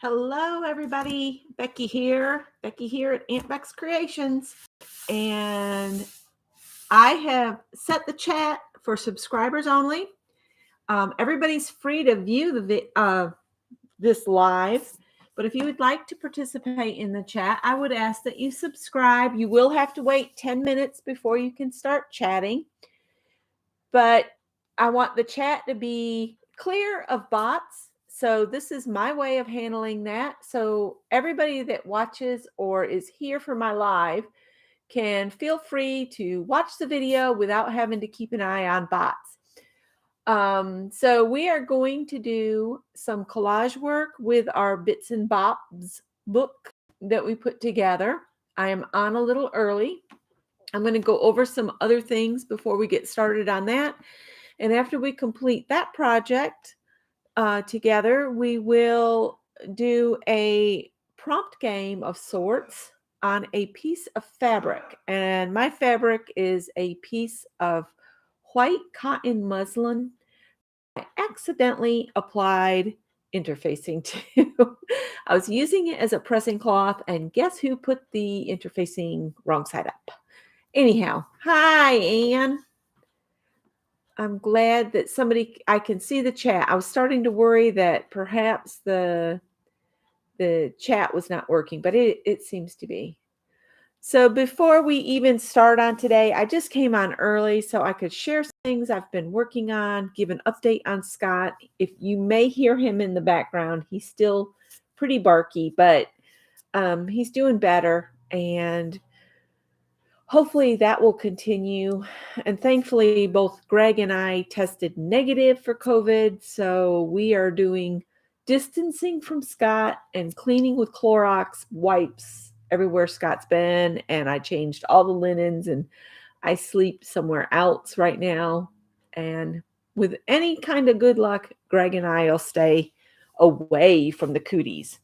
Hello, everybody. Becky here at Aunt Beck's Creations. And I have set the chat for subscribers only. Everybody's free to view this live. But if you would like to participate in the chat, I would ask that you subscribe. You will have to wait 10 minutes before you can start chatting. But I want the chat to be clear of bots. So this is my way of handling that. So everybody that watches or is here for my live can feel free to watch the video without having to keep an eye on bots. So we are going to do some collage work with our Bits and Bobs book that we put together. I am on a little early. I'm going to go over some other things before we get started on that. And after we complete that project together, we will do a prompt game of sorts on a piece of fabric. And my fabric is a piece of white cotton muslin I accidentally applied interfacing to. I was using it as a pressing cloth, and guess who put the interfacing wrong side up? Anyhow, hi, Anne. I'm glad that I can see the chat. I was starting to worry that perhaps the chat was not working, but it seems to be. So before we even start on today, I just came on early so I could share some things I've been working on, give an update on Scott. If you may hear him in the background, he's still pretty barky, but he's doing better, and hopefully that will continue. And thankfully, both Greg and I tested negative for COVID. So we are doing distancing from Scott and cleaning with Clorox wipes everywhere Scott's been. And I changed all the linens, and I sleep somewhere else right now. And with any kind of good luck, Greg and I will stay away from the cooties.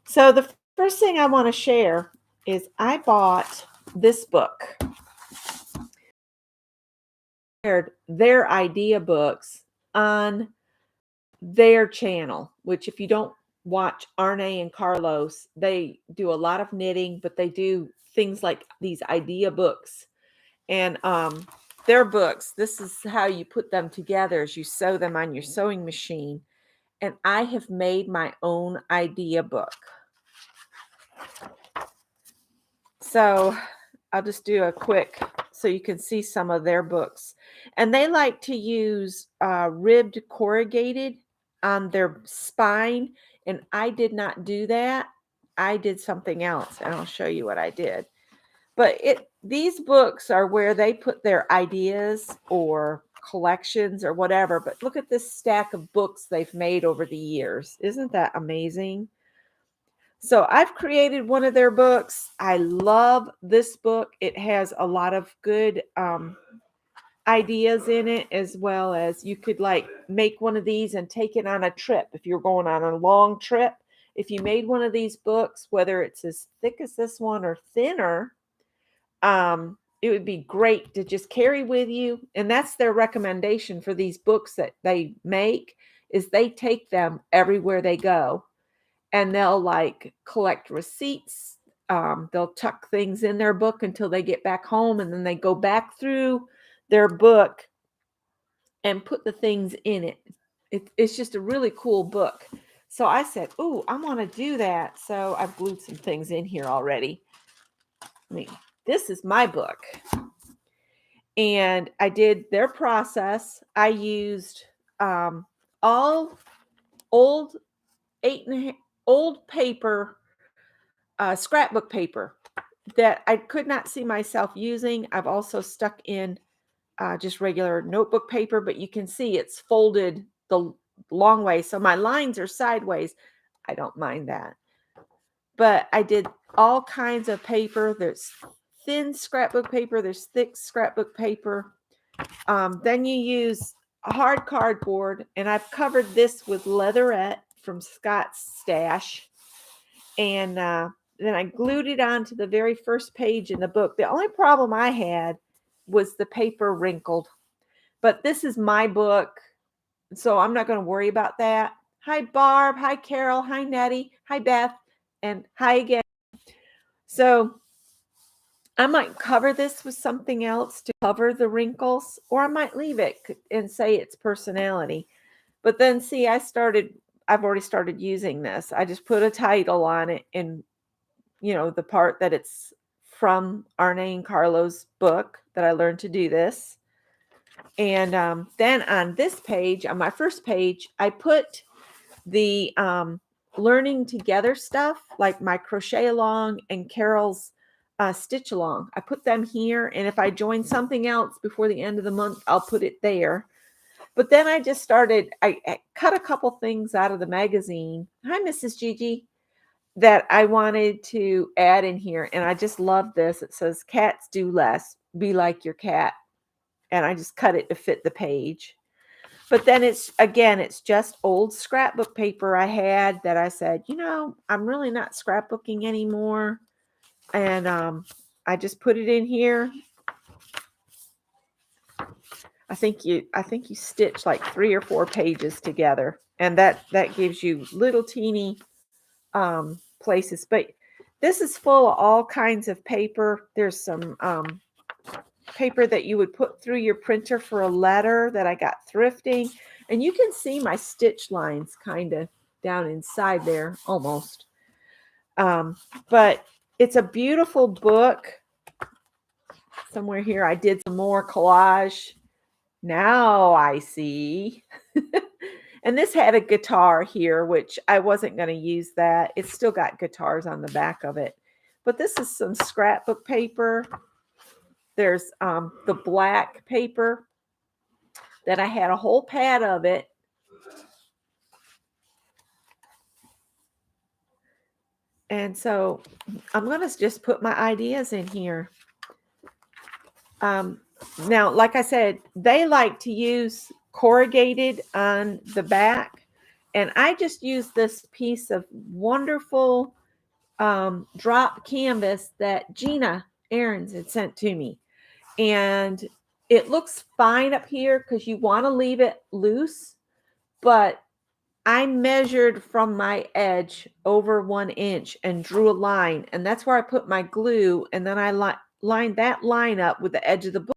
So the first thing I want to share is I bought this book. Shared their idea books on their channel, which if you don't watch Arne and Carlos, they do a lot of knitting, but they do things like these idea books. And their books, this is how you put them together, is you sew them on your sewing machine. And I have made my own idea book. So I'll just do a quick so you can see some of their books. And they like to use ribbed corrugated on their spine. And I did not do that. I did something else, and I'll show you what I did. But these books are where they put their ideas or collections or whatever. But look at this stack of books they've made over the years. Isn't that amazing? So I've created one of their books. I love this book. It has a lot of good ideas in it, as well as you could like make one of these and take it on a trip. If you're going on a long trip, if you made one of these books, whether it's as thick as this one or thinner, it would be great to just carry with you. And that's their recommendation for these books that they make, is they take them everywhere they go. And they'll like collect receipts. They'll tuck things in their book until they get back home. And then they go back through their book and put the things in it. It's just a really cool book. So I said, "Ooh, I want to do that." So I've glued some things in here already. This is my book. And I did their process. I used all old 8.5 old paper, scrapbook paper that I could not see myself using. I've also stuck in just regular notebook paper, but you can see it's folded the long way. So my lines are sideways. I don't mind that. But I did all kinds of paper. There's thin scrapbook paper. There's thick scrapbook paper. Then you use hard cardboard, and I've covered this with leatherette from Scott's stash. And then I glued it onto the very first page in the book. The only problem I had was the paper wrinkled. But this is my book, so I'm not going to worry about that. Hi, Barb. Hi, Carol. Hi, Nettie. Hi, Beth. And hi again. So I might cover this with something else to cover the wrinkles, or I might leave it and say it's personality. But then see, I've already started using this. I just put a title on it and, the part that it's from Arne and Carlo's book that I learned to do this. And then on this page, on my first page, I put the learning together stuff, like my crochet along and Carol's stitch along. I put them here, and if I join something else before the end of the month, I'll put it there. But then I just started, I cut a couple things out of the magazine. Hi, Mrs. Gigi, that I wanted to add in here. And I just love this. It says, cats do less, be like your cat. And I just cut it to fit the page. But then it's just old scrapbook paper I had that I said, I'm really not scrapbooking anymore. And I just put it in here. I think you stitch like 3 or 4 pages together, and that gives you little teeny places. But this is full of all kinds of paper. There's some paper that you would put through your printer for a letter that I got thrifting, and you can see my stitch lines kind of down inside there almost. But it's a beautiful book. Somewhere here I did some more collage. Now I see. And this had a guitar here, which I wasn't going to use that. It's still got guitars on the back of it. But this is some scrapbook paper. There's the black paper that I had a whole pad of it. And so I'm going to just put my ideas in here. Now, like I said, they like to use corrugated on the back. And I just used this piece of wonderful drop canvas that Gina Ahrens had sent to me. And it looks fine up here because you want to leave it loose. But I measured from my edge over 1 inch and drew a line. And that's where I put my glue. And then I lined that line up with the edge of the book.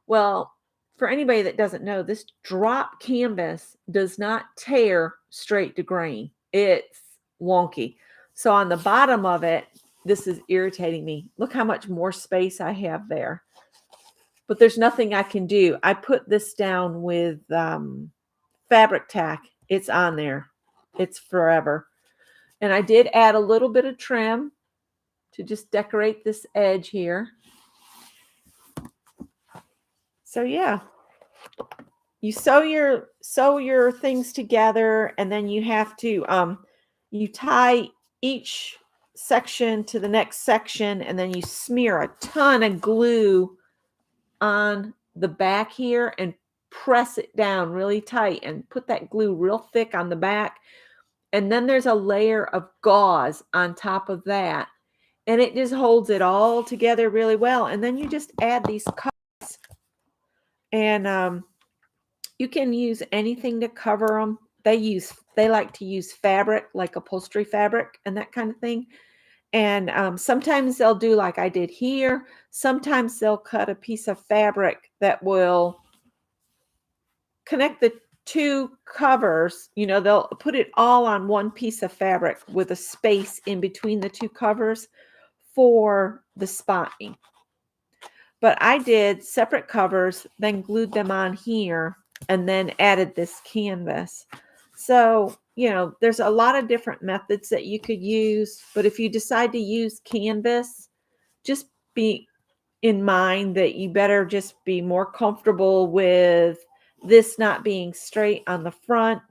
Well, for anybody that doesn't know, this drop canvas does not tear straight to grain. It's wonky. So on the bottom of it, this is irritating me. Look how much more space I have there. But there's nothing I can do. I put this down with fabric tack. It's on there. It's forever. And I did add a little bit of trim to just decorate this edge here. So yeah, you sew your things together, and then you have to you tie each section to the next section, and then you smear a ton of glue on the back here and press it down really tight and put that glue real thick on the back. And then there's a layer of gauze on top of that, and it just holds it all together really well. And then you just add these cuts, and you can use anything to cover them. They like to use fabric, like upholstery fabric and that kind of thing. And sometimes they'll do like I did here. Sometimes they'll cut a piece of fabric that will connect the 2 covers. They'll put it all on one piece of fabric with a space in between the 2 covers for the spine. But I did separate covers, then glued them on here, and then added this canvas. So, there's a lot of different methods that you could use, but if you decide to use canvas, just be in mind that you better just be more comfortable with this not being straight on the front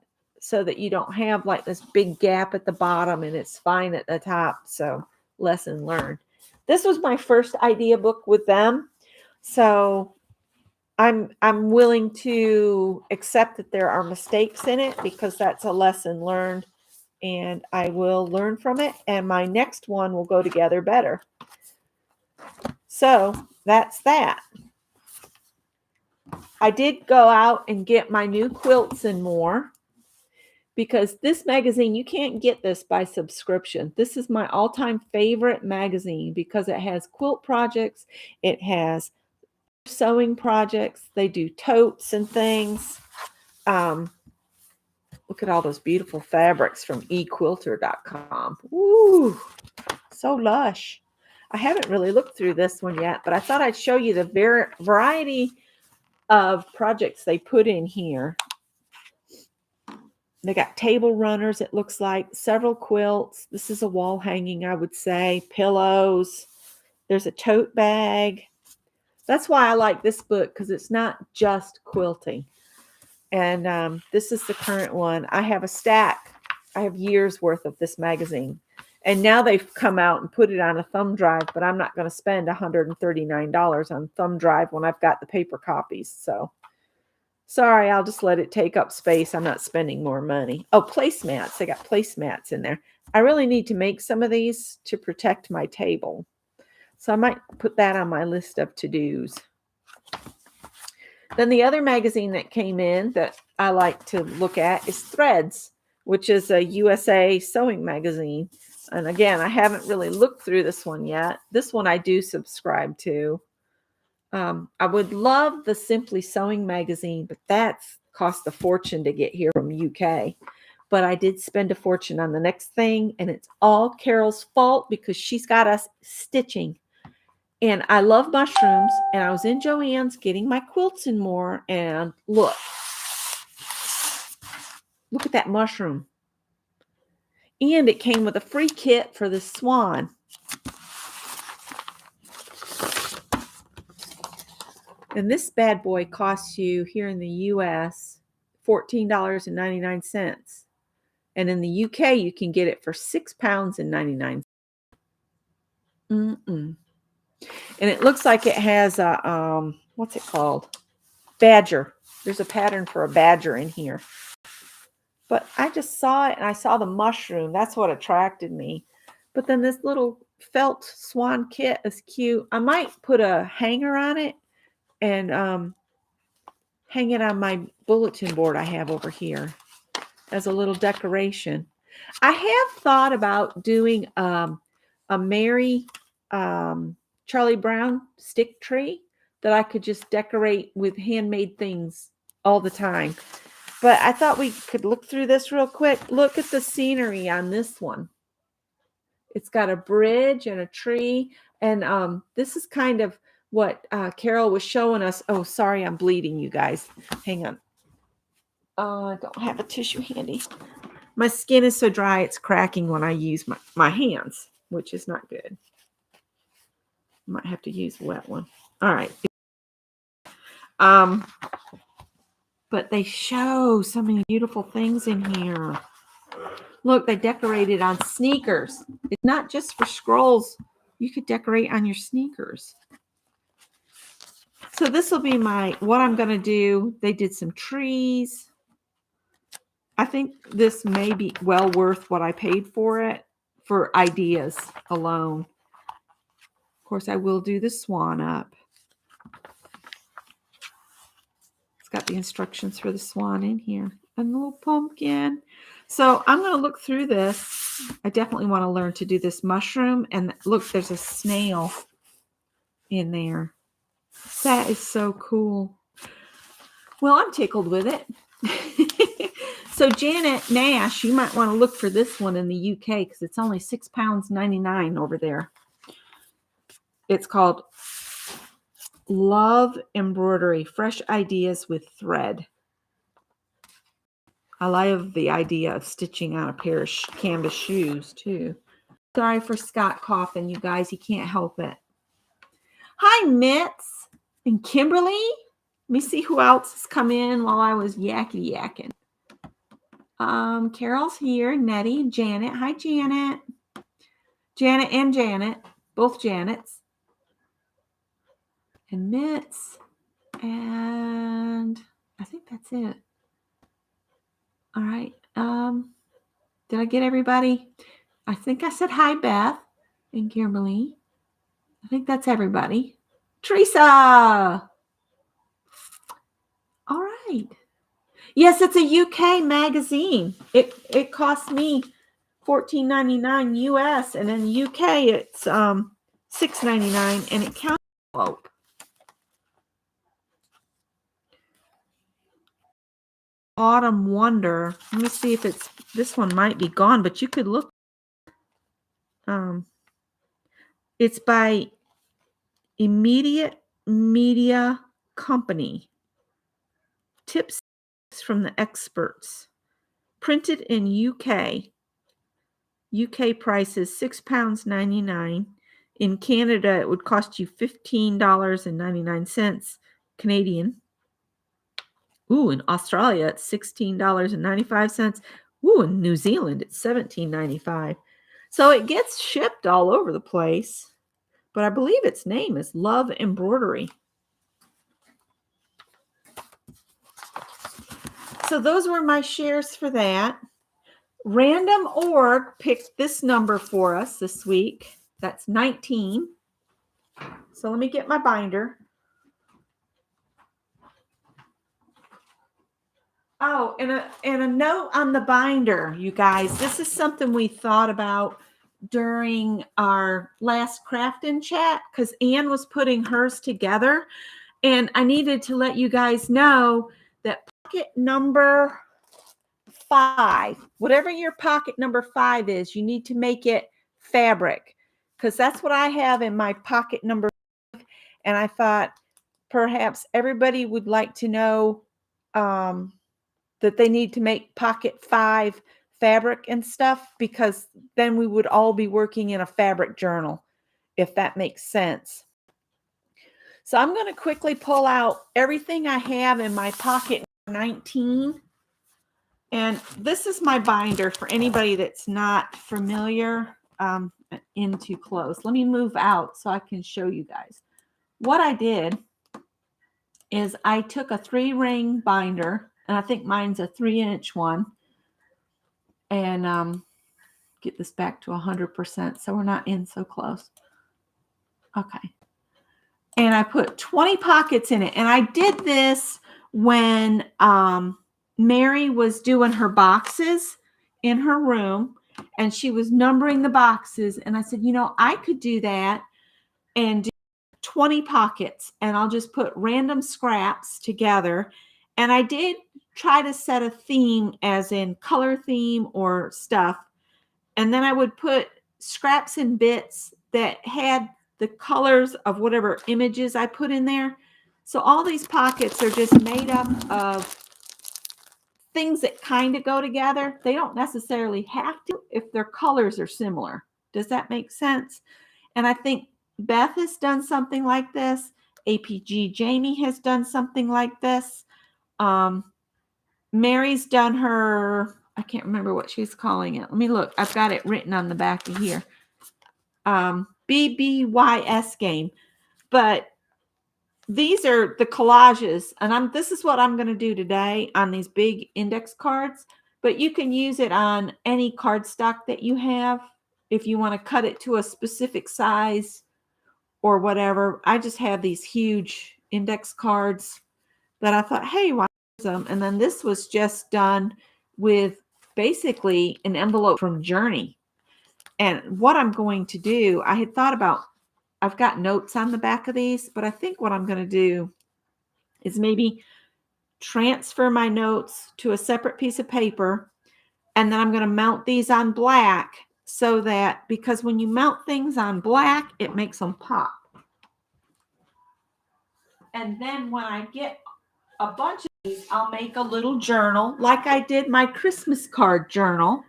so that you don't have like this big gap at the bottom and it's fine at the top. So, lesson learned. This was my first idea book with them. So I'm willing to accept that there are mistakes in it because that's a lesson learned, and I will learn from it, and my next one will go together better. So that's that. I did go out and get my new quilts and more, because this magazine, you can't get this by subscription. This is my all-time favorite magazine because it has quilt projects, it has sewing projects, they do totes and things. Look at all those beautiful fabrics from equilter.com. Ooh, so lush. I haven't really looked through this one yet, but I thought I'd show you the variety of projects they put in here. They got table runners, it looks like, several quilts. This is a wall hanging, I would say. Pillows. There's a tote bag. That's why I like this book, because it's not just quilting. And this is the current one. I have a stack. I have years worth of this magazine. And now they've come out and put it on a thumb drive, but I'm not going to spend $139 on thumb drive when I've got the paper copies. So sorry, I'll just let it take up space. I'm not spending more money. Oh, placemats. They got placemats in there. I really need to make some of these to protect my table. So I might put that on my list of to-dos. Then the other magazine that came in that I like to look at is Threads, which is a USA sewing magazine. And again, I haven't really looked through this one yet. This one I do subscribe to. I would love the Simply Sewing magazine, but that's cost a fortune to get here from UK. But I did spend a fortune on the next thing, and it's all Carol's fault because she's got us stitching. And I love mushrooms, and I was in Joann's getting my quilts in more, and look at that mushroom. And it came with a free kit for the swan. And this bad boy costs you here in the US $14.99. And in the UK, you can get it for £6.99. And it looks like it has a, what's it called? Badger. There's a pattern for a badger in here. But I just saw it, and I saw the mushroom. That's what attracted me. But then this little felt swan kit is cute. I might put a hanger on it and hang it on my bulletin board I have over here as a little decoration. I have thought about doing a Mary Charlie Brown stick tree that I could just decorate with handmade things all the time. But I thought we could look through this real quick. Look at the scenery on this one. It's got a bridge and a tree. And this is kind of what Carol was showing us. Oh, sorry, I'm bleeding, you guys. Hang on. I don't have a tissue handy. My skin is so dry, it's cracking when I use my hands, which is not good. Might have to use a wet one. All right. But they show so many beautiful things in here. Look, they decorated on sneakers. It's not just for scrolls. You could decorate on your sneakers. So this will be what I'm going to do. They did some trees. I think this may be well worth what I paid for it for ideas alone. Of course, I will do the swan up. It's got the instructions for the swan in here. And a little pumpkin. So I'm going to look through this. I definitely want to learn to do this mushroom. And look, there's a snail in there. That is so cool. Well, I'm tickled with it. So Janet Nash, you might want to look for this one in the UK because it's only £6.99 over there. It's called Love Embroidery, Fresh Ideas with Thread. I love the idea of stitching on a pair of canvas shoes too. Sorry for Scott coughing, you guys. He can't help it. Hi, Mitts and Kimberly. Let me see who else has come in while I was yakety yakking. Carol's here, Nettie and Janet. Hi, Janet. Janet and Janet, both Janets. And Mitts. And I think that's it. All right. Did I get everybody? I think I said hi, Beth and Kimberly. I think that's everybody. Teresa. All right. Yes, it's a UK magazine. It cost me $14.99 US, and in the UK it's $6.99, and it counts envelope. Autumn Wonder. Let me see if it's this one might be gone, but you could look. It's by Immediate Media Company. Tips from the experts. Printed in UK. UK price is £6.99. In Canada, it would cost you $15.99 Canadian. Ooh, in Australia, it's $16.95. Ooh, in New Zealand, it's $17.95. So it gets shipped all over the place. But I believe its name is Love Embroidery. So those were my shares for that. Random Org picked this number for us this week. That's 19. So let me get my binder. Oh, and a note on the binder, you guys. This is something we thought about during our last crafting chat because Anne was putting hers together. And I needed to let you guys know that pocket number 5, whatever your pocket number 5 is, you need to make it fabric because that's what I have in my pocket number 5. And I thought perhaps everybody would like to know that they need to make pocket 5 fabric and stuff because then we would all be working in a fabric journal, if that makes sense. So I'm going to quickly pull out everything I have in my pocket 19. And this is my binder for anybody that's not familiar. In too close. Let me move out so I can show you guys. What I did is I took a 3-ring binder, and I think mine's a 3-inch one, and get this back to 100% so we're not in so close. Okay. And I put 20 pockets in it, and I did this when Mary was doing her boxes in her room, and she was numbering the boxes, and I said, you know, I could do that and do 20 pockets, and I'll just put random scraps together. And I did try to set a theme, as in color theme or stuff, and then I would put scraps and bits that had the colors of whatever images I put in there. So all these pockets are just made up of things that kind of go together. They don't necessarily have to if their colors are similar. Does that make sense? And I think Beth has done something like this. APG Jamie has done something like this. Mary's done her, I can't remember what she's calling it. Let me look. I've got it written on the back of here. BBYS game. But these are the collages, and this is what I'm going to do today on these big index cards, but you can use it on any cardstock that you have if you want to cut it to a specific size or whatever. I just have these huge index cards that I thought, hey, why use them? And then this was just done with basically an envelope from Journey. And what I'm going to do, I had thought about, I've got notes on the back of these, but I think what I'm going to do is maybe transfer my notes to a separate piece of paper, and then I'm going to mount these on black so that, because when you mount things on black, it makes them pop. And then when I get a bunch of these, I'll make a little journal like I did my Christmas card journal.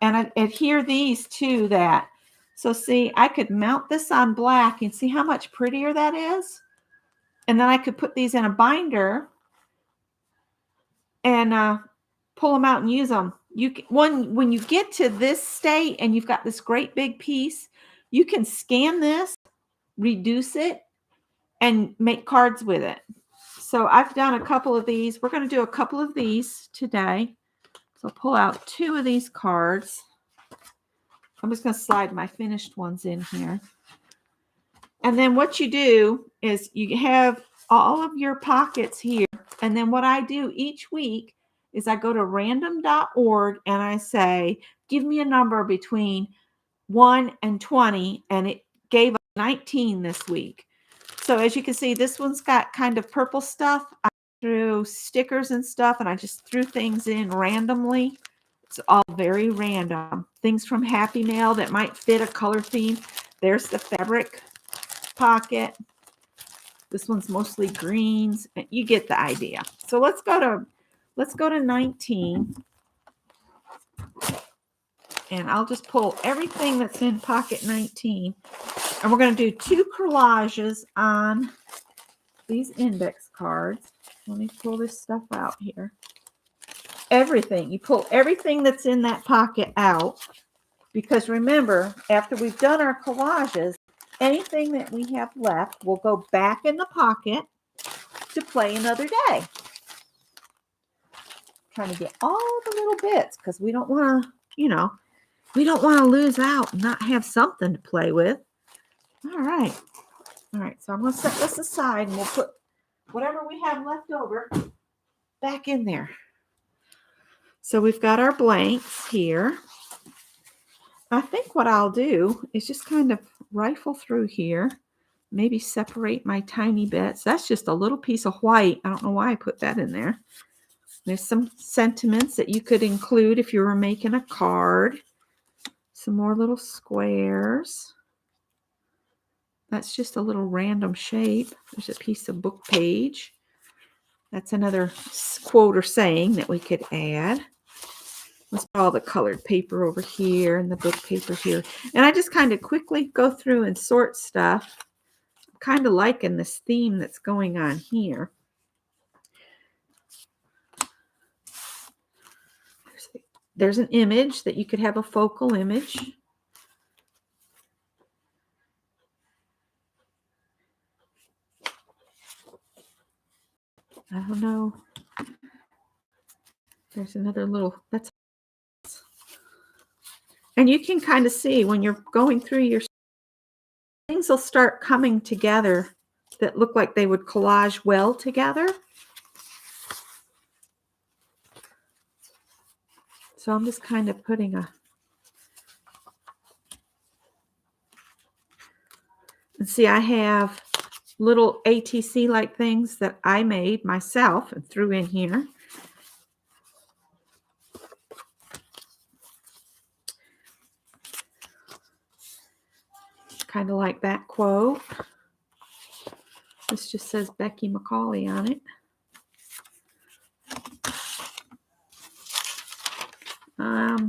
And I adhere these to that. So see, I could mount this on black and see how much prettier that is. And then I could put these in a binder and pull them out and use them. When you get to this state and you've got this great big piece, you can scan this, reduce it, and make cards with it. So I've done a couple of these. We're going to do a couple of these today. So I'll pull out 2 of these cards. I'm just going to slide my finished ones in here. And then what you do is you have all of your pockets here. And then what I do each week is I go to random.org and I say, give me a number between 1 and 20. And it gave us 19 this week. So as you can see, this one's got kind of purple stuff. I threw stickers and stuff, and I just threw things in randomly. It's all very random. Things from Happy Mail that might fit a color theme. There's the fabric pocket. This one's mostly greens. You get the idea. So let's go to 19. And I'll just pull everything that's in pocket 19. And we're going to do 2 collages on these index cards. Let me pull this stuff out here. Everything. You pull everything that's in that pocket out. Because remember, after we've done our collages, anything that we have left will go back in the pocket to play another day. Trying to get all the little bits because we don't want to, we don't want to lose out and not have something to play with. All right. So I'm going to set this aside and we'll put whatever we have left over back in there. So we've got our blanks here. I think what I'll do is just kind of rifle through here, maybe separate my tiny bits. That's just a little piece of white. I don't know why I put that in there. There's some sentiments that you could include if you were making a card. Some more little squares. That's just a little random shape. There's a piece of book page. That's another quote or saying that we could add. Let's put all the colored paper over here and the book paper here. And I just kind of quickly go through and sort stuff. I'm kind of liking this theme that's going on here. There's an image that you could have a focal image. I don't know. There's another little, and you can kind of see when you're going through your things will start coming together that look like they would collage well together. So I'm just kind of putting and see, I have little ATC like things that I made myself and threw in here. Kind of like that quote. This just says Becky Macaulay on it.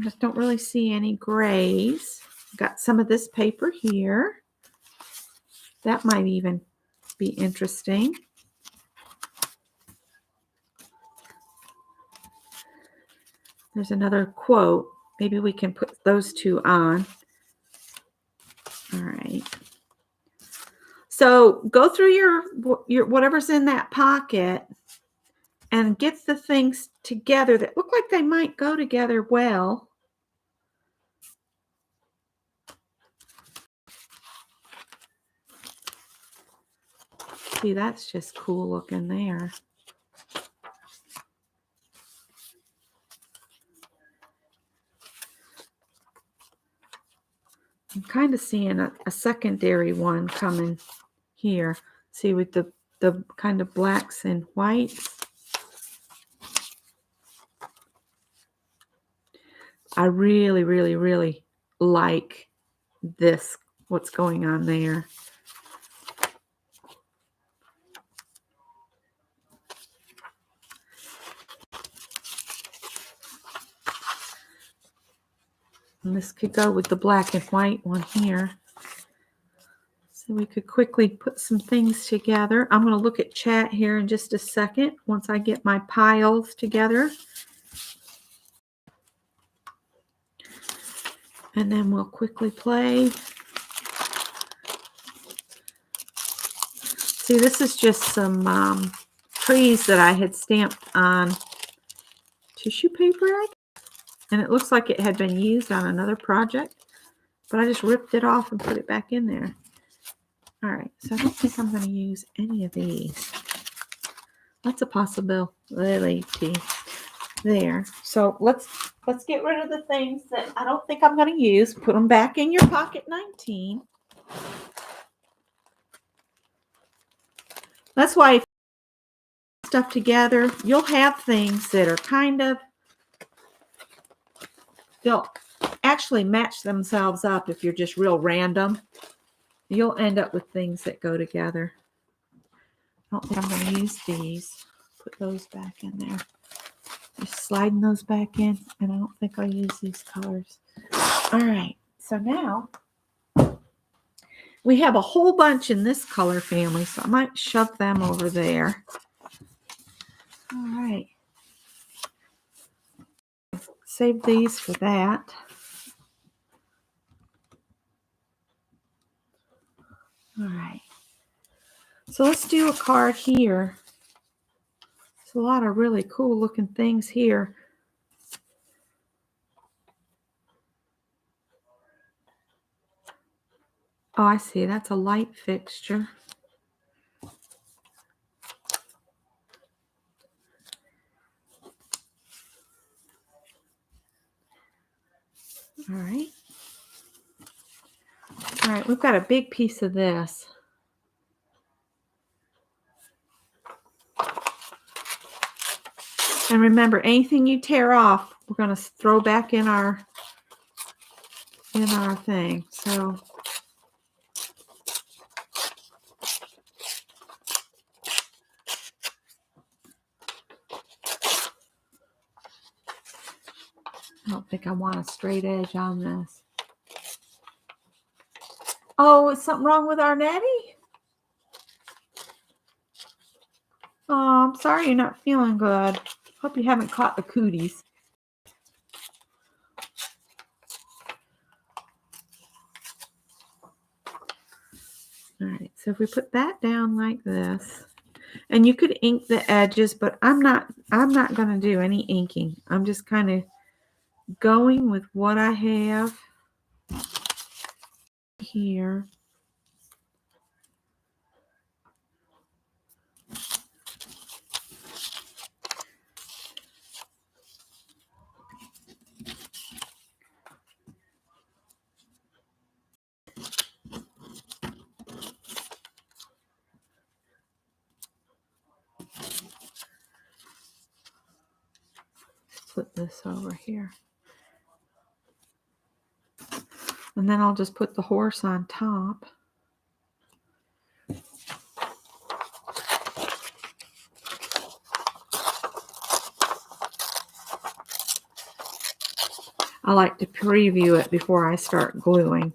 Just don't really see any grays. Got some of this paper here. That might even be interesting. There's another quote. Maybe we can put those two on. All right. So go through your whatever's in that pocket and get the things together that look like they might go together well. See, that's just cool looking there. I'm kind of seeing a secondary one coming here. See, with the kind of blacks and whites. I really, really, really like this, what's going on there. And this could go with the black and white one here. So we could quickly put some things together. I'm going to look at chat here in just a second once I get my piles together. And then we'll quickly play. See, this is just some trees that I had stamped on tissue paper, and it looks like it had been used on another project, but I just ripped it off and put it back in there. All right, so I don't think I'm going to use any of these. That's a possibility there. So let's get rid of the things that I don't think I'm going to use. Put them back in your pocket 19. That's why if you put stuff together, you'll have things that are kind of, they'll actually match themselves up if you're just real random. You'll end up with things that go together. I don't think I'm going to use these. Put those back in there. Just sliding those back in, and I don't think I'll use these colors. All right, so now we have a whole bunch in this color family, so I might shove them over there. All right. Save these for that. All right. So let's do a card here. There's a lot of really cool looking things here. Oh, I see. That's a light fixture. All right. All right, we've got a big piece of this. And remember, anything you tear off, we're going to throw back in our thing. So I don't think I want a straight edge on this. Oh, is something wrong with our netty? Oh, I'm sorry you're not feeling good. Hope you haven't caught the cooties. All right, so if we put that down like this, and you could ink the edges, but I'm not going to do any inking. I'm just kind of going with what I have here. Put this over here. And then I'll just put the horse on top. I like to preview it before I start gluing.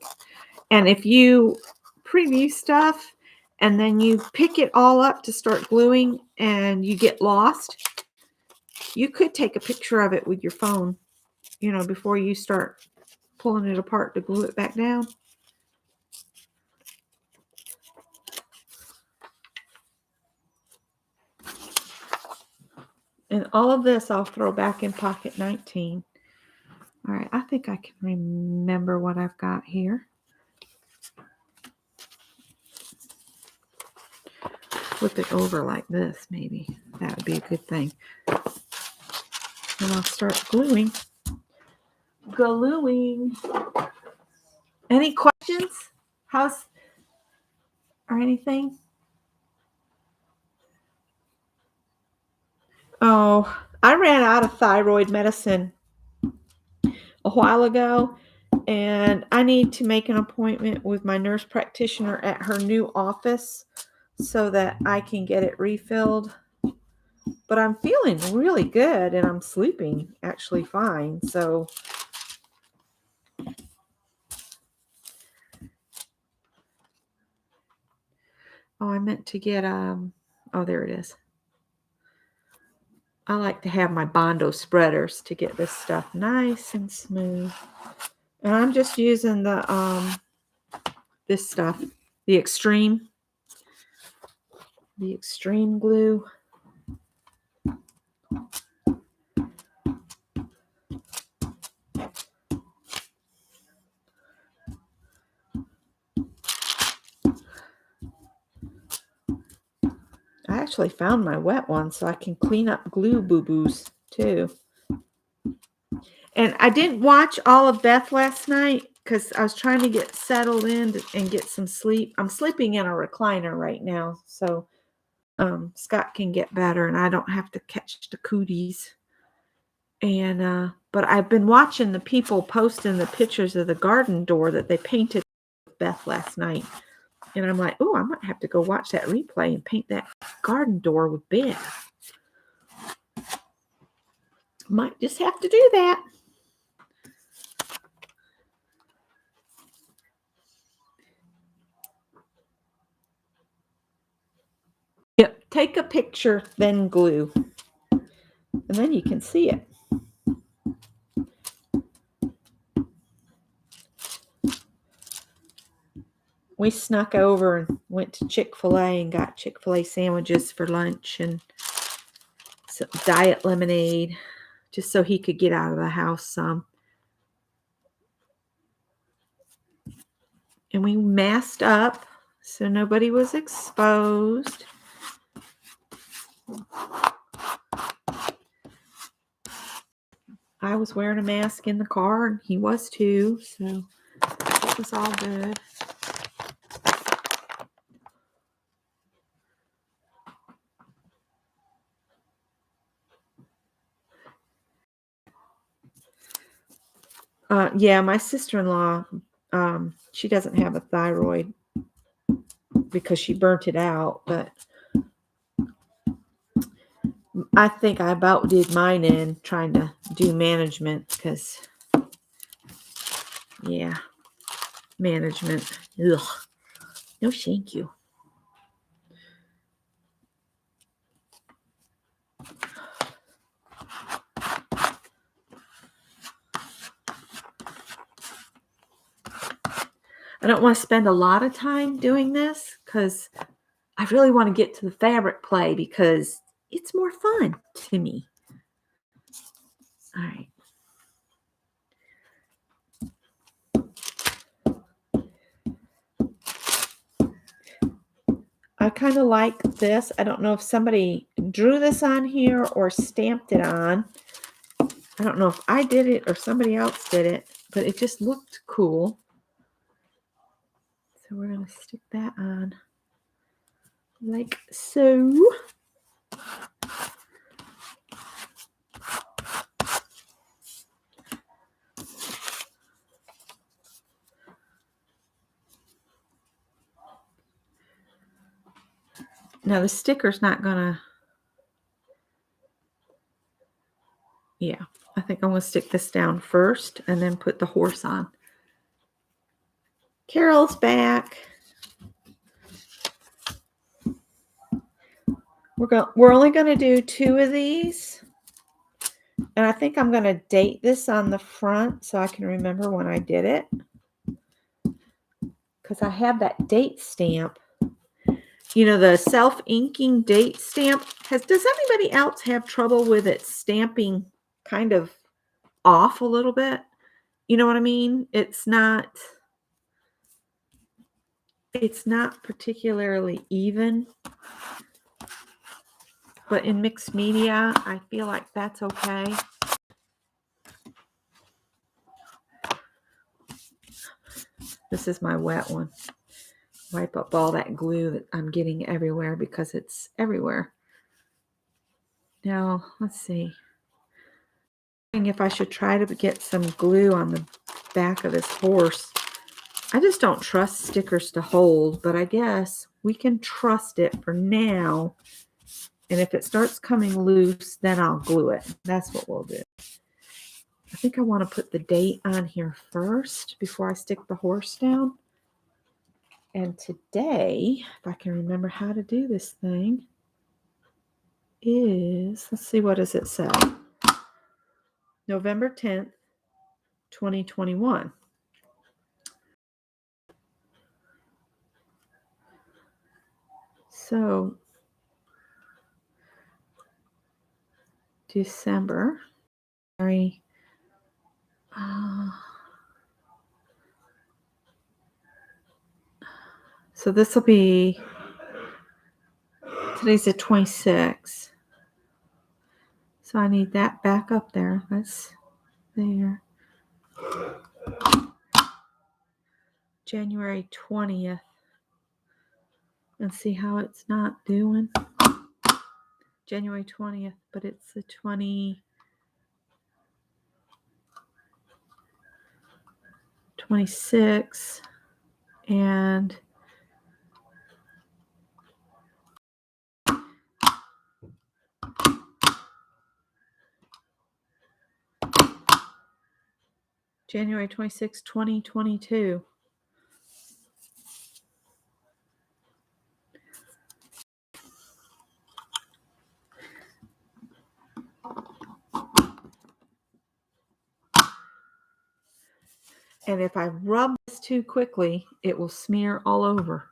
And if you preview stuff and then you pick it all up to start gluing and you get lost, you could take a picture of it with your phone, you know, before you start pulling it apart to glue it back down. And all of this I'll throw back in pocket 19. All right, I think I can remember what I've got here. Flip it over like this, maybe. That would be a good thing. And I'll start gluing. Gluing. Any questions? Or anything? Oh, I ran out of thyroid medicine a while ago, and I need to make an appointment with my nurse practitioner at her new office so that I can get it refilled. But I'm feeling really good, and I'm sleeping actually fine. So I meant to get oh, there it is. I like to have my Bondo spreaders to get this stuff nice and smooth. And I'm just using the this stuff, the extreme glue. I actually found my wet one so I can clean up glue boo-boos too. And I didn't watch all of Beth last night because I was trying to get settled in and get some sleep. I'm sleeping in a recliner right now, so Scott can get better and I don't have to catch the cooties. And but I've been watching the people posting the pictures of the garden door that they painted with Beth last night. And I'm like, oh, I might have to go watch that replay and paint that garden door with Beth. Might just have to do that. Yep, take a picture, then glue. And then you can see it. We snuck over and went to Chick-fil-A and got Chick-fil-A sandwiches for lunch and some diet lemonade, just so he could get out of the house some. And we masked up so nobody was exposed. I was wearing a mask in the car and he was too, so it was all good. Yeah, my sister-in-law, she doesn't have a thyroid because she burnt it out, but I think I about did mine in trying to do management because, yeah, management. Ugh. No, thank you. I don't want to spend a lot of time doing this because I really want to get to the fabric play because it's more fun to me. All right. I kind of like this. I don't know if somebody drew this on here or stamped it on. I don't know if I did it or somebody else did it, but it just looked cool. So we're going to stick that on like so. Now the sticker's not going to, yeah, I think I'm going to stick this down first and then put the horse on. Carol's back. We're only going to do 2 of these. And I think I'm going to date this on the front so I can remember when I did it. Because I have that date stamp. You know, the self-inking date stamp. Does anybody else have trouble with it stamping kind of off a little bit? You know what I mean? It's not particularly even. But in mixed media, I feel like that's okay. This is my wet one. Wipe up all that glue that I'm getting everywhere because it's everywhere. Now, let's see. If I should try to get some glue on the back of this horse. I just don't trust stickers to hold, but I guess we can trust it for now. And if it starts coming loose, then I'll glue it. That's what we'll do. I think I want to put the date on here first before I stick the horse down. And today, if I can remember how to do this thing, is, let's see, what does it say? November 10th, 2021. So, December. Sorry. So this will be, Today's the 26th. So I need that back up there. That's there. January 20th. And see how it's not doing. January 20th, but it's the 26th. And January 26th, 2022. And if I rub this too quickly, it will smear all over.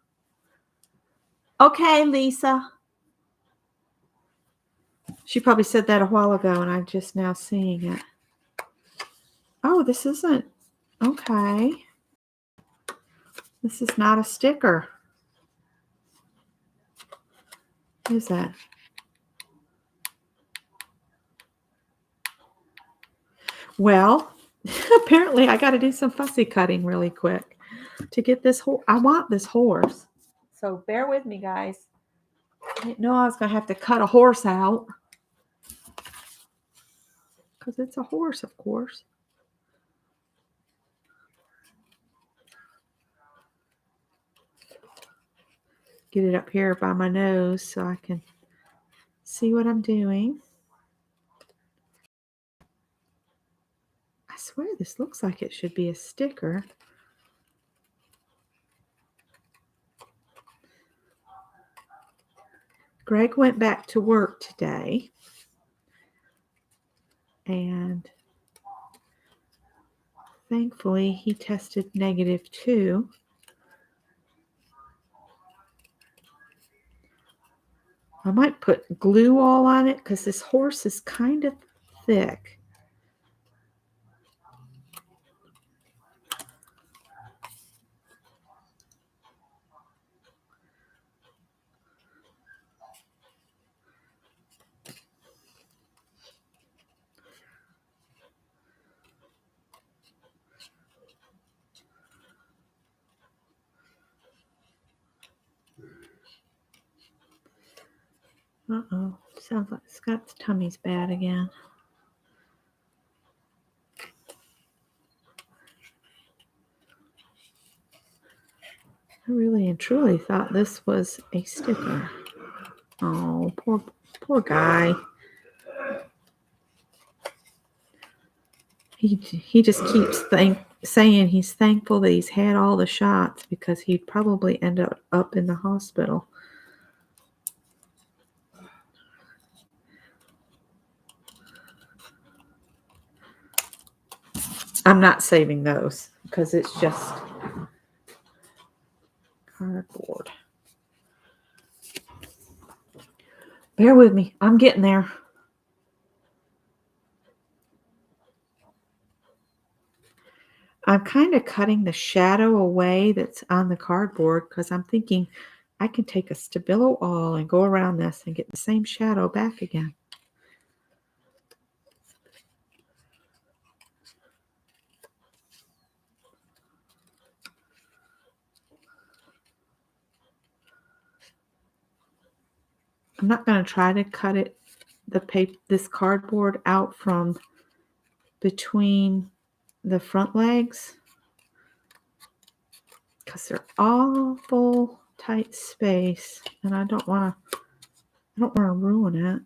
Okay, Lisa. She probably said that a while ago, and I'm just now seeing it. Oh, this isn't. Okay. This is not a sticker. What is that? Well, apparently I got to do some fussy cutting really quick to get this horse. I want this horse. So bear with me, guys. I didn't know I was going to have to cut a horse out. Because it's a horse, of course. Get it up here by my nose so I can see what I'm doing. I swear this looks like it should be a sticker. Greg went back to work today. And thankfully he tested negative too. I might put glue all on it because this horse is kind of thick. Uh-oh. Sounds like Scott's tummy's bad again. I really and truly thought this was a sticker. Oh, poor guy. He just keeps saying he's thankful that he's had all the shots because he'd probably end up in the hospital. I'm not saving those because it's just cardboard. Bear with me. I'm getting there. I'm kind of cutting the shadow away that's on the cardboard because I'm thinking I can take a Stabilo awl and go around this and get the same shadow back again. I'm not going to try to cut it, this cardboard out from between the front legs because they're awful tight space and I don't want to ruin it.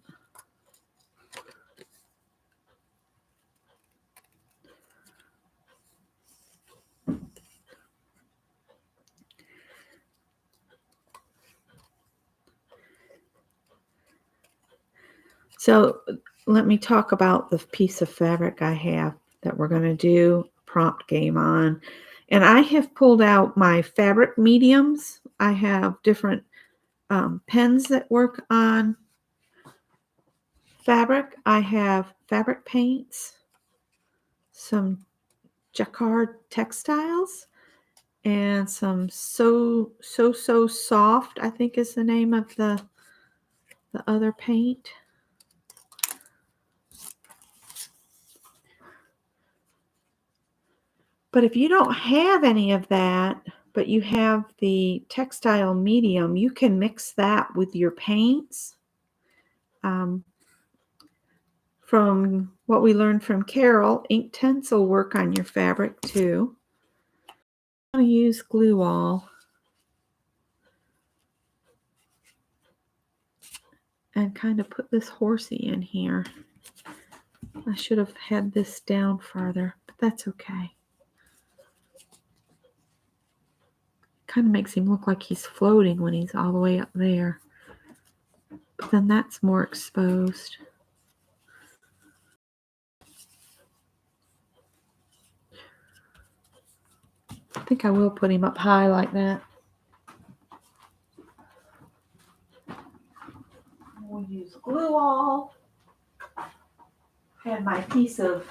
So let me talk about the piece of fabric I have that we're going to do a prompt game on. And I have pulled out my fabric mediums. I have different pens that work on fabric. I have fabric paints, some jacquard textiles, and some so soft, I think is the name of the the other paint. But if you don't have any of that, but you have the textile medium, you can mix that with your paints. From what we learned from Carol, ink tints will work on your fabric too. I'm going to use glue all and kind of put this horsey in here. I should have had this down farther, but that's okay. Kind of makes him look like he's floating when he's all the way up there. But then that's more exposed. I think I will put him up high like that. We'll use glue all. And my piece of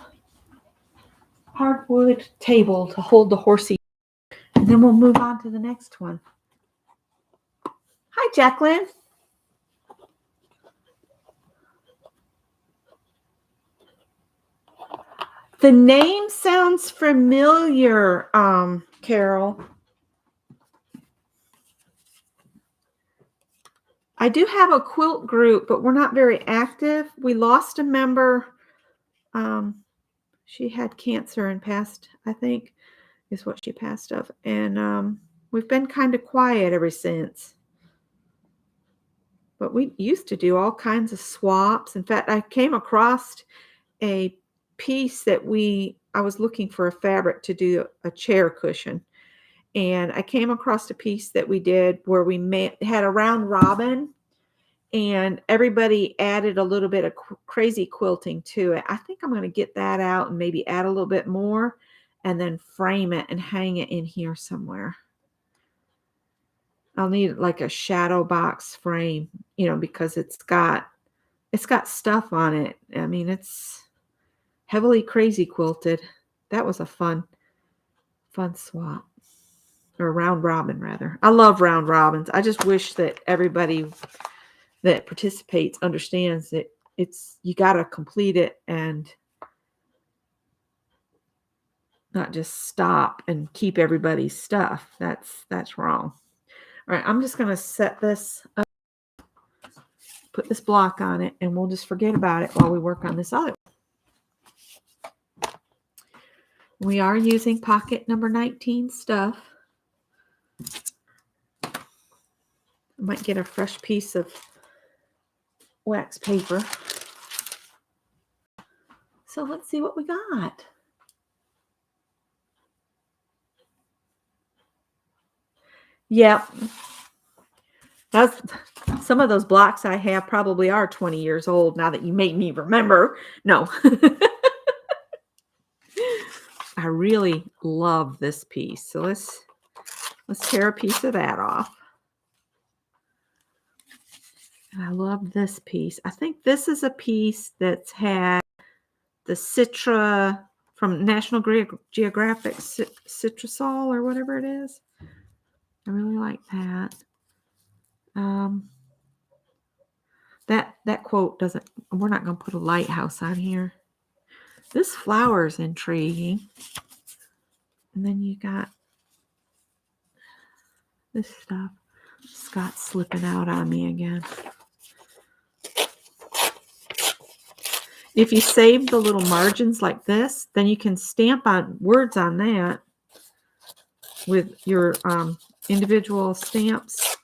hardwood table to hold the horsey. And then we'll move on to the next one. Hi, Jacqueline. The name sounds familiar, Carol. I do have a quilt group, but we're not very active. We lost a member. She had cancer and passed, I think, is what she passed of. And we've been kind of quiet ever since. But we used to do all kinds of swaps. In fact, I came across a piece that I was looking for a fabric to do a chair cushion. And I came across a piece that we did where we had a round robin and everybody added a little bit of crazy quilting to it. I think I'm going to get that out and maybe add a little bit more and then frame it and hang it in here somewhere. I'll need like a shadow box frame, because it's got stuff on it. I mean, it's heavily crazy quilted. That was a fun swap. Or round robin, rather. I love round robins. I just wish that everybody that participates understands that you got to complete it and not just stop and keep everybody's stuff. That's wrong. All right, I'm just going to set this up, put this block on it, and we'll just forget about it while we work on this other one. We are using pocket number 19 stuff. I might get a fresh piece of wax paper. So let's see what we got. Yep. That's some of those blocks I have probably are 20 years old now that you made me remember. No. I really love this piece. So let's tear a piece of that off. And I love this piece. I think this is a piece that's had the Citra from National Geographic Citrusol or whatever it is. I really like that. That quote doesn't, we're not going to put a lighthouse on here. This flower is intriguing. And then you got this stuff. Scott's slipping out on me again. If you save the little margins like this, then you can stamp on words on that with your individual stamps.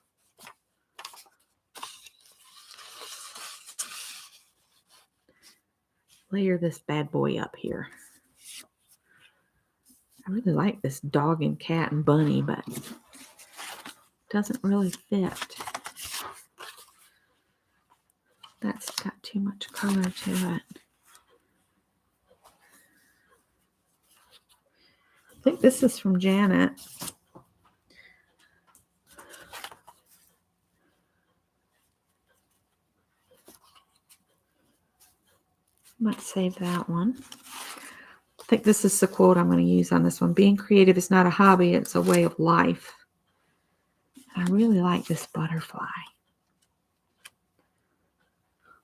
Layer this bad boy up here. I really like this dog and cat and bunny, but it doesn't really fit. That's got too much color to it. I think this is from Janet. Might save that one. I think this is the quote I'm going to use on this one. Being creative is not a hobby, it's a way of life. I really like this butterfly.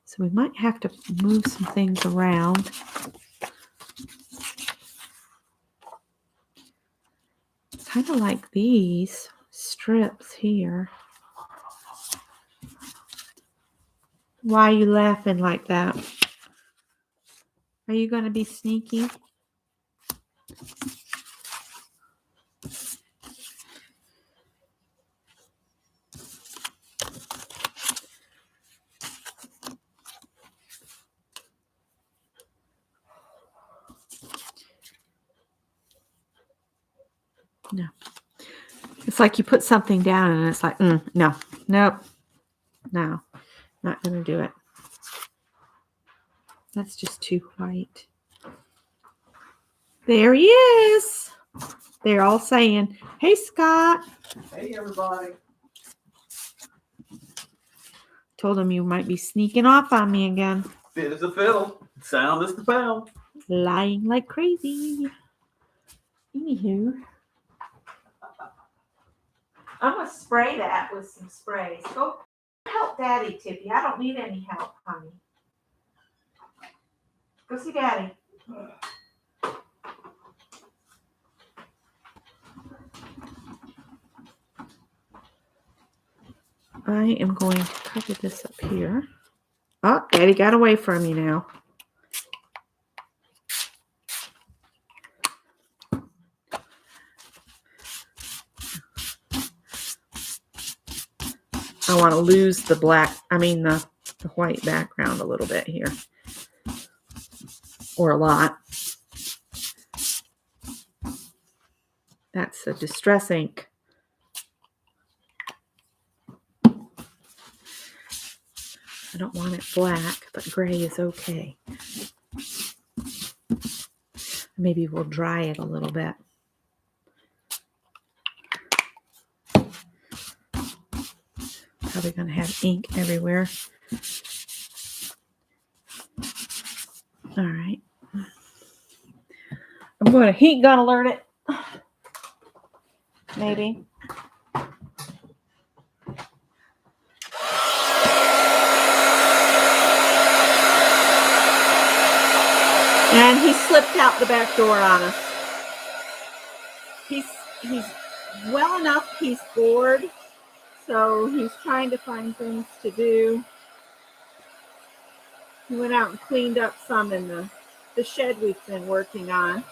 So we might have to move some things around. Kind of like these strips here. Why are you laughing like that? Are you going to be sneaky? No. It's like you put something down and it's like, no, nope, no, not going to do it. That's just too white. There he is. They're all saying, hey, Scott. Hey, everybody. Told him you might be sneaking off on me again. Fit as a fiddle. Sound as the pound. Lying like crazy. Anywho. I'm going to spray that with some sprays. Go help Daddy, Tippy. I don't need any help, honey. Go see Daddy. I am going to cover this up here. Oh, Daddy got away from you now. I want to lose the the white background a little bit here. Or a lot. That's a Distress ink. I don't want it black, but gray is okay. Maybe we'll dry it a little bit. Probably going to have ink everywhere. All right. I'm going to heat gun alert it. Maybe. And he slipped out the back door on us. He's well enough, he's bored. So he's trying to find things to do. He went out and cleaned up some in the shed we've been working on.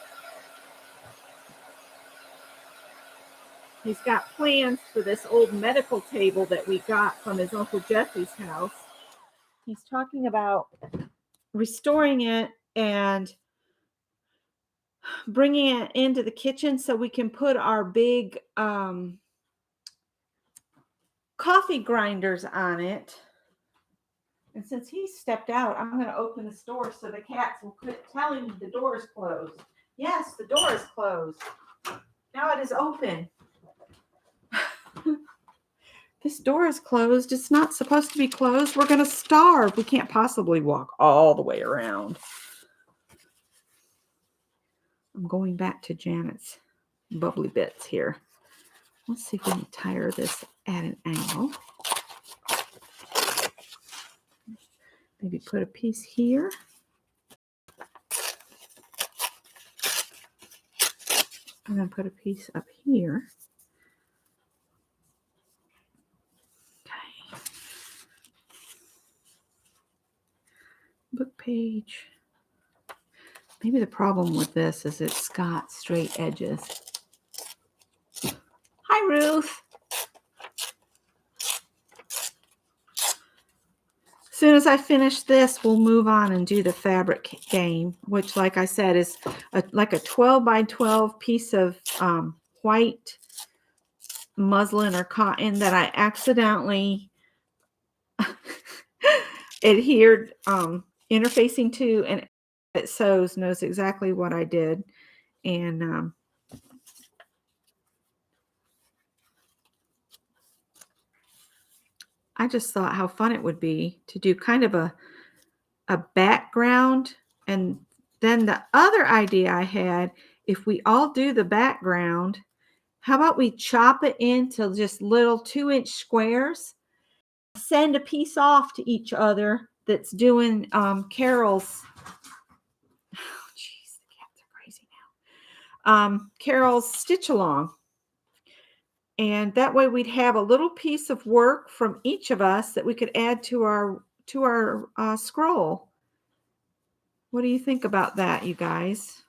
He's got plans for this old medical table that we got from his Uncle Jesse's house. He's talking about restoring it and bringing it into the kitchen so we can put our big coffee grinders on it. And since he stepped out, I'm going to open this door so the cats will quit telling me the door is closed. Yes, the door is closed. Now it is open. This door is closed. It's not supposed to be closed. We're going to starve. We can't possibly walk all the way around. I'm going back to Janet's bubbly bits here. Let's see if we can tire this at an angle. Maybe put a piece here. I'm going to put a piece up here. Okay. Book page. Maybe the problem with this is it's got straight edges. Hi, Ruth. As soon as I finish this, we'll move on and do the fabric game, which, like I said, is like a 12 by 12 piece of white muslin or cotton that I accidentally adhered interfacing to, and it sews knows exactly what I did. And I just thought how fun it would be to do kind of a background. And then the other idea I had, if we all do the background, how about we chop it into just little 2-inch squares, send a piece off to each other, that's doing Carol's. Oh, jeez, the cats are crazy now. Carol's stitch along. And that way we'd have a little piece of work from each of us that we could add to our scroll. What do you think about that, you guys?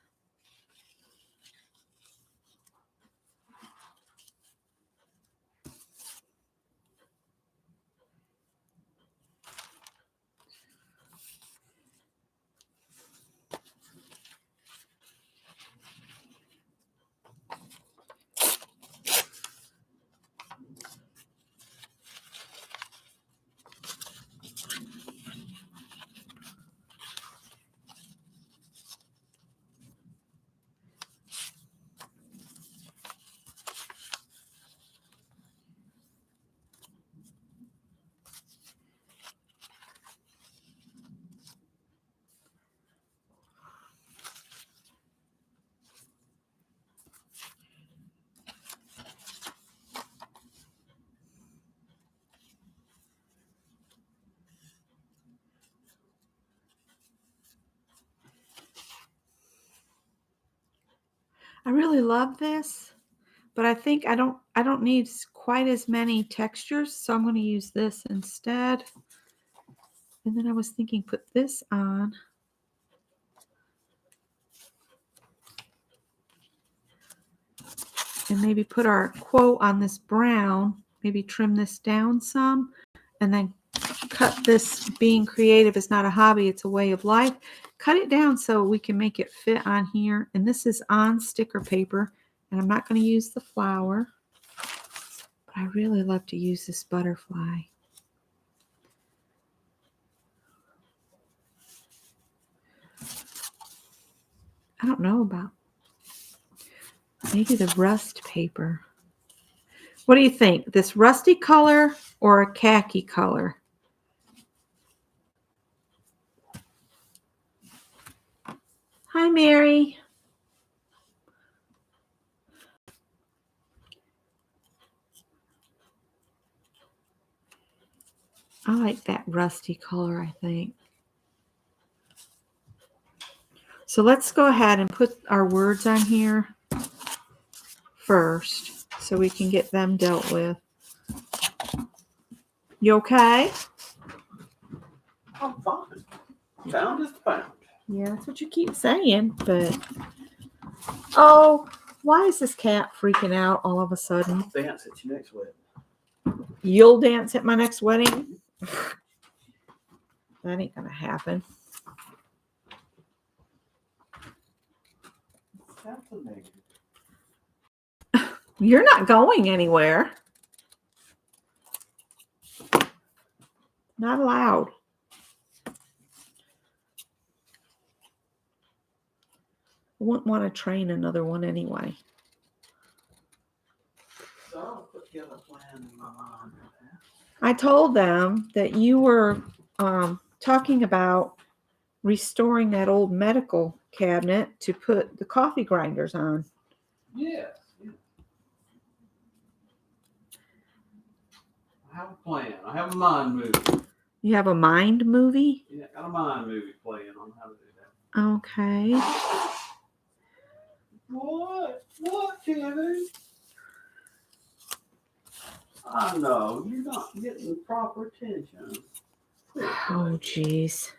I really love this, but I think I don't need quite as many textures, so I'm going to use this instead. And then I was thinking put this on. And maybe put our quote on this brown, maybe trim this down some, and then cut this. Being creative is not a hobby, it's a way of life. Cut it down so we can make it fit on here. And this is on sticker paper, and I'm not going to use the flower, but I really love to use this butterfly. I don't know about maybe the rust paper. What do you think? This rusty color or a khaki color? Hi, Mary. I like that rusty color, I think. So let's go ahead and put our words on here first so we can get them dealt with. You okay? I'm fine. Found is found. Yeah, that's what you keep saying, but oh, why is this cat freaking out all of a sudden? I'll dance at your next wedding. You'll dance at my next wedding? That ain't gonna happen. That's a negative. You're not going anywhere. Not allowed. I wouldn't want to train another one anyway. So I'll put together a plan in my mind. I told them that you were talking about restoring that old medical cabinet to put the coffee grinders on. Yes. Yes. I have a plan. I have a mind movie. You have a mind movie? Yeah, got a mind movie plan on how to do that. Okay. What? What, Kevin? I know you're not getting the proper attention. Oh, jeez.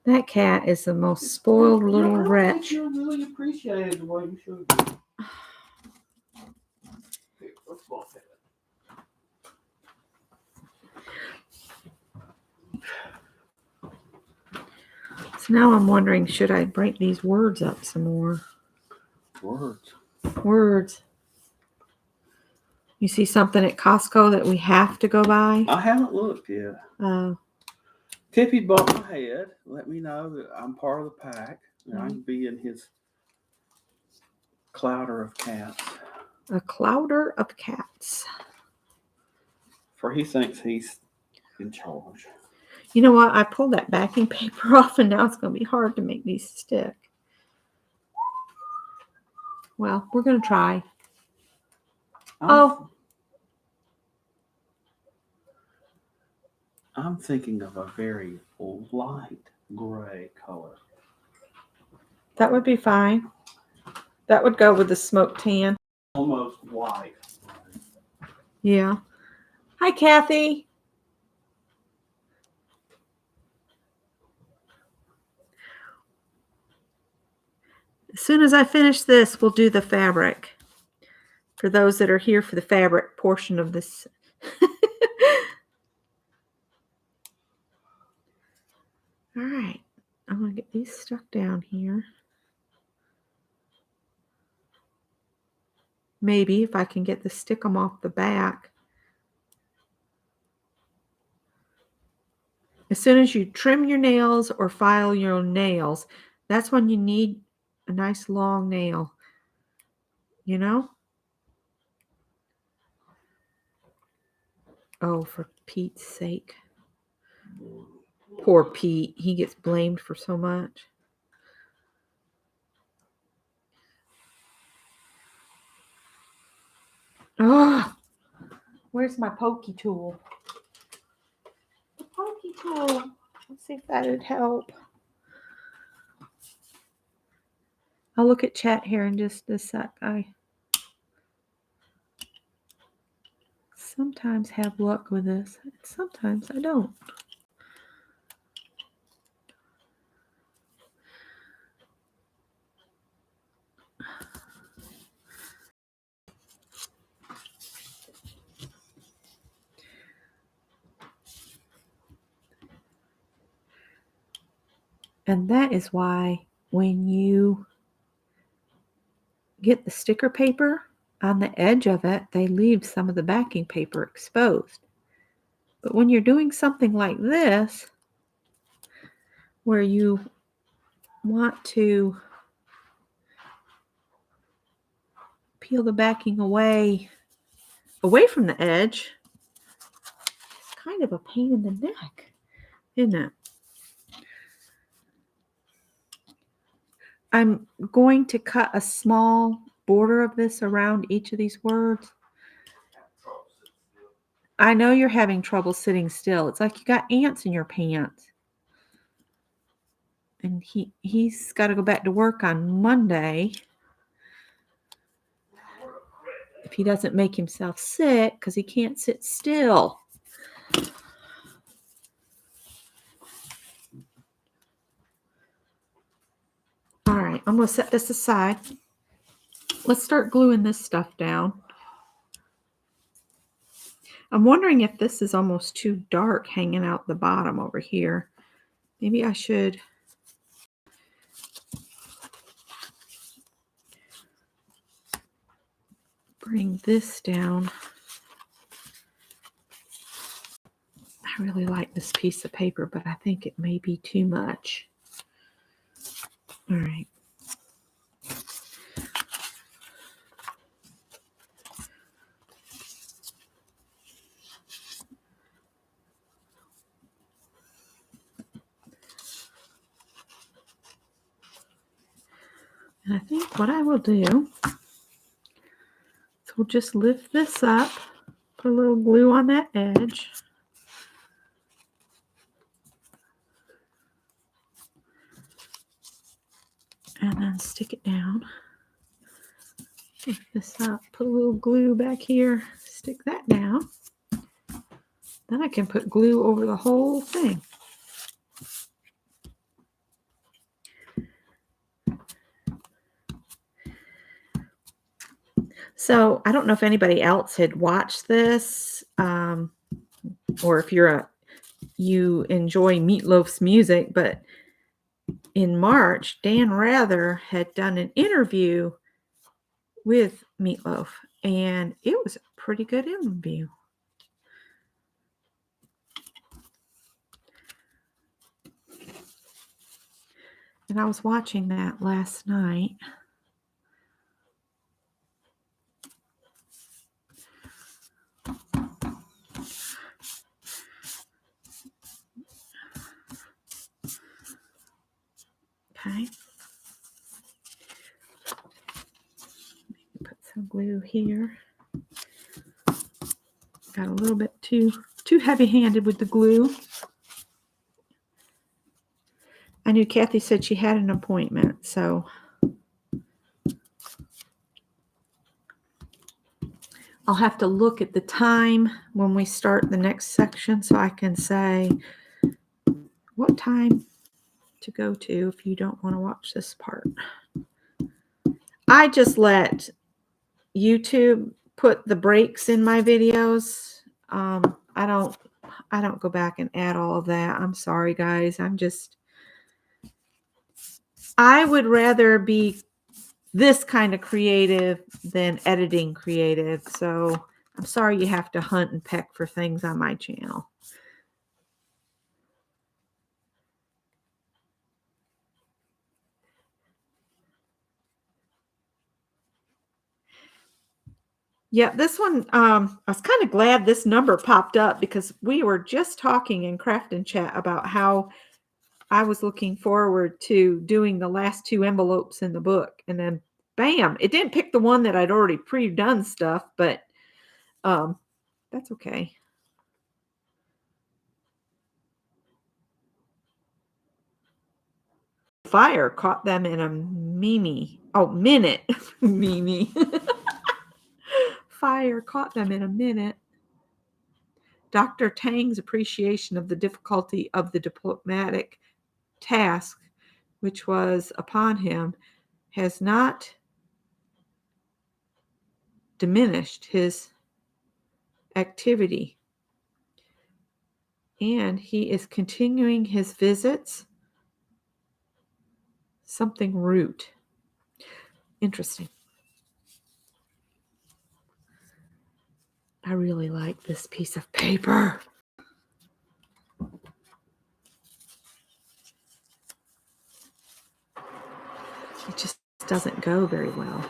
That cat is the most spoiled little I don't wretch. think you really appreciated the way you showed me. Here, let's go ahead. So now I'm wondering, should I break these words up some more? Words. Words. You see something at Costco that we have to go buy? I haven't looked yet. If he bumped my head, let me know that I'm part of the pack and I can be in his clouder of cats. A clouder of cats. For he thinks he's in charge. You know what? I pulled that backing paper off and now it's going to be hard to make these stick. Well, we're going to try. Oh. I'm thinking of a very light gray color. That would be fine. That would go with the smoke tan. Almost white. Yeah. Hi, Kathy. As soon as I finish this, we'll do the fabric. For those that are here for the fabric portion of this. All right. I'm going to get these stuck down here. Maybe if I can get to stick them off the back. As soon as you trim your nails or file your nails, that's when you need a nice long nail. You know? Oh, for Pete's sake. Poor Pete. He gets blamed for so much. Oh, where's my pokey tool? The pokey tool. Let's see if that would help. I'll look at chat here in just a sec. I sometimes have luck with this. Sometimes I don't. And that is why when you get the sticker paper on the edge of it, they leave some of the backing paper exposed. But when you're doing something like this, where you want to peel the backing away from the edge, it's kind of a pain in the neck, isn't it? I'm going to cut a small border of this around each of these words. I know you're having trouble sitting still. It's like you got ants in your pants. And he's got to go back to work on Monday if he doesn't make himself sick because he can't sit still. All right, I'm going to set this aside. Let's start gluing this stuff down. I'm wondering if this is almost too dark hanging out the bottom over here. Maybe I should bring this down. I really like this piece of paper, but I think it may be too much. All right. And I think what I will do is we'll just lift this up, put a little glue on that edge. And then stick it down. Lift this up, put a little glue back here, stick that down. Then I can put glue over the whole thing. So I don't know if anybody else had watched this, or if you enjoy Meatloaf's music, but in March, Dan Rather had done an interview with Meatloaf, and it was a pretty good interview. And I was watching that last night. Okay. Put some glue here. Got a little bit too heavy-handed with the glue. knew Kathy said she had an appointment, so I'll have to look at the time when we start the next section so I can say what time to go to if you don't want to watch this part. I just let YouTube put the breaks in my videos. I don't go back and add all of that. I'm sorry, guys. I would rather be this kind of creative than editing creative. So I'm sorry you have to hunt and peck for things on my channel. Yeah, this one, I was kind of glad this number popped up because we were just talking in Craft and Chat about how I was looking forward to doing the last 2 envelopes in the book. And then, bam, it didn't pick the one that I'd already pre-done stuff, but that's okay. Fire caught them in a minute. Mimi. Fire caught them in a minute. Dr. Tang's appreciation of the difficulty of the diplomatic task which was upon him has not diminished his activity, and he is continuing his visits. Something root. Interesting. I really like this piece of paper. It just doesn't go very well.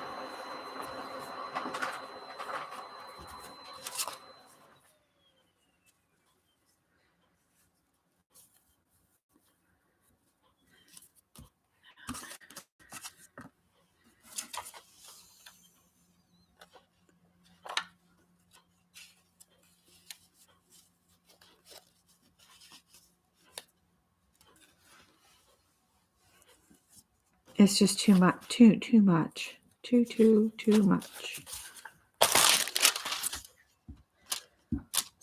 It's just too much. Too much. Too much.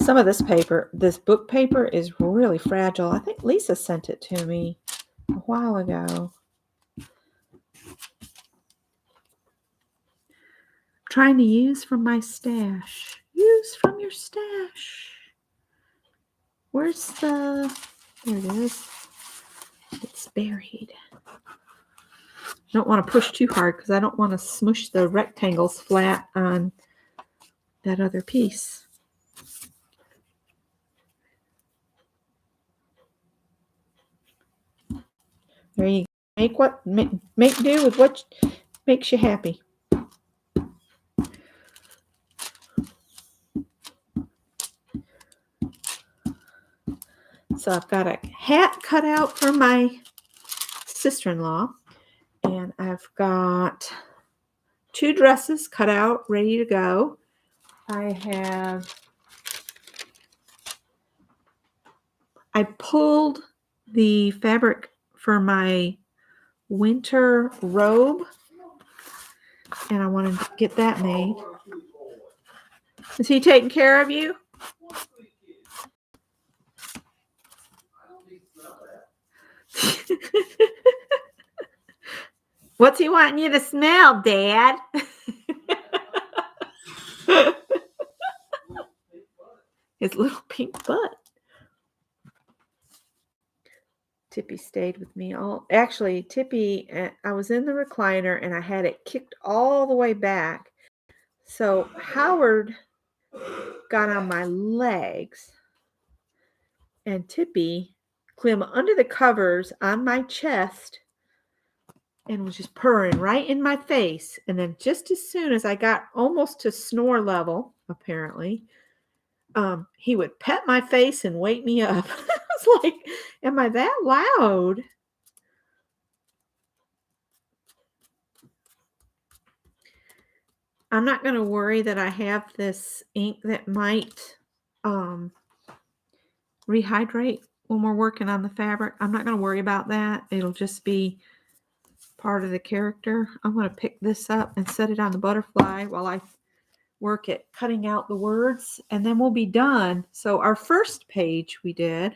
Some of this paper, this book paper, is really fragile. I think Lisa sent it to me a while ago. Trying to use from my stash. Use from your stash. Where's the... There it is. It's buried. I don't want to push too hard because I don't want to smush the rectangles flat on that other piece. There you go. Make do with what makes you happy. So I've got a hat cut out for my sister-in-law, and I've got 2 dresses cut out, ready to go. I pulled the fabric for my winter robe, and I wanted to get that made. Is he taking care of you? What's he wanting you to smell, Dad? His little pink butt. Tippy stayed with me actually, Tippy, I was in the recliner and I had it kicked all the way back. So Howard got on my legs and Tippy climbed under the covers on my chest and was just purring right in my face. And then just as soon as I got almost to snore level, apparently, he would pet my face and wake me up. I was like, am I that loud? I'm not going to worry that I have this ink that might rehydrate when we're working on the fabric. I'm not going to worry about that. It'll just be part of the character. I'm going to pick this up and set it on the butterfly while I work at cutting out the words, and then we'll be done. So our first page we did,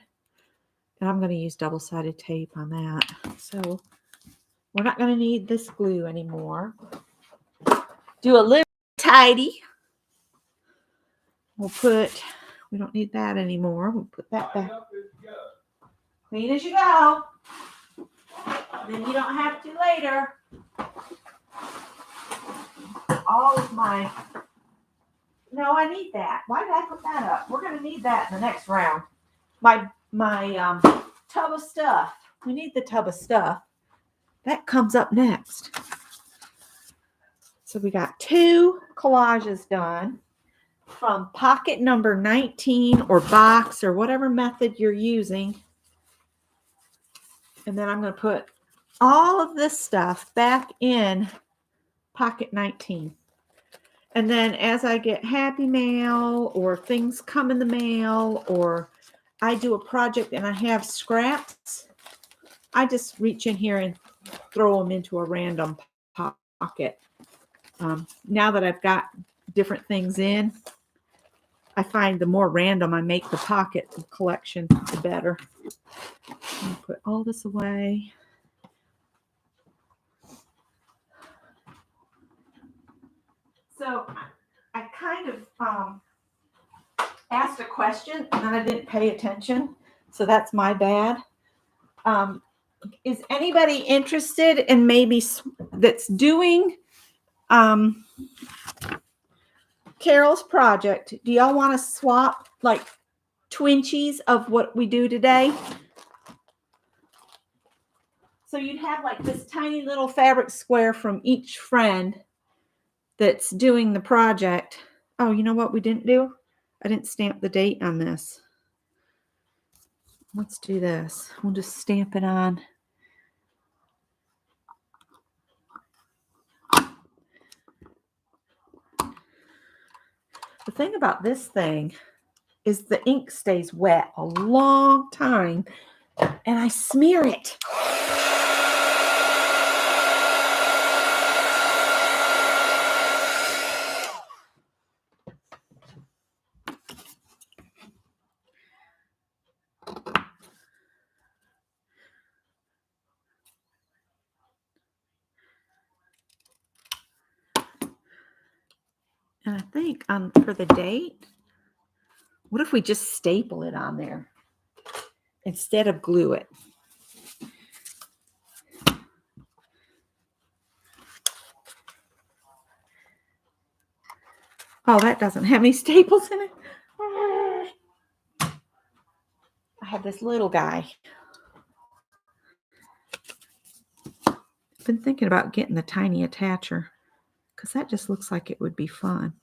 and I'm going to use double-sided tape on that. So we're not going to need this glue anymore. Do a little tidy. We don't need that anymore. We'll put that back. Clean as you go. Then you don't have to later. All of my, no, I need that. Why did I put that up? We're going to need that in the next round. My tub of stuff. We need the tub of stuff. That comes up next. So we got 2 collages done from pocket number 19 or box or whatever method you're using. And then I'm going to put all of this stuff back in pocket 19. And then as I get happy mail or things come in the mail or I do a project and I have scraps, I just reach in here and throw them into a random pocket. Now that I've got different things in, I find the more random I make the pocket collection, the better. I'll put all this away. So I kind of asked a question and I didn't pay attention. So that's my bad. Is anybody interested in maybe that's doing Carol's project? Do y'all want to swap like twinchies of what we do today? So you'd have like this tiny little fabric square from each friend that's doing the project. Oh, you know what we didn't do? I didn't stamp the date on this. Let's do this. We'll just stamp it on. The thing about this thing is the ink stays wet a long time and I smear it. And I think for the date, what if we just staple it on there instead of glue it? Oh, that doesn't have any staples in it. I have this little guy. I've been thinking about getting the tiny attacher because that just looks like it would be fun.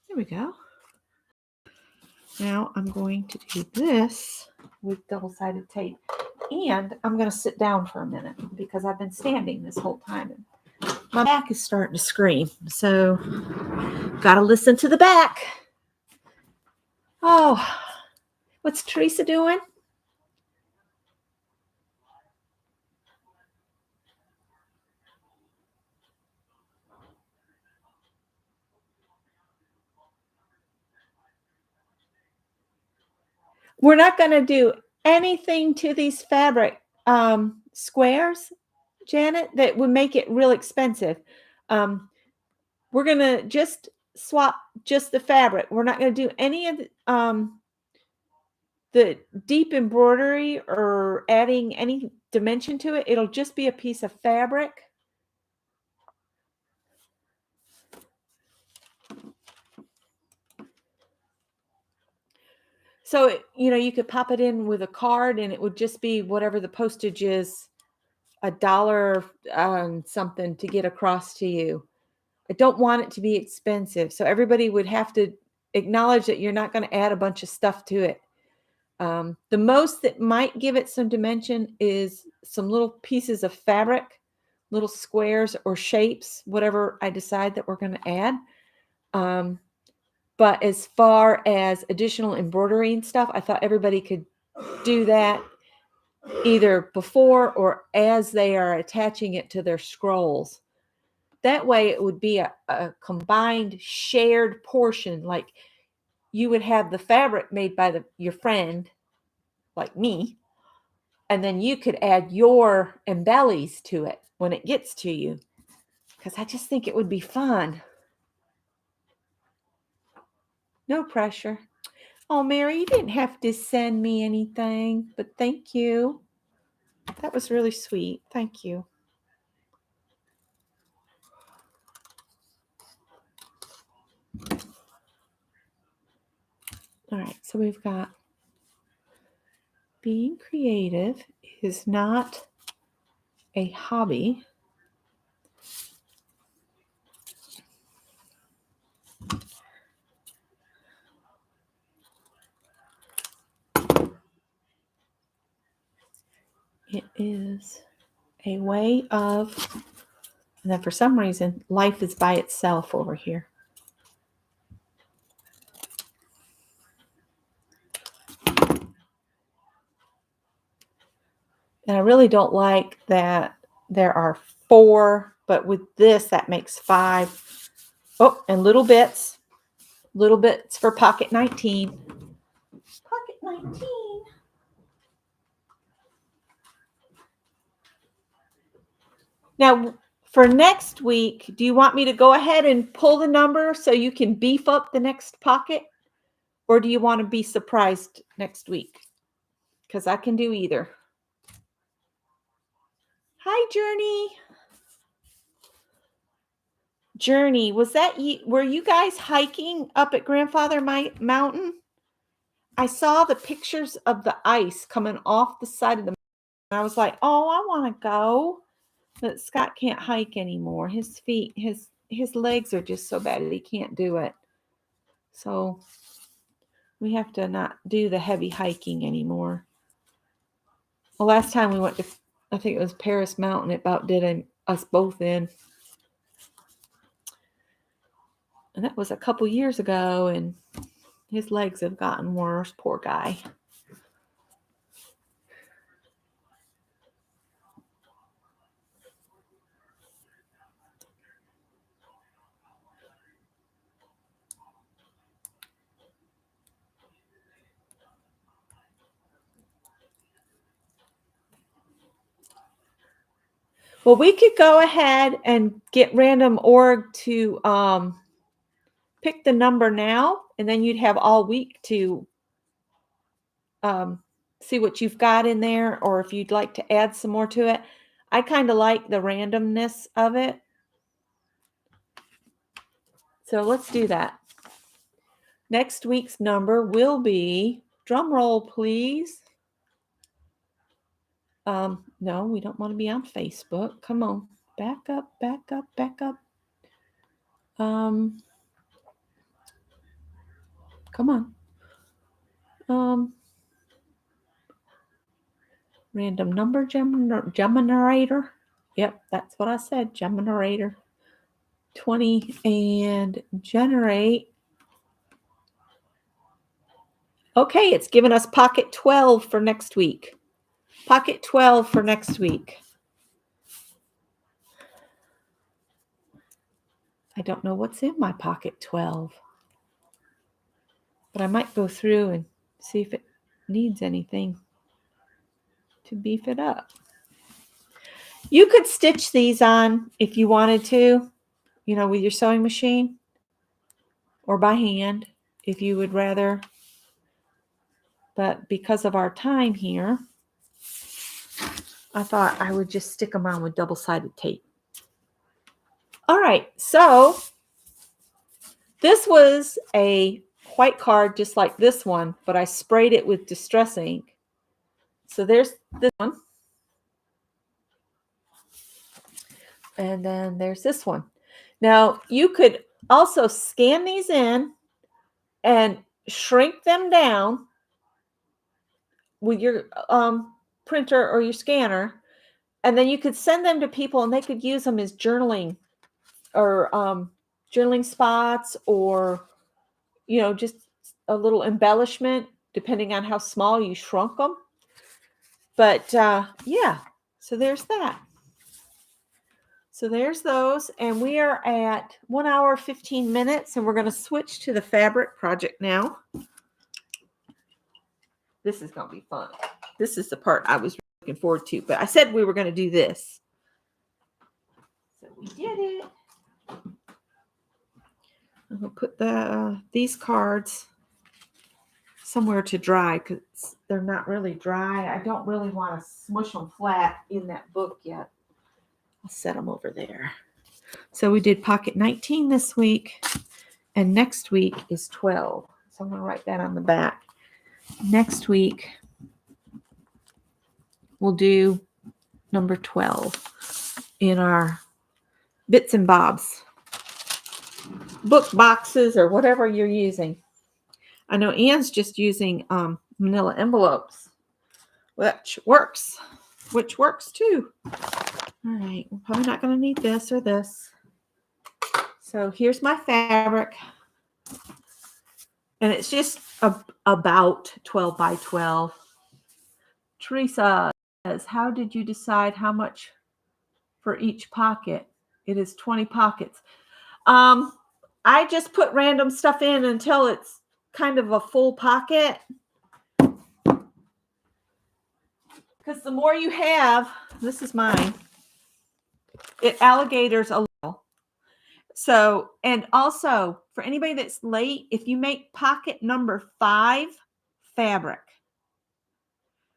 There we go. Now I'm going to do this with double-sided tape. And I'm going to sit down for a minute because I've been standing this whole time. And my back is starting to scream. So got to listen to the back. Oh, what's Teresa doing? We're not going to do anything to these fabric squares, Janet, that would make it real expensive. We're going to just swap just the fabric. We're not going to do any of the deep embroidery or adding any dimension to it. It'll just be a piece of fabric. So, you could pop it in with a card and it would just be whatever the postage is, $1 something to get across to you. I don't want it to be expensive. So everybody would have to acknowledge that you're not going to add a bunch of stuff to it. The most that might give it some dimension is some little pieces of fabric little squares or shapes, whatever I decide that we're going to add. But as far as additional embroidery and stuff, I thought everybody could do that either before or as they are attaching it to their scrolls. That way it would be a combined shared portion. Like you would have the fabric made by your friend, like me, and then you could add your embellies to it when it gets to you. Because I just think it would be fun. No pressure. Oh, Mary, you didn't have to send me anything, but thank you. That was really sweet. Thank you. All right, so we've got being creative is not a hobby. It is a way of, and then for some reason, life is by itself over here. And I really don't like that there are 4, but with this, that makes 5. Oh, and little bits for pocket 19. Pocket 19. Now, for next week, do you want me to go ahead and pull the number so you can beef up the next pocket? Or do you want to be surprised next week? Because I can do either. Hi, Journey. Journey, was that you? Were you guys hiking up at Grandfather Mountain? I saw the pictures of the ice coming off the side of the mountain. I was like, oh, I want to go. But Scott can't hike anymore. His feet, his legs are just so bad that he can't do it. So we have to not do the heavy hiking anymore. The last time we went to, I think it was Paris Mountain, it about did us both in. And that was a couple years ago, and his legs have gotten worse. Poor guy. Well, we could go ahead and get Random Org to pick the number now, and then you'd have all week to see what you've got in there, or if you'd like to add some more to it. I kind of like the randomness of it. So let's do that. Next week's number will be, drum roll, please. No, we don't want to be on Facebook. Come on. Back up, back up, back up. Come on. Random number generator. Yep, that's what I said. Generator. 20 and generate. Okay, it's given us pocket 12 for next week. Pocket 12 for next week. I don't know what's in my pocket 12. But I might go through and see if it needs anything to beef it up. You could stitch these on if you wanted to, with your sewing machine or by hand if you would rather. But because of our time here, I thought I would just stick them on with double-sided tape. All right, so this was a white card just like this one, but I sprayed it with Distress ink. So there's this one. And then there's this one. Now, you could also scan these in and shrink them down with your printer or your scanner, And then you could send them to people and they could use them as journaling or journaling spots, or, just a little embellishment depending on how small you shrunk them. But yeah, so there's that. So there's those, and we are at 1 hour, 15 minutes, and we're going to switch to the fabric project now. This is going to be fun. This is the part I was looking forward to, but I said we were going to do this. So we did it. I'm going to put these cards somewhere to dry because they're not really dry. I don't really want to smush them flat in that book yet. I'll set them over there. So we did pocket 19 this week, and next week is 12. So I'm going to write that on the back. Next week, we'll do number 12 in our Bits and Bobs book boxes or whatever you're using. I know Ann's just using manila envelopes, which works too. All right, we're probably not going to need this or this. So here's my fabric, and it's just about 12 by 12. Teresa says, how did you decide how much for each pocket? It is 20 pockets. I just put random stuff in until it's kind of a full pocket. Because the more you have, this is mine, it alligators a little. So, and also for anybody that's late, if you make pocket number 5 fabric,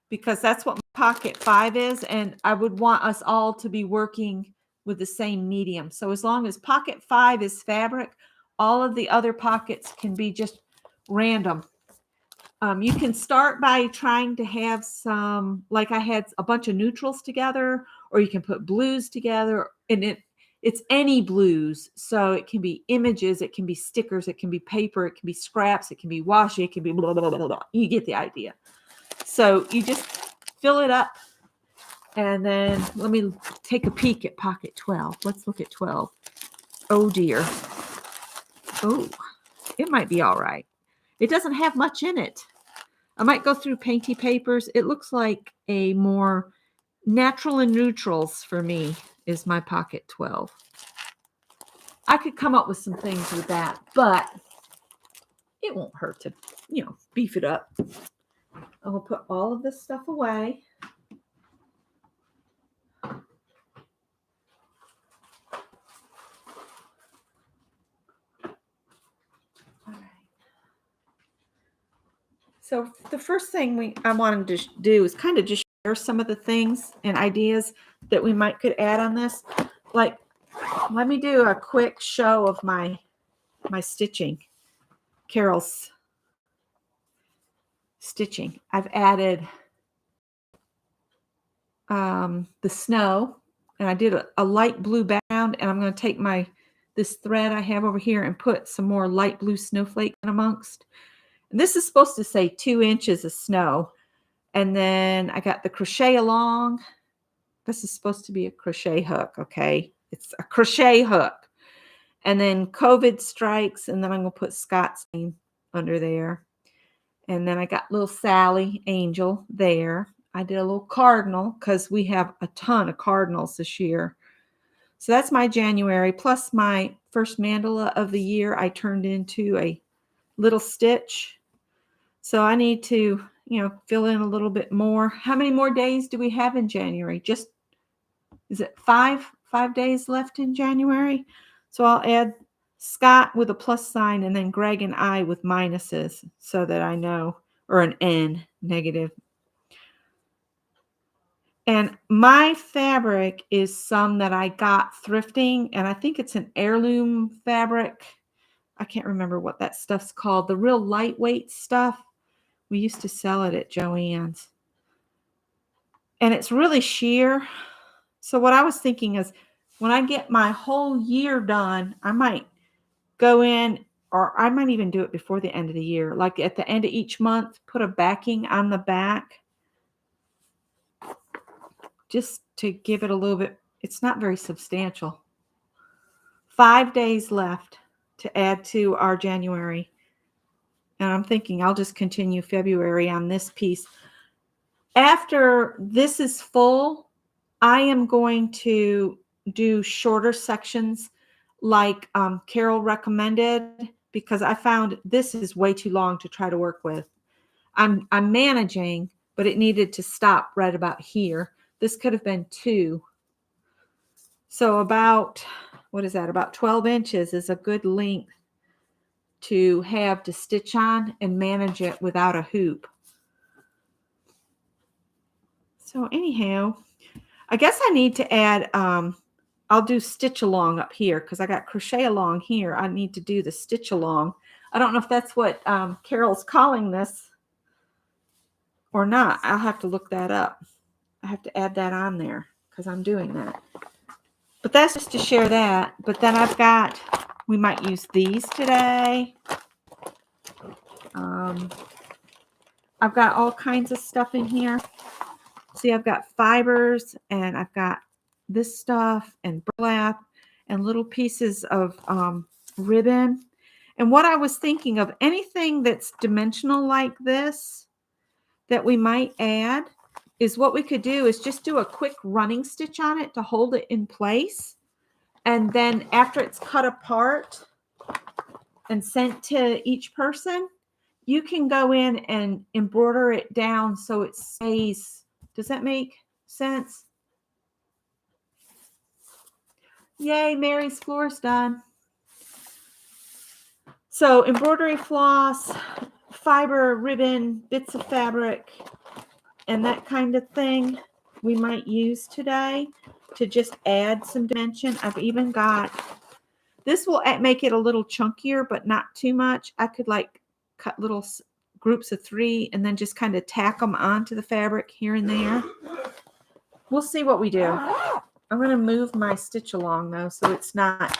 because that's what pocket 5 is, and I would want us all to be working with the same medium. So as long as pocket 5 is fabric, all of the other pockets can be just random. You can start by trying to have some, like I had a bunch of neutrals together, or you can put blues together, and it's any blues. So it can be images, it can be stickers, it can be paper, it can be scraps, it can be washi, it can be blah, blah, blah, blah. You get the idea. So you just fill it up, and then let me take a peek at pocket 12. Let's look at 12. Oh dear. Oh, it might be all right. It doesn't have much in it. I might go through painty papers. It looks like a more natural and neutrals for me is my pocket 12. I could come up with some things with that, but it won't hurt to, beef it up. I'm going to put all of this stuff away. So the first thing I wanted to do is kind of just share some of the things and ideas that we could add on this. Like, let me do a quick show of my stitching. Carol's stitching. I've added the snow, and I did a light blue background, and I'm going to take this thread I have over here and put some more light blue snowflake in amongst. And this is supposed to say 2 inches of snow. And then I got the crochet along. This is supposed to be a crochet hook, okay? It's a crochet hook. And then COVID strikes, and then I'm going to put Scott's name under there. And then I got little Sally Angel there. I did a little cardinal because we have a ton of cardinals this year. So that's my January, plus my first mandala of the year I turned into a little stitch. So I need to, fill in a little bit more. How many more days do we have in January? Is it 5 days left in January? So I'll add Scott with a plus sign, and then Greg and I with minuses so that I know, or an N, negative. And my fabric is some that I got thrifting, and I think it's an heirloom fabric. I can't remember what that stuff's called. The real lightweight stuff. We used to sell it at Joann's. And it's really sheer. So what I was thinking is when I get my whole year done, I might go in, or I might even do it before the end of the year. Like at the end of each month, put a backing on the back just to give it a little bit. It's not very substantial. 5 days left to add to our January. And I'm thinking I'll just continue February on this piece. After this is full, I am going to do shorter sections like Carol recommended, because I found this is way too long to try to work with. I'm managing, but it needed to stop right about here. This could have been 2. So about, what is that? About 12 inches is a good length to have to stitch on and manage it without a hoop. So anyhow, I guess I need to add, I'll do stitch along up here because I got crochet along here. I need to do the stitch along. I don't know if that's what Carol's calling this or not. I'll have to look that up. I have to add that on there because I'm doing that. But that's just to share that. But then I've got, we might use these today. I've got all kinds of stuff in here. See, I've got fibers and I've got this stuff and burlap and little pieces of ribbon. And what I was thinking of, anything that's dimensional like this that we might add, is what we could do is just do a quick running stitch on it to hold it in place. And then after it's cut apart and sent to each person, you can go in and embroider it down so it stays. Does that make sense? Yay, Mary's floor's done. So embroidery floss, fiber, ribbon, bits of fabric, and that kind of thing we might use today to just add some dimension. I've even got, this will make it a little chunkier, but not too much. I could like cut little groups of 3 and then just kind of tack them onto the fabric here and there. We'll see what we do. I'm going to move my stitch along though, so it's not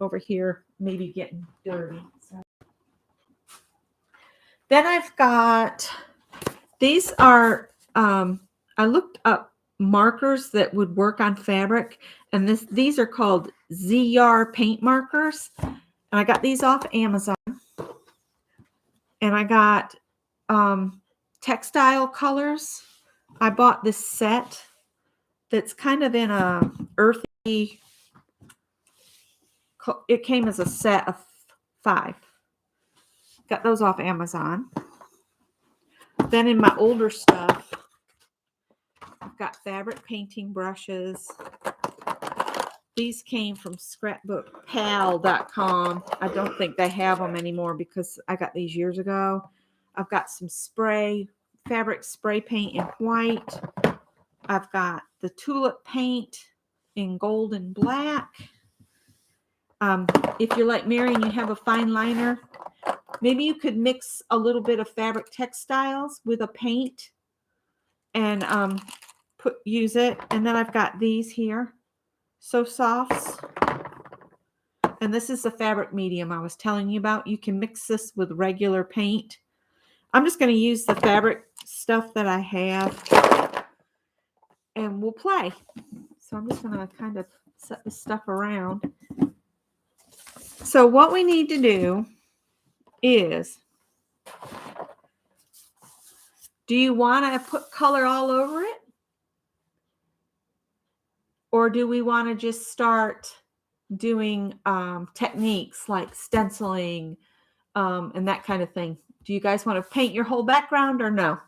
over here maybe getting dirty. So. Then I've got, these are, I looked up markers that would work on fabric, and these are called ZR paint markers. And I got these off Amazon. And I got textile colors. I bought this set that's kind of in a earthy, it came as a set of 5. Got those off Amazon. Then in my older stuff, I've got fabric painting brushes. These came from scrapbookpal.com. I don't think they have them anymore because I got these years ago. I've got some fabric spray paint in white. I've got the tulip paint in gold and black. If you're like Mary and you have a fine liner, maybe you could mix a little bit of fabric textiles with a paint and use it. And then I've got these here, So Softs. And this is the fabric medium I was telling you about. You can mix this with regular paint. I'm just going to use the fabric stuff that I have and we'll play. So I'm just going to kind of set this stuff around. So what we need to do is, do you want to put color all over it? Or do we want to just start doing techniques like stenciling and that kind of thing? Do you guys want to paint your whole background or no?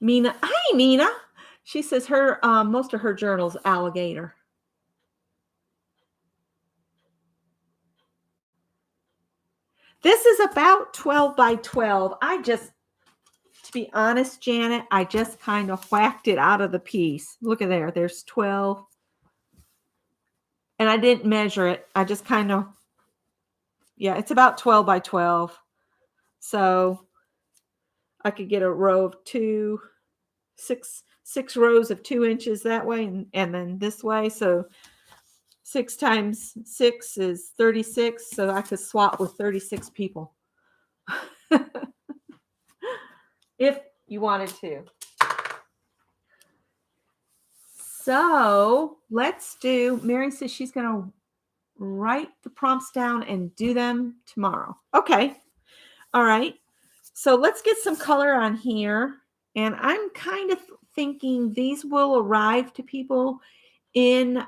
Mina, hi Mina. She says her most of her journal's alligator. This is about 12 by 12. To be honest, Janet, I just kind of whacked it out of the piece. Look at there. There's 12. And I didn't measure it. I just kind of, yeah, it's about 12 by 12. So I could get a row of six rows of 2 inches that way and then this way. So 6 times 6 is 36, so I could swap with 36 people. If you wanted to. So let's do, Mary says she's going to write the prompts down and do them tomorrow. Okay. All right. So let's get some color on here. And I'm kind of thinking these will arrive to people in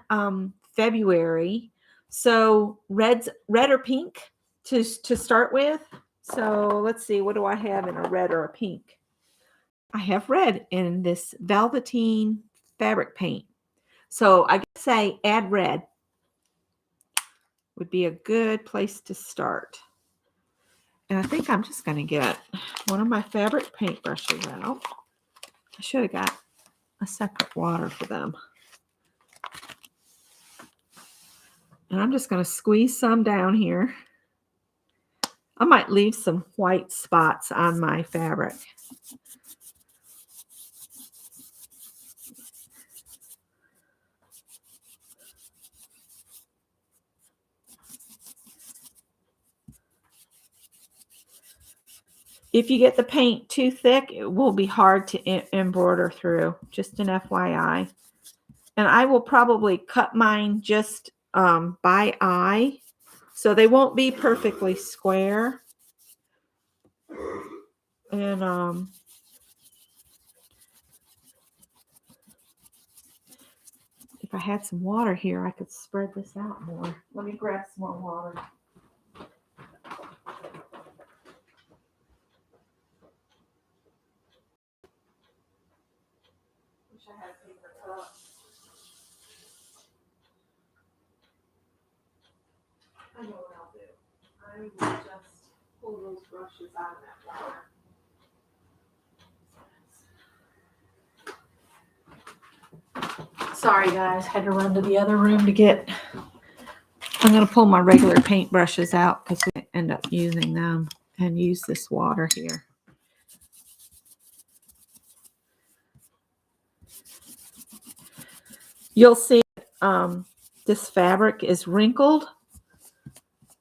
February. So red or pink to start with. So let's see, what do I have in a red or a pink? I have red in this velveteen fabric paint. So I could say add red would be a good place to start. And I think I'm just going to get one of my fabric paint brushes out. I should have got a separate water for them. And I'm just going to squeeze some down here. I might leave some white spots on my fabric. If you get the paint too thick, it will be hard to embroider through, just an FYI. And I will probably cut mine just by eye, so they won't be perfectly square. And if I had some water here, I could spread this out more. Let me grab some more water. Wish I had a paper cup. I know what I'll do. I will just pull those brushes out of that water. Sorry guys, had to run to the other room to get, I'm going to pull my regular paint brushes out because we end up using them and use this water here. You'll see this fabric is wrinkled.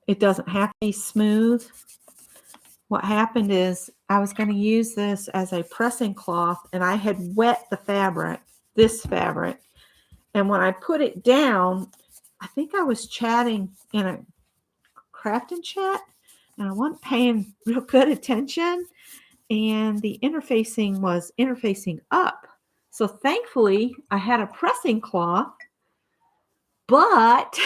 It doesn't have to be smooth. What happened is I was going to use this as a pressing cloth and I had wet the fabric, this fabric. And when I put it down, I think I was chatting in a crafting chat and I wasn't paying real good attention. And the interfacing was interfacing up. So thankfully I had a pressing cloth, but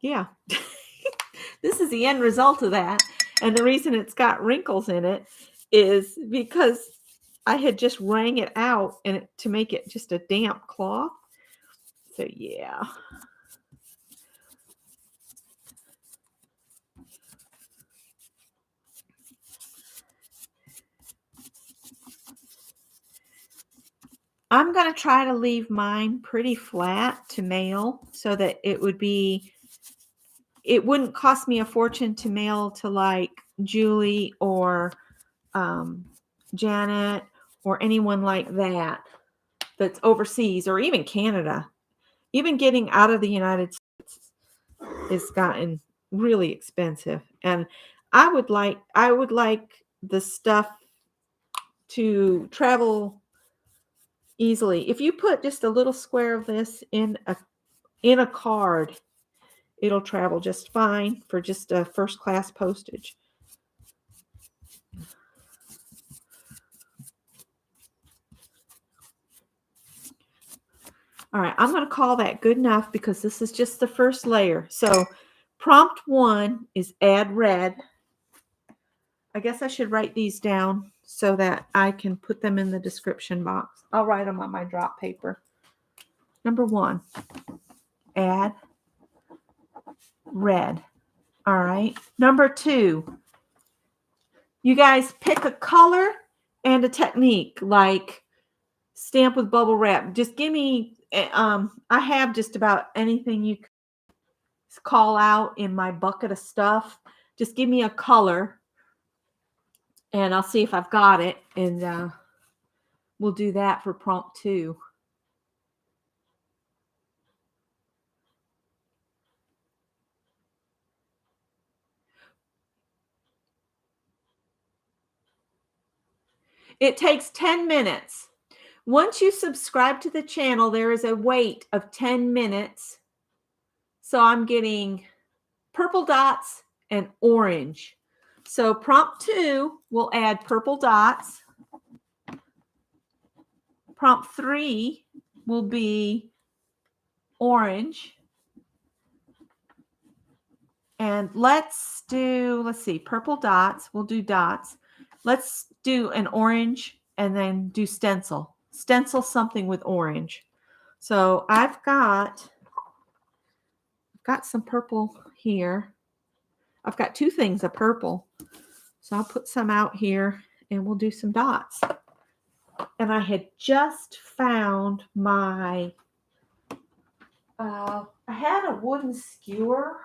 yeah, this is the end result of that. And the reason it's got wrinkles in it is because I had just wrung it out and to make it just a damp cloth. So yeah. I'm going to try to leave mine pretty flat to mail so that it wouldn't cost me a fortune to mail to like Julie or Janet or anyone like that that's overseas or even Canada. Even getting out of the United States has gotten really expensive. And I would like the stuff to travel easily. If you put just a little square of this in a card, it'll travel just fine for just a first class postage. All right, I'm going to call that good enough because this is just the first layer. So prompt 1 is add red. I guess I should write these down so that I can put them in the description box. I'll write them on my drop paper. Number 1, add red. All right. Number 2, you guys pick a color and a technique, like stamp with bubble wrap. Just give me, I have just about anything you call out in my bucket of stuff. Just give me a color and I'll see if I've got it. And we'll do that for prompt 2. It takes 10 minutes. Once you subscribe to the channel, there is a wait of 10 minutes. So I'm getting purple dots and orange. So prompt 2 will add purple dots. Prompt 3 will be orange. And let's see, purple dots. We'll do dots. Let's do an orange and then do stencil. Stencil something with orange. So I've got some purple here. I've got 2 things of purple. So I'll put some out here and we'll do some dots. And I had just found my, I had a wooden skewer.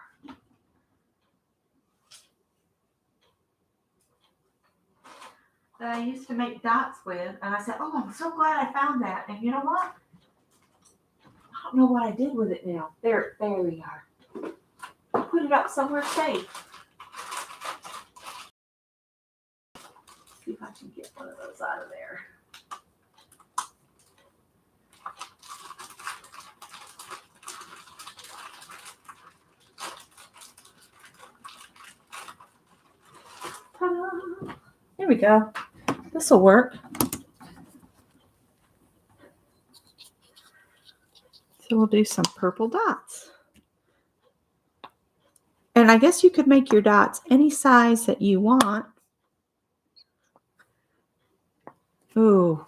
That I used to make dots with. And I said, oh, I'm so glad I found that. And you know what? I don't know what I did with it now. There we are. I put it up somewhere safe. See if I can get one of those out of there. Ta-da! There we go. This will work. So we'll do some purple dots. And I guess you could make your dots any size that you want. Ooh,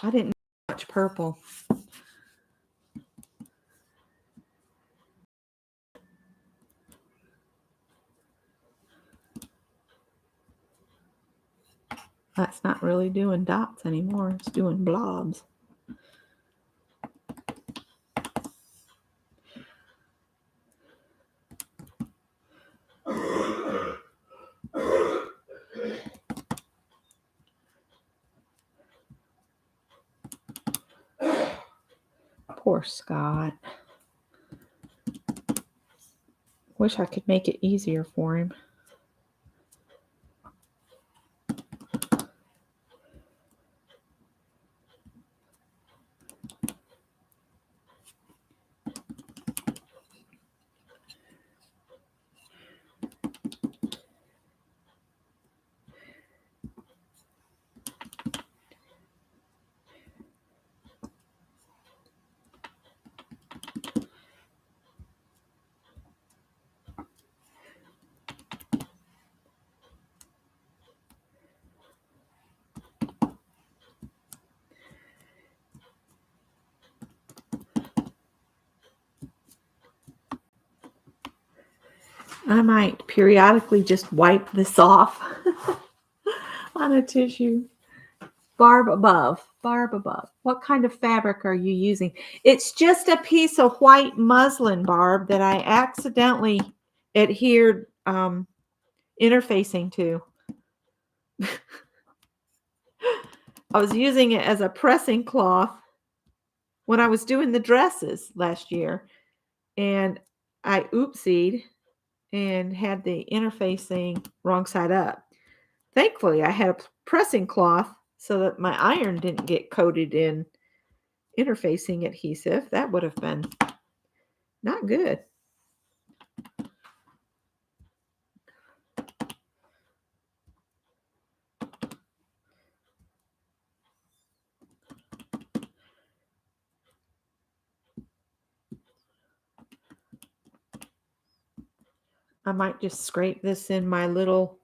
I didn't know much purple. That's not really doing dots anymore. It's doing blobs. Poor Scott. Wish I could make it easier for him. I might periodically just wipe this off on a tissue. Barb above. What kind of fabric are you using? It's just a piece of white muslin, Barb, that I accidentally adhered interfacing to. I was using it as a pressing cloth when I was doing the dresses last year. And I oopsied and had the interfacing wrong side up. Thankfully, I had a pressing cloth so that my iron didn't get coated in interfacing adhesive. That would have been not good. I might just scrape this in my little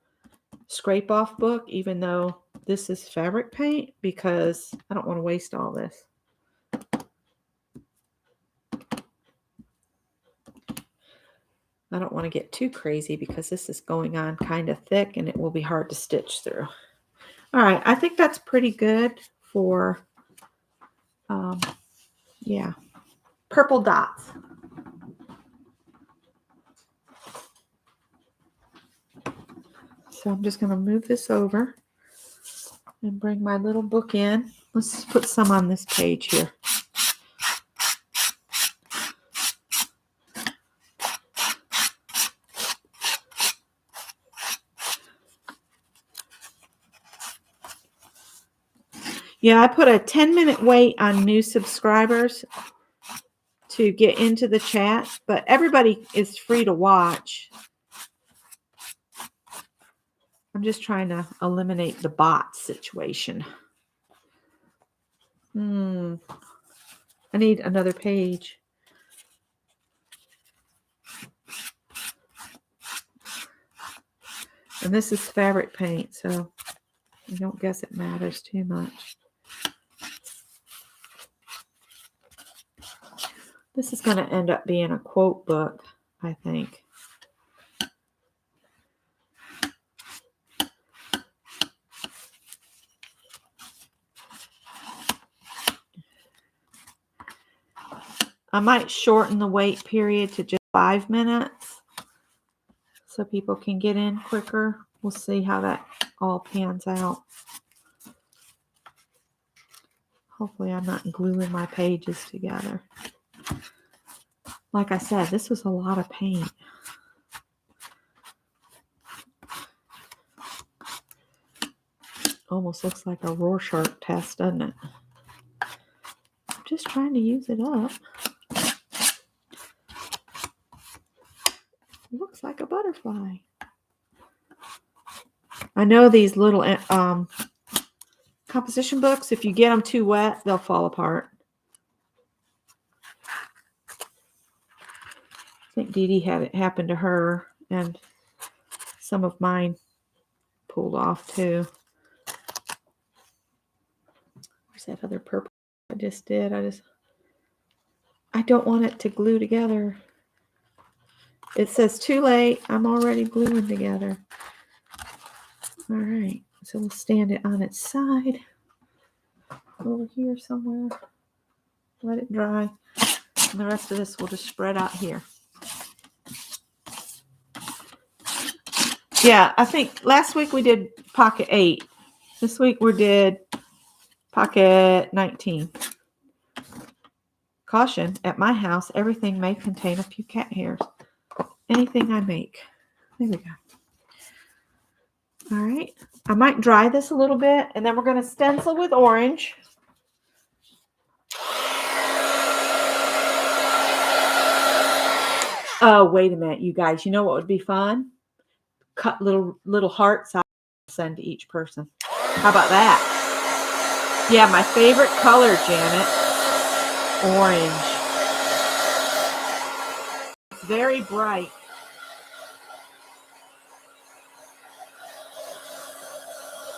scrape off book, even though this is fabric paint, because I don't want to waste all this. I don't want to get too crazy because this is going on kind of thick and it will be hard to stitch through. All right, I think that's pretty good for, yeah, purple dots. So I'm just going to move this over and bring my little book in. Let's put some on this page here. Yeah, I put a 10-minute wait on new subscribers to get into the chat, but everybody is free to watch. I'm just trying to eliminate the bot situation. I need another page. And this is fabric paint, so I don't guess it matters too much. This is going to end up being a quote book, I think. I might shorten the wait period to just 5 minutes so people can get in quicker. We'll see how that all pans out. Hopefully I'm not gluing my pages together. Like I said, this was a lot of paint. Almost looks like a Rorschach test, doesn't it? I'm just trying to use it up. Looks like a butterfly. I know these little composition books, if you get them too wet, they'll fall apart. I think Dee Dee had it happen to her, and some of mine pulled off too. Where's that other purple I just did? I don't want it to glue together. It says too late. I'm already gluing together. All right, so we'll stand it on its side over here somewhere. Let it dry. And the rest of this will just spread out here. Yeah, I think last week we did pocket 8. This week we did pocket 19. Caution, at my house, everything may contain a few cat hairs. Anything I make. There we go. All right. I might dry this a little bit, and then we're going to stencil with orange. Oh, wait a minute, you guys. You know what would be fun? Cut little hearts I'll send to each person. How about that? Yeah, my favorite color, Janet. Orange. It's very bright.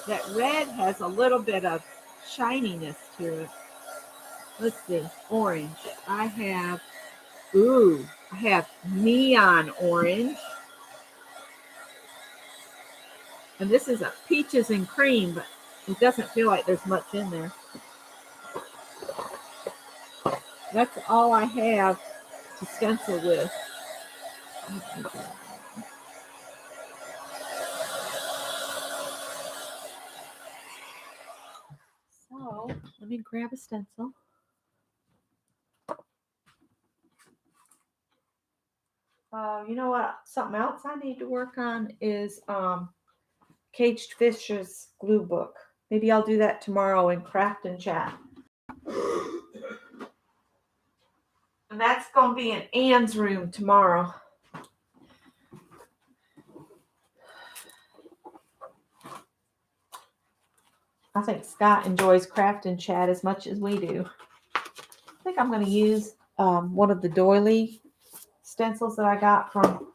That red has a little bit of shininess to it. Let's see. Orange. I have neon orange. And this is a peaches and cream, but it doesn't feel like there's much in there. That's all I have to stencil with. So let me grab a stencil. You know what? Something else I need to work on is Caged Fish's glue book. Maybe I'll do that tomorrow in Craft and Chat. And that's going to be in Anne's room tomorrow. I think Scott enjoys Craft and Chat as much as we do. I think I'm going to use one of the Doily stencils that I got from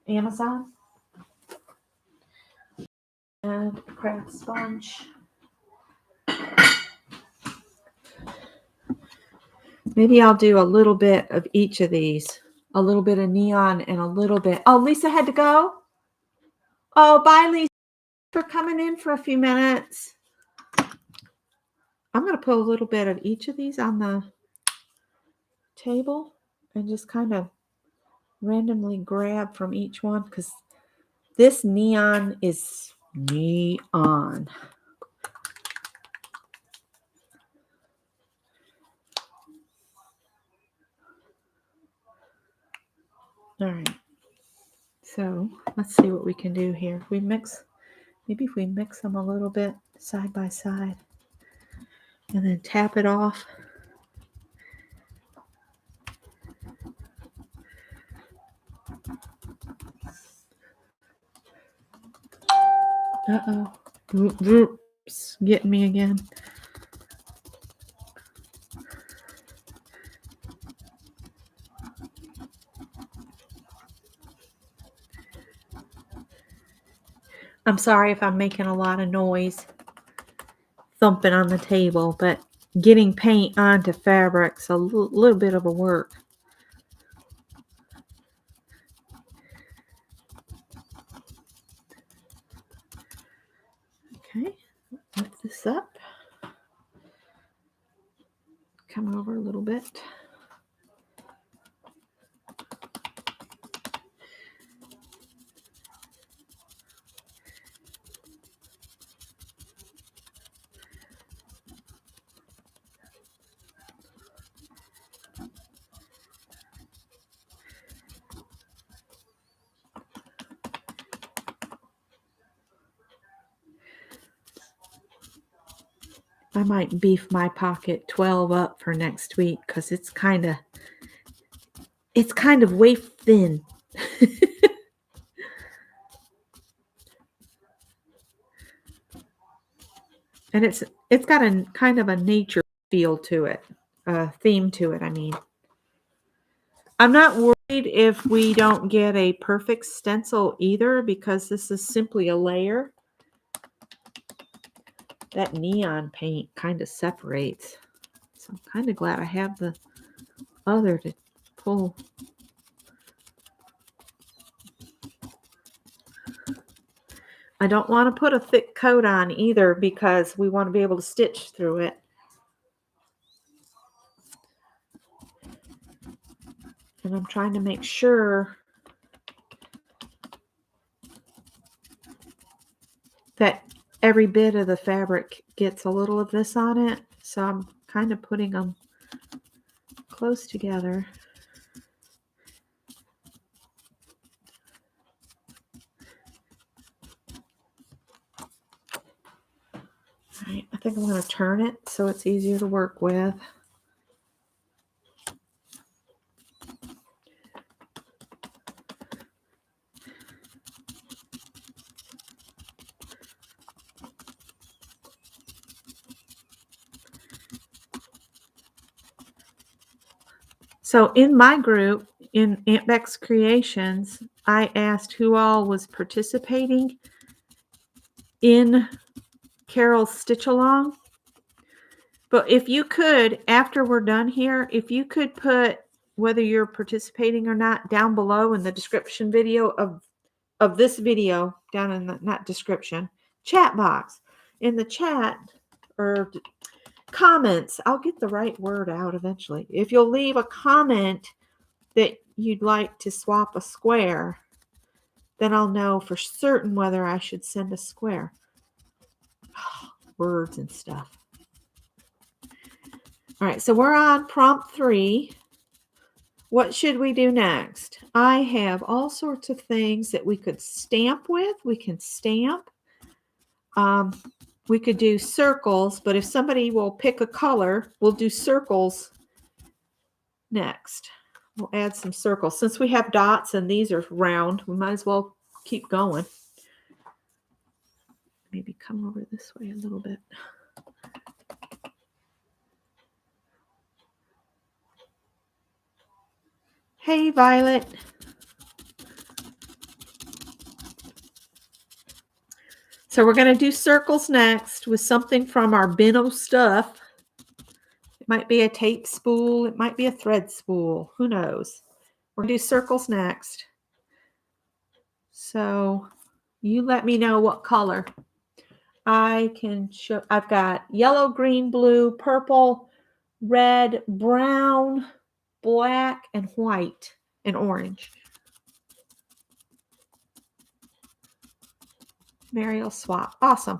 Amazon. And a craft sponge. Maybe I'll do a little bit of each of these. A little bit of neon and a little bit. Oh, Lisa had to go? Oh, bye, Lisa. For coming in for a few minutes. I'm going to put a little bit of each of these on the table and just kind of randomly grab from each one because this neon is neon. All right. So let's see what we can do here. Maybe if we mix them a little bit side by side. And then tap it off. Uh-oh. Oops, getting me again. I'm sorry if I'm making a lot of noise thumping on the table, but getting paint onto fabric's a little bit of a work. Okay, lift this up. Come over a little bit. I might beef my pocket 12 up for next week because it's kind of way thin. And it's got a kind of a nature feel to it, a theme to it, I mean. I'm not worried if we don't get a perfect stencil either because this is simply a layer. That neon paint kind of separates. So I'm kind of glad I have the other to pull. I don't want to put a thick coat on either because we want to be able to stitch through it. And I'm trying to make sure that every bit of the fabric gets a little of this on it. So I'm kind of putting them close together. All right, I think I'm going to turn it so it's easier to work with. So in my group, in Aunt Beck's Creations, I asked who all was participating in Carol's Stitch Along. But if you could, after we're done here, if you could put whether you're participating or not down below in the description video of this video, down in the, not description, chat box, in the chat or comments, I'll get the right word out eventually. If you'll leave a comment that you'd like to swap a square, then I'll know for certain whether I should send a square. Words and stuff. All right, so we're on prompt 3. What should we do next? I have all sorts of things that we could stamp with. We can stamp. We could do circles, but if somebody will pick a color, we'll do circles next. We'll add some circles. Since we have dots and these are round, we might as well keep going. Maybe come over this way a little bit. Hey, Violet. So we're going to do circles next with something from our bin of stuff. It might be a tape spool. It might be a thread spool. Who knows? We're going to do circles next. So you let me know what color. I can show. I've got yellow, green, blue, purple, red, brown, black, and white, and orange. Mary will swap. Awesome.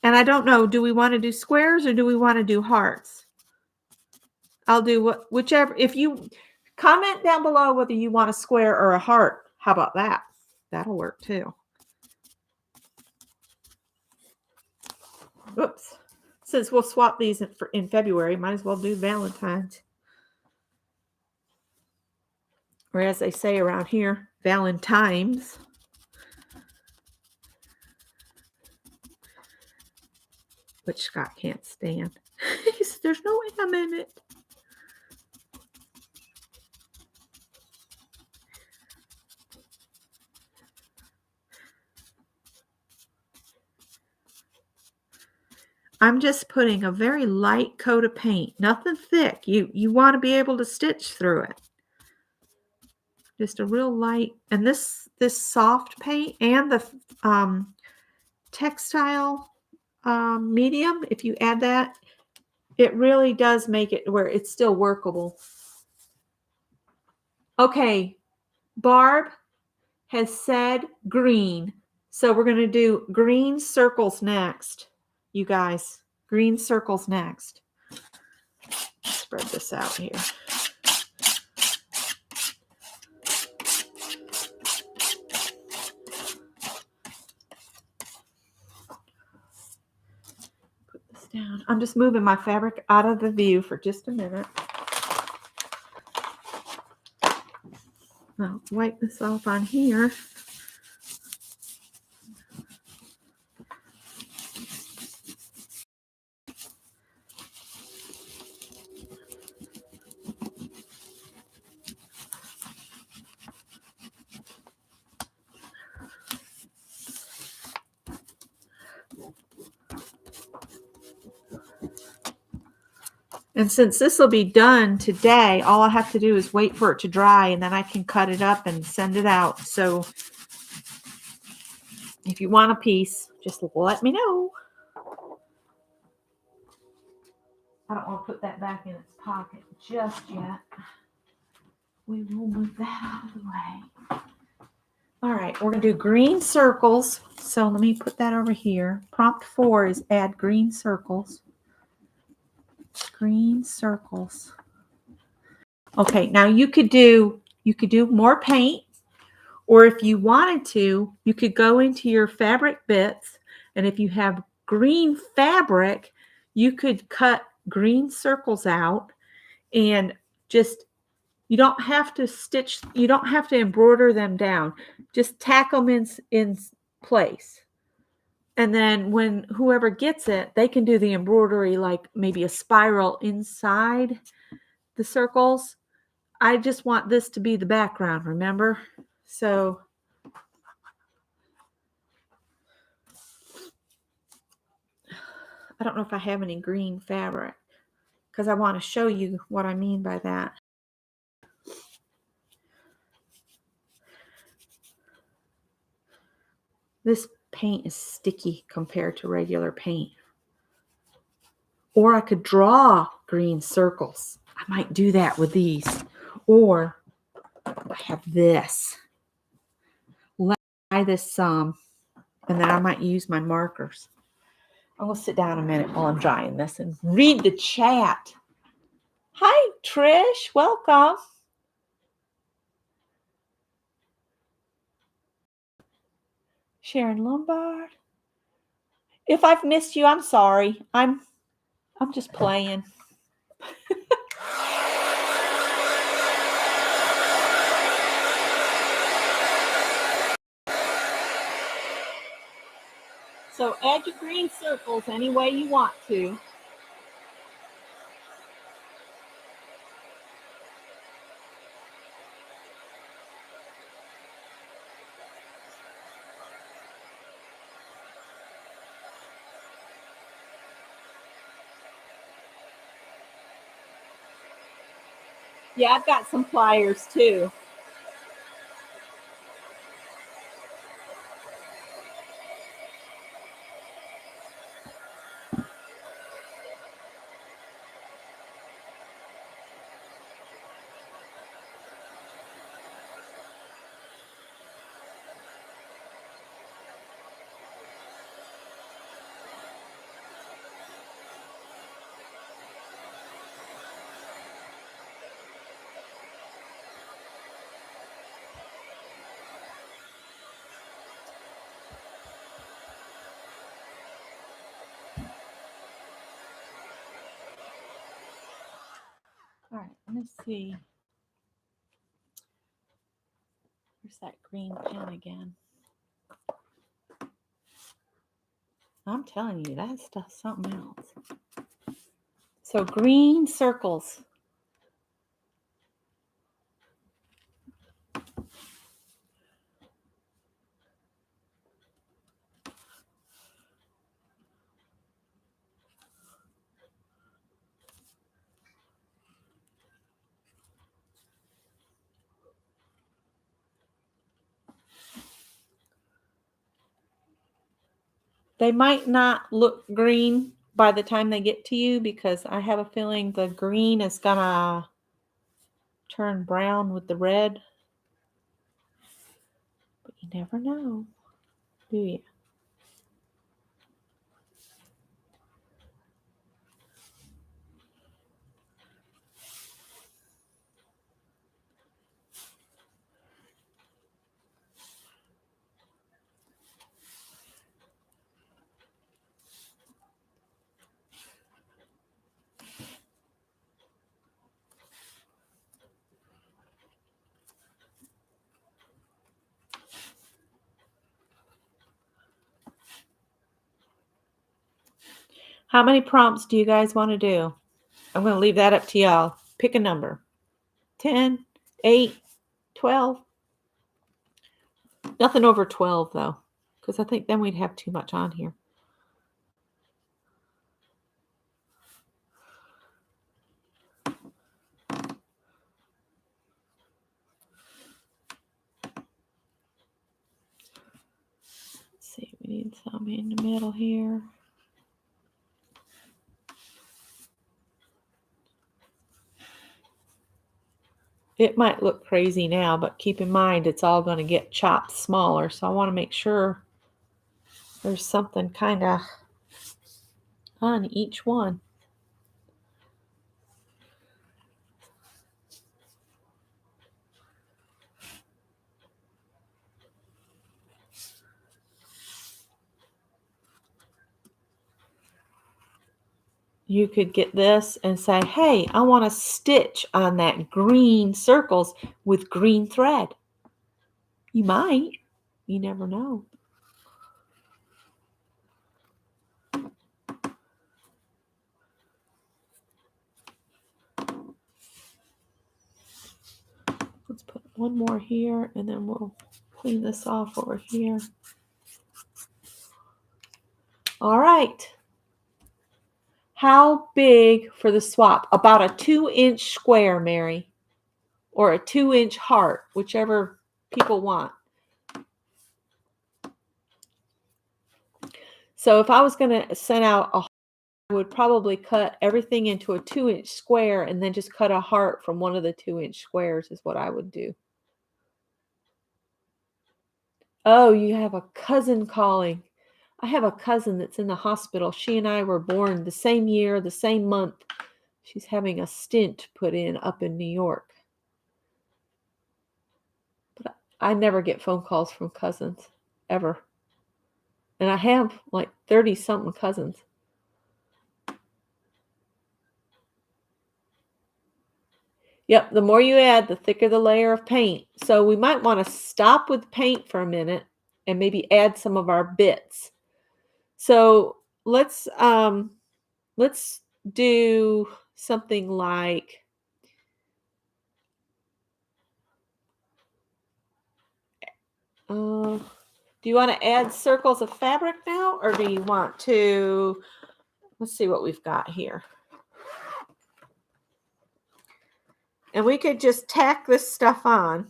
And I don't know, do we want to do squares or do we want to do hearts? I'll do whichever. If you comment down below whether you want a square or a heart, how about that? That'll work too. Oops. Since we'll swap these in February, might as well do Valentine's. Or as they say around here, Valentine's. Which Scott can't stand. He said, there's no M in it. I'm just putting a very light coat of paint, nothing thick. You want to be able to stitch through it. Just a real light, and this soft paint and the textile medium, if you add that, it really does make it where it's still workable. Okay, Barb has said green, so we're going to do green circles next. You guys, green circles next. Spread this out here. Put this down. I'm just moving my fabric out of the view for just a minute. I'll wipe this off on here. And since this will be done today, all I have to do is wait for it to dry, and then I can cut it up and send it out. So if you want a piece, just let me know. I don't want to put that back in its pocket just yet. We will move that out of the way. All right, we're going to do green circles. So let me put that over here. Prompt 4 is add green circles. Green circles. Okay, now you could do more paint, or if you wanted to, you could go into your fabric bits, and if you have green fabric, you could cut green circles out, and just, you don't have to stitch, you don't have to embroider them down. Just tack them in place. And then when whoever gets it, they can do the embroidery, like maybe a spiral inside the circles. I just want this to be the background, remember? So I don't know if I have any green fabric, because I want to show you what I mean by that. This paint is sticky compared to regular paint. Or I could draw green circles. I might do that with these. Or I have this. Let me try this some, and then I might use my markers. I'm going to sit down a minute while I'm drying this and read the chat. Hi, Trish. Welcome. Sharon Lombard. If I've missed you, I'm sorry. I'm just playing. So add your green circles any way you want to. Yeah, I've got some pliers too. right, let me see. Where's that green pen again? I'm telling you, that stuff's something else. So green circles. They might not look green by the time they get to you because I have a feeling the green is gonna turn brown with the red. But you never know, do you? How many prompts do you guys want to do? I'm going to leave that up to y'all. Pick a number. 10, 8, 12. Nothing over 12, though, because I think then we'd have too much on here. Let's see, we need some in the middle here. It might look crazy now, but keep in mind it's all going to get chopped smaller. So I want to make sure there's something kind of on each one. You could get this and say, hey, I want to stitch on that green circles with green thread. You might. You never know. Let's put one more here and then we'll clean this off over here. All right. How big for the swap? About a 2-inch square, Mary, or a 2-inch heart, whichever people want. So if I was going to send out a heart, I would probably cut everything into a 2-inch square and then just cut a heart from one of the 2-inch squares is what I would do. Oh, you have a cousin calling. I have a cousin that's in the hospital. She and I were born the same year, the same month. She's having a stent put in up in New York. But I never get phone calls from cousins, ever. And I have like 30-something cousins. Yep, the more you add, the thicker the layer of paint. So we might want to stop with paint for a minute and maybe add some of our bits. So let's do something like do you want to add circles of fabric now, or do you want to, let's see what we've got here. And we could just tack this stuff on.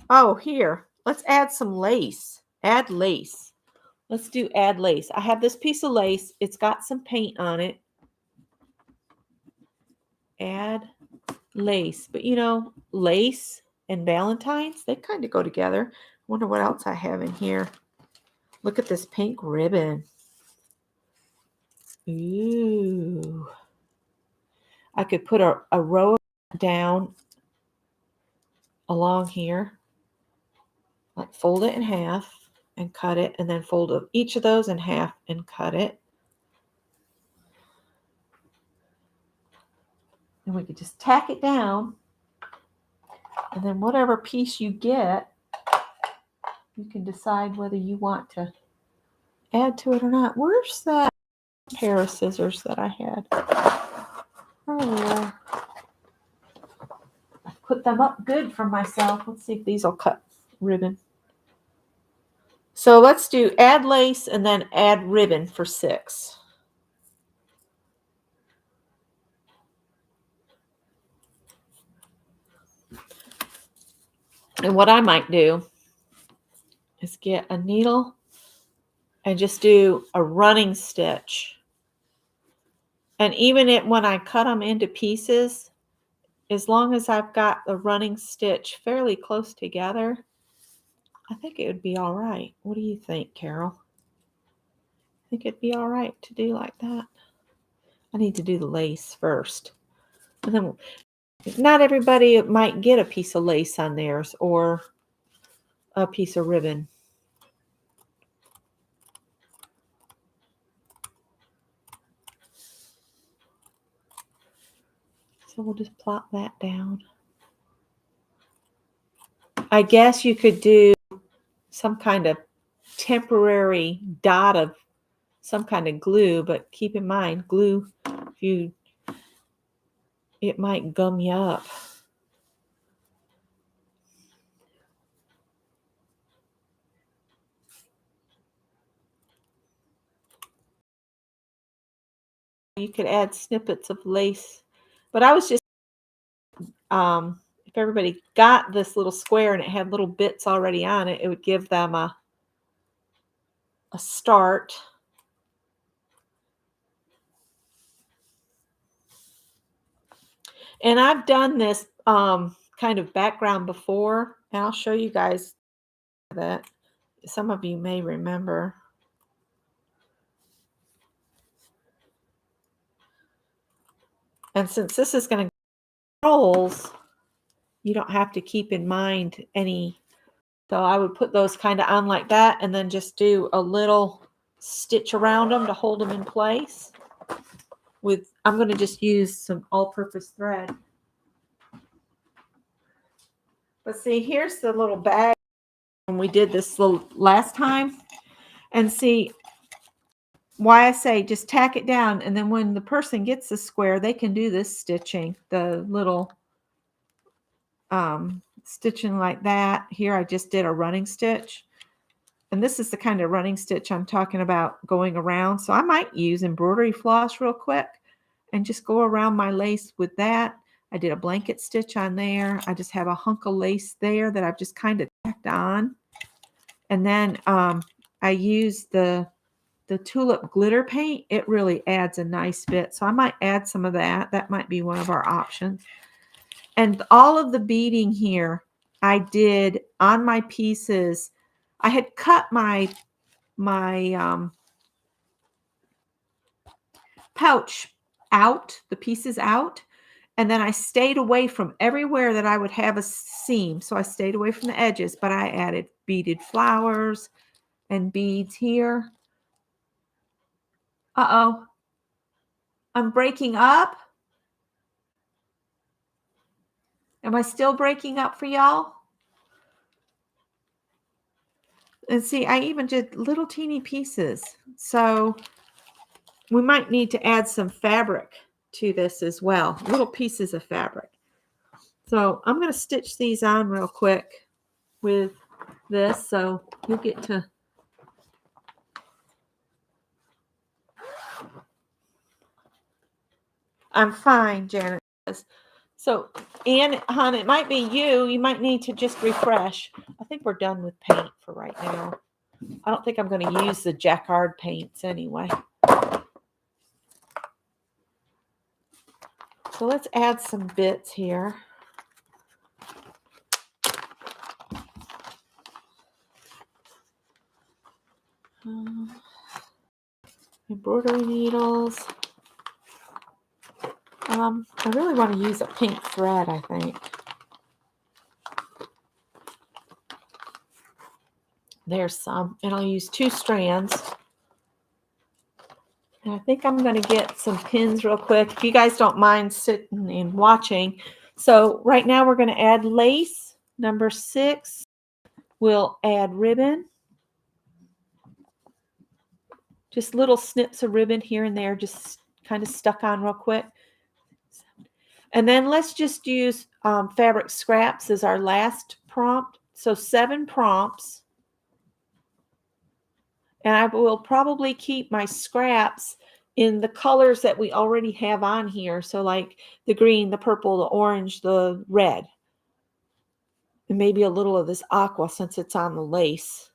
Oh, here, let's add some lace. Add lace. Let's do add lace. I have this piece of lace. It's got some paint on it. Add lace. But you know, lace and Valentine's, they kind of go together. I wonder what else I have in here. Look at this pink ribbon. Ooh. I could put a row down along here. Like fold it in half and cut it, and then fold each of those in half and cut it. And we could just tack it down. And then whatever piece you get, you can decide whether you want to add to it or not. Where's that pair of scissors that I had earlier? I put them up good for myself. Let's see if these will cut ribbon. So let's do add lace and then add ribbon for 6. And what I might do is get a needle and just do a running stitch. And even when I cut them into pieces, as long as I've got the running stitch fairly close together, I think it would be all right. What do you think, Carol? I think it'd be all right to do like that. I need to do the lace first. And then not everybody might get a piece of lace on theirs or a piece of ribbon. So we'll just plop that down. I guess you could do some kind of temporary dot of some kind of glue, but keep in mind, glue, it might gum you up. You could add snippets of lace, but I was just, if everybody got this little square and it had little bits already on it, it would give them a start. And I've done this kind of background before, and I'll show you guys that. Some of you may remember. And since this is going to rolls, you don't have to keep in mind any. So I would put those kind of on like that and then just do a little stitch around them to hold them in place. I'm going to just use some all-purpose thread. But see, here's the little bag when we did this last time. And see why I say just tack it down. And then when the person gets the square, they can do this stitching, the little stitching like that. Here I just did a running stitch. And this is the kind of running stitch I'm talking about going around. So I might use embroidery floss real quick and just go around my lace with that. I did a blanket stitch on there. I just have a hunk of lace there that I've just kind of tacked on. And then I use the tulip glitter paint. It really adds a nice bit. So I might add some of that. That might be one of our options. And all of the beading here, I did on my pieces. I had cut my pouch out, the pieces out, and then I stayed away from everywhere that I would have a seam. So I stayed away from the edges, but I added beaded flowers and beads here. Uh-oh. I'm breaking up. Am I still breaking up for y'all? And see, I even did little teeny pieces. So we might need to add some fabric to this as well. Little pieces of fabric. So I'm going to stitch these on real quick with this. So you'll get to. I'm fine, Janet says. So, Ann, hon, it might be you. You might need to just refresh. I think we're done with paint for right now. I don't think I'm going to use the jacquard paints anyway. So let's add some bits here. Embroidery needles. I really want to use a pink thread, I think. There's some, and I'll use 2 strands. And I think I'm going to get some pins real quick, if you guys don't mind sitting and watching. So right now we're going to add lace. Number 6. We'll add ribbon. Just little snips of ribbon here and there, just kind of stuck on real quick. And then let's just use fabric scraps as our last prompt. So 7 prompts. And I will probably keep my scraps in the colors that we already have on here. So like the green, the purple, the orange, the red. And maybe a little of this aqua since it's on the lace.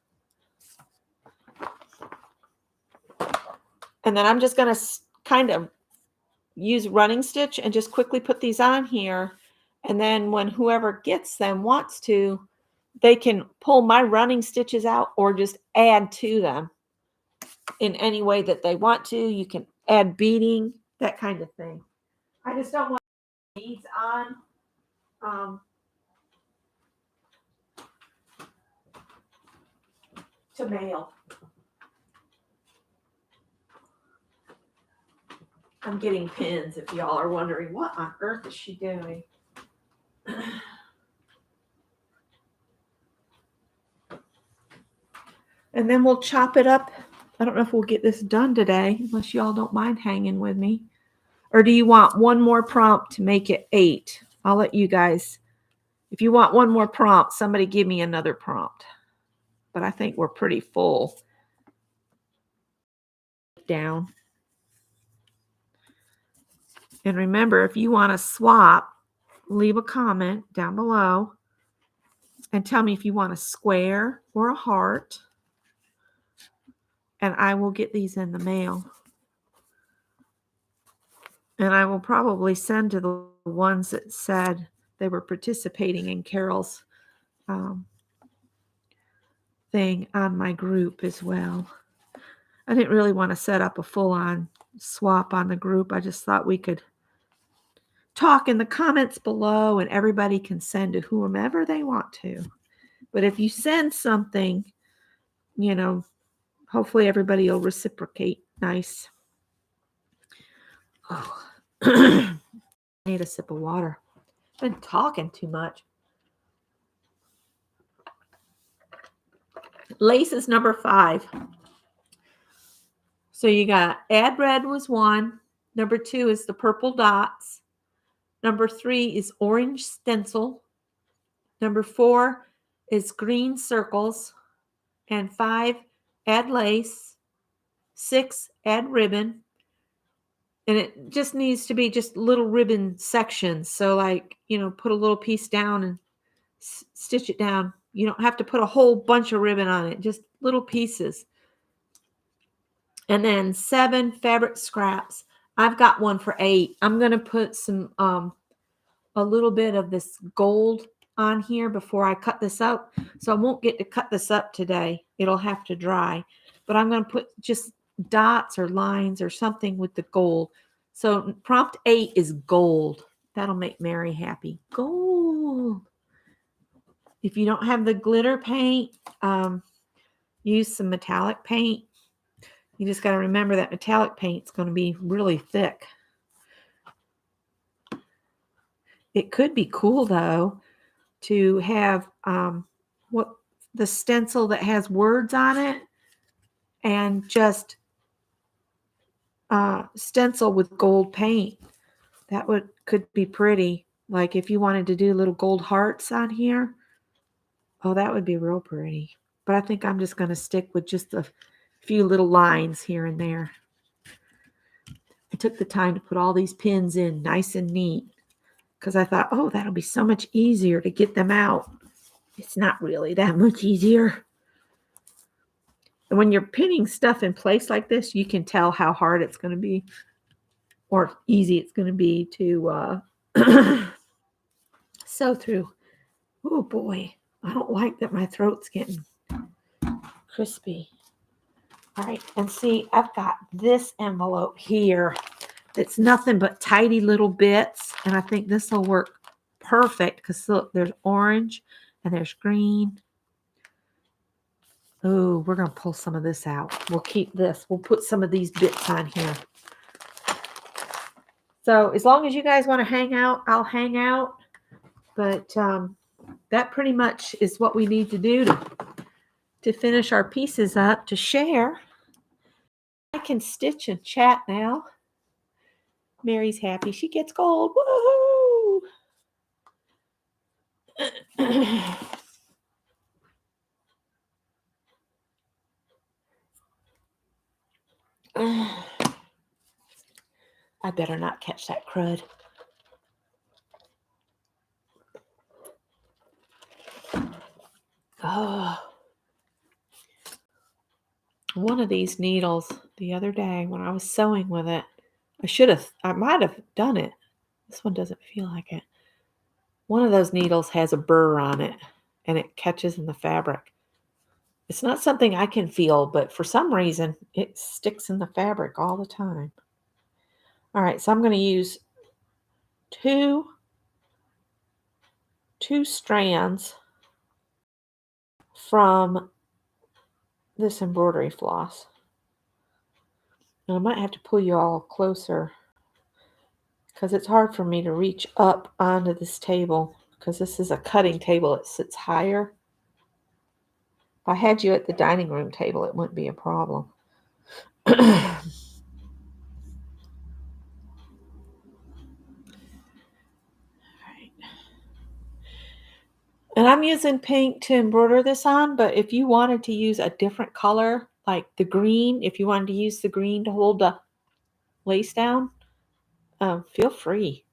And then I'm just going to kind of use running stitch and just quickly put these on here. And then when whoever gets them wants to, they can pull my running stitches out or just add to them in any way that they want to. You can add beading, that kind of thing. I just don't want beads on to mail. I'm getting pins if y'all are wondering, what on earth is she doing? And then we'll chop it up. I don't know if we'll get this done today, unless y'all don't mind hanging with me. Or do you want one more prompt to make it 8? I'll let you guys, if you want one more prompt, somebody give me another prompt. But I think we're pretty full. Down. And remember, if you want to swap, leave a comment down below and tell me if you want a square or a heart. And I will get these in the mail. And I will probably send to the ones that said they were participating in Carol's thing on my group as well. I didn't really want to set up a full-on swap on the group. I just thought we could talk in the comments below and everybody can send to whomever they want to. But if you send something, you know, hopefully everybody will reciprocate nice. Oh, I need a sip of water. I've been talking too much. Lace is number 5. So you got add red was 1. Number 2 is the purple dots. Number 3 is orange stencil. Number 4 is green circles. And 5, add lace. 6, add ribbon. And it just needs to be just little ribbon sections. So like, you know, put a little piece down and stitch it down. You don't have to put a whole bunch of ribbon on it, just little pieces. And then 7 fabric scraps. I've got one for 8. I'm going to put some, a little bit of this gold on here before I cut this up. So I won't get to cut this up today. It'll have to dry. But I'm going to put just dots or lines or something with the gold. So prompt 8 is gold. That'll make Mary happy. Gold. If you don't have the glitter paint, use some metallic paint. You just got to remember that metallic paint is going to be really thick. It could be cool, though, to have the stencil that has words on it and just stencil with gold paint. That could be pretty. Like if you wanted to do little gold hearts on here. Oh, that would be real pretty. But I think I'm just going to stick with just a few little lines here and there. I took the time to put all these pins in nice and neat because I thought, oh, that'll be so much easier to get them out. It's not really that much easier. And when you're pinning stuff in place like this, you can tell how hard it's going to be or easy it's going to be to sew through. Oh, boy. I don't like that my throat's getting crispy. All right, and see, I've got this envelope here that's nothing but tidy little bits, and I think this will work perfect because look, there's orange and there's green. Oh, we're going to pull some of this out. We'll keep this. We'll put some of these bits on here. So as long as you guys want to hang out, I'll hang out. But that pretty much is what we need to do to finish our pieces up to share. I can stitch and chat now. Mary's happy. She gets gold. Woohoo! I better not catch that crud. Oh. One of these needles the other day when I was sewing with it, I might have done it. This one doesn't feel like it. One of those needles has a burr on it and it catches in the fabric. It's not something I can feel, but for some reason it sticks in the fabric all the time. All right, so I'm going to use two strands from this embroidery floss. And I might have to pull you all closer because it's hard for me to reach up onto this table because this is a cutting table. It sits higher. If I had you at the dining room table, it wouldn't be a problem. And I'm using pink to embroider this on, but if you wanted to use a different color, like the green, if you wanted to use the green to hold the lace down, feel free.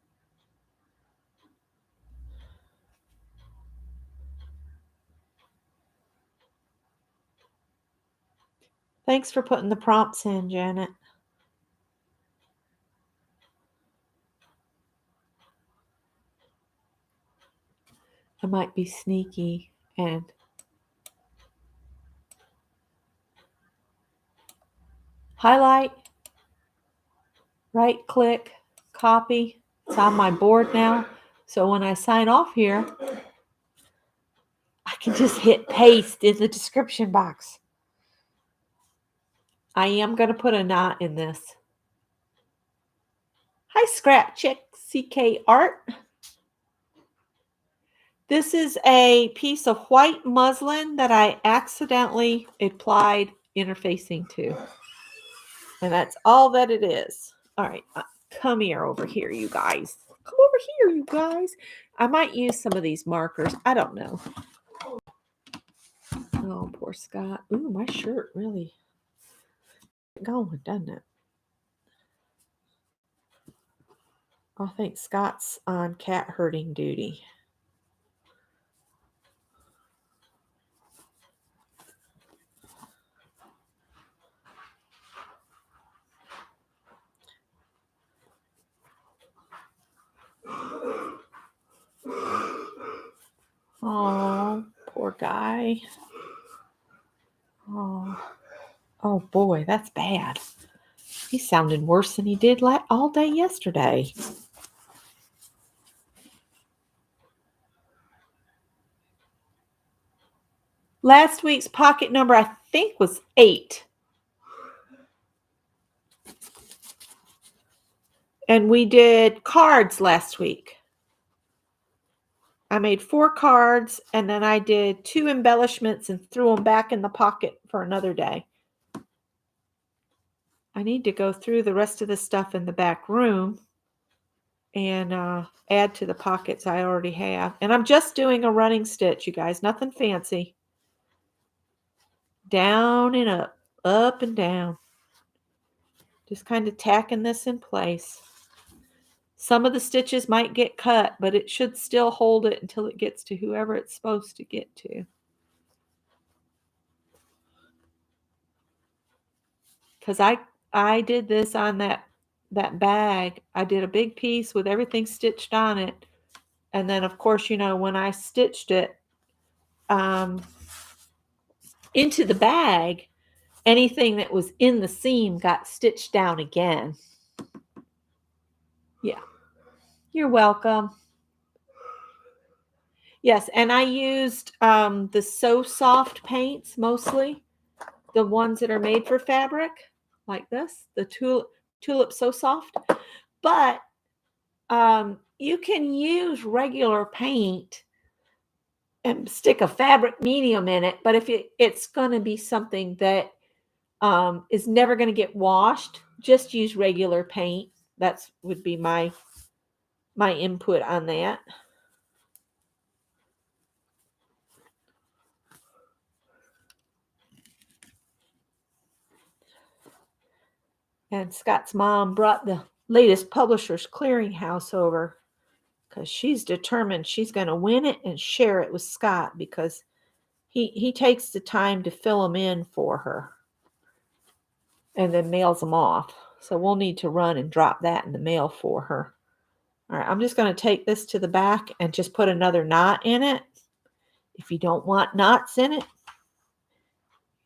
Thanks for putting the prompts in, Janet. I might be sneaky and highlight, right click, copy. It's on my board now. So when I sign off here, I can just hit paste in the description box. I am going to put a knot in this. Hi, Scrap Chick CK Art. This is a piece of white muslin that I accidentally applied interfacing to. And that's all that it is. All right, come here over here, you guys. Come over here, you guys. I might use some of these markers. I don't know. Oh, poor Scott. Ooh, my shirt really going, doesn't it? I think Scott's on cat herding duty. Oh, poor guy. Oh boy, that's bad. He's sounding worse than he did all day yesterday. Last week's pocket number, I think, was 8. And we did cards last week. I made 4 cards, and then I did 2 embellishments and threw them back in the pocket for another day. I need to go through the rest of the stuff in the back room and add to the pockets I already have. And I'm just doing a running stitch, you guys. Nothing fancy. Down and up and down. Just kind of tacking this in place. Some of the stitches might get cut, but it should still hold it until it gets to whoever it's supposed to get to. Because I did this on that bag. I did a big piece with everything stitched on it. And then, of course, when I stitched it into the bag, anything that was in the seam got stitched down again. Yeah. You're welcome. Yes, and I used the So Soft paints mostly, the ones that are made for fabric, like this, the Tulip So Soft. But you can use regular paint and stick a fabric medium in it. But if it's going to be something that is never going to get washed, just use regular paint. That's would be my input on that. And Scott's mom brought the latest Publishers Clearinghouse over because she's determined she's going to win it and share it with Scott because he takes the time to fill them in for her and then mails them off. So we'll need to run and drop that in the mail for her. All right, I'm just going to take this to the back and just put another knot in it. If you don't want knots in it,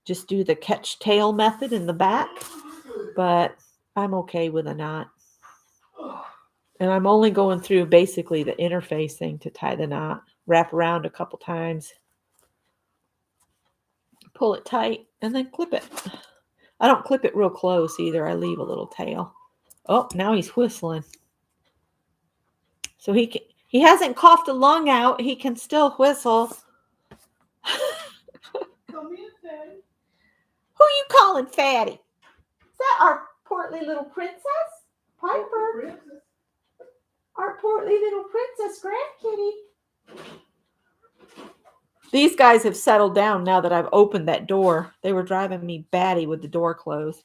just do the catch tail method in the back. But I'm okay with a knot. And I'm only going through basically the interface thing to tie the knot. Wrap around a couple times. Pull it tight and then clip it. I don't clip it real close either. I leave a little tail. Oh, now he's whistling. So he hasn't coughed a lung out. He can still whistle. Come in, Fatty. Who you calling Fatty? Is that our portly little princess? Piper. Princess. Our portly little princess grandkitty. These guys have settled down now that I've opened that door. They were driving me batty with the door closed.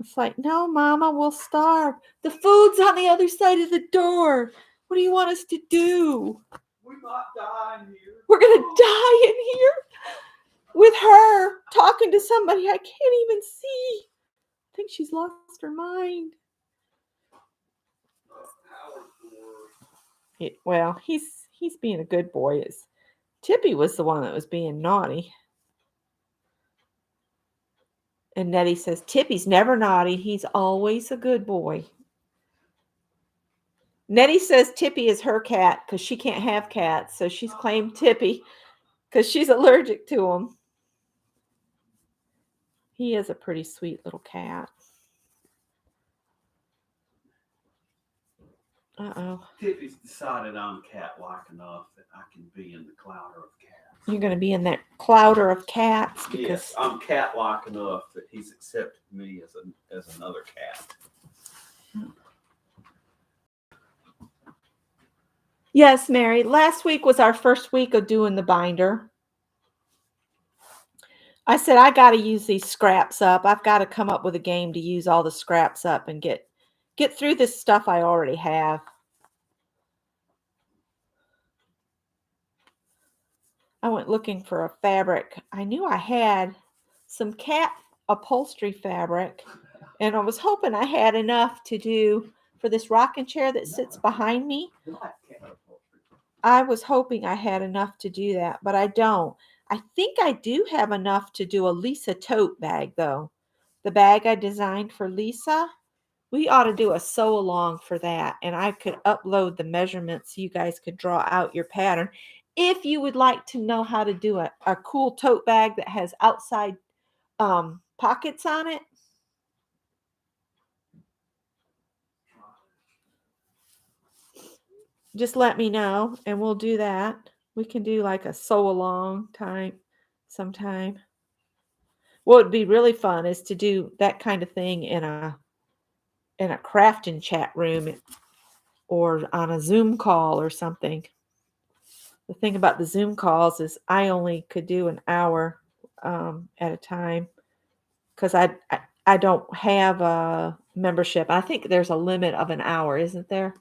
It's like, no, Mama, we'll starve. The food's on the other side of the door. What do you want us to do? We might die in here. We're going to die in here with her talking to somebody I can't even see. I think she's lost her mind. Well, he's being a good boy. Tippy was the one that was being naughty. And Nettie says, Tippy's never naughty. He's always a good boy. Nettie says Tippy is her cat because she can't have cats. So she's claimed Tippy because she's allergic to him. He is a pretty sweet little cat. Uh-oh. Tippy's decided I'm cat-like enough that I can be in the clouder of cats. You're going to be in that clouder of cats? Because yes, I'm cat-like enough that he's accepted me as another cat. Yes, Mary. Last week was our first week of doing the binder. I said, I got to use these scraps up. I've got to come up with a game to use all the scraps up and get through this stuff I already have. I went looking for a fabric. I knew I had some cat upholstery fabric, and I was hoping I had enough to do for this rocking chair that sits behind me. I was hoping I had enough to do that, but I don't. I think I do have enough to do a Lisa tote bag, though. The bag I designed for Lisa, we ought to do a sew along for that, and I could upload the measurements so you guys could draw out your pattern. If you would like to know how to do a cool tote bag that has outside pockets on it, just let me know and we'll do that. We can do like a sew along type sometime. What would be really fun is to do that kind of thing in a crafting chat room or on a Zoom call or something. The thing about the Zoom calls is I only could do an hour at a time because I don't have a membership. I think there's a limit of an hour, isn't there?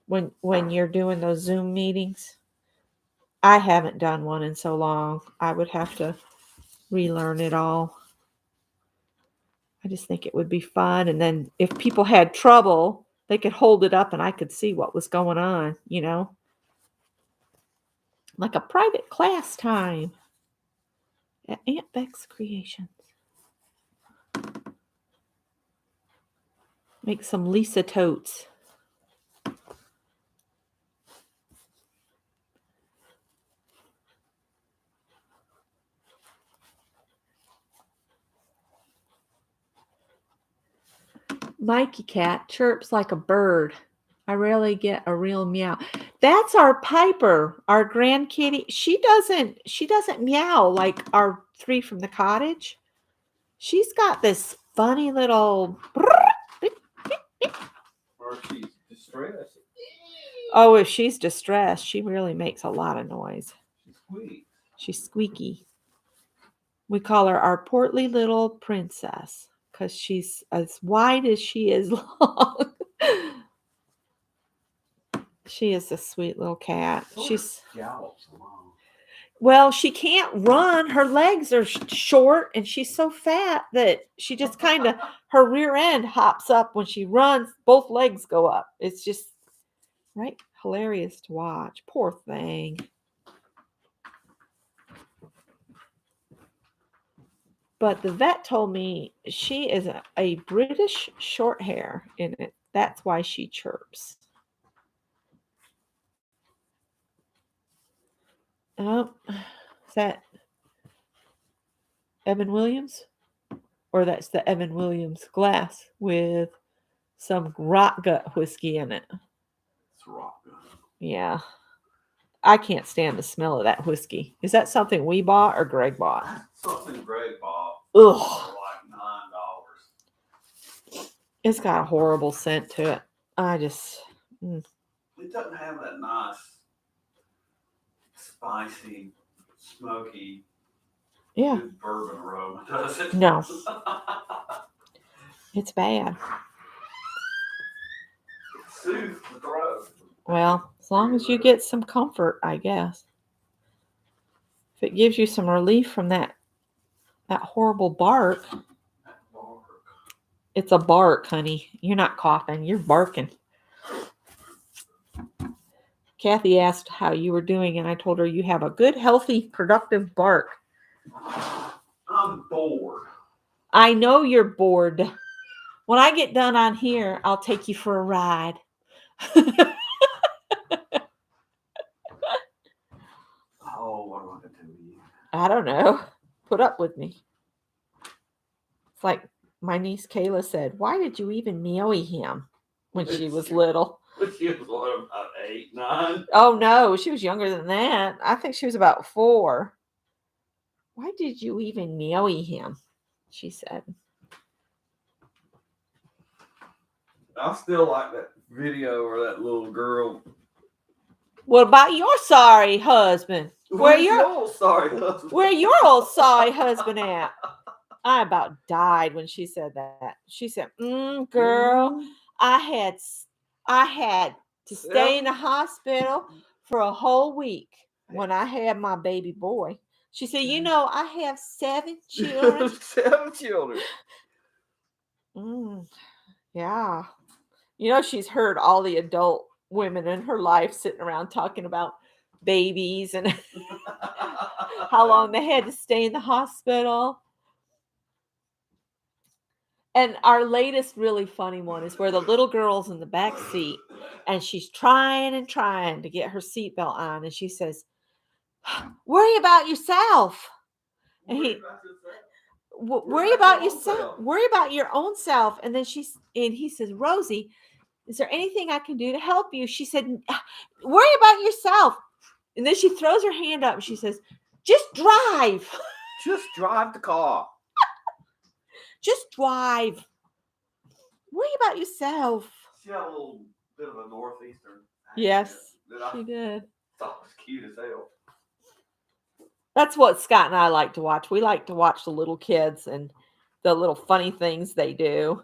When you're doing those Zoom meetings. I haven't done one in so long. I would have to relearn it all. I just think it would be fun. And then if people had trouble, they could hold it up and I could see what was going on, you know? Like a private class time at Aunt Beck's Creations. Make some Lisa totes. Mikey cat chirps like a bird. I rarely get a real meow. That's our Piper, our grand kitty. She doesn't meow like our three from the cottage. She's got this funny little. Or she's distressed. Oh, if she's distressed, she really makes a lot of noise. She's squeaky. She's squeaky. We call her our portly little princess because she's as wide as she is long. She is a sweet little cat. She's gallops along. well, she can't run. Her legs are short, and she's so fat that she just kind of her rear end hops up when she runs. Both legs go up. It's just right hilarious to watch. Poor thing. But the vet told me she is a British short hair in it. That's why she chirps. Oh, is that Evan Williams? Or that's the Evan Williams glass with some rot gut whiskey in it. It's rock gut. Yeah. I can't stand the smell of that whiskey. Is that something we bought or Greg bought? Something Greg bought. Ugh. For like $9. It's got a horrible scent to it. It doesn't have that nice, spicy, smoky, good bourbon aroma, does it? No. It's bad. It soothes the throat. Well, as long as you get some comfort, I guess. If it gives you some relief from that horrible bark. It's a bark, honey. You're not coughing. You're barking. Kathy asked how you were doing, and I told her you have a good, healthy, productive bark. I'm bored. I know you're bored. When I get done on here, I'll take you for a ride. Oh, what am I going to do to you? I don't know. Put up with me. It's like my niece Kayla said, why did you even meowie him when she was little? She was about 8, 9. Oh, no. She was younger than that. I think she was about 4. Why did you even meowie him? She said. I still like that video where that little girl. What about your sorry husband? Where your old sorry husband? Where your old sorry husband at? I about died when she said that. She said, girl, I had to stay in the hospital for a whole week when I had my baby boy. She said, I have 7 children. 7 children. Yeah. She's heard all the adult women in her life sitting around talking about babies and how long they had to stay in the hospital. And our latest really funny one is where the little girl's in the back seat and she's trying to get her seatbelt on. And she says, worry about yourself. And worry about yourself. Worry about your own self. And then he says, Rosie, is there anything I can do to help you? She said, worry about yourself. And then she throws her hand up and she says, just drive. Just drive the car. Just drive. Worry about yourself. She had a little bit of a northeastern accent. Yes, she did. Thought it was cute as hell. That's what Scott and I like to watch. We like to watch the little kids and the little funny things they do.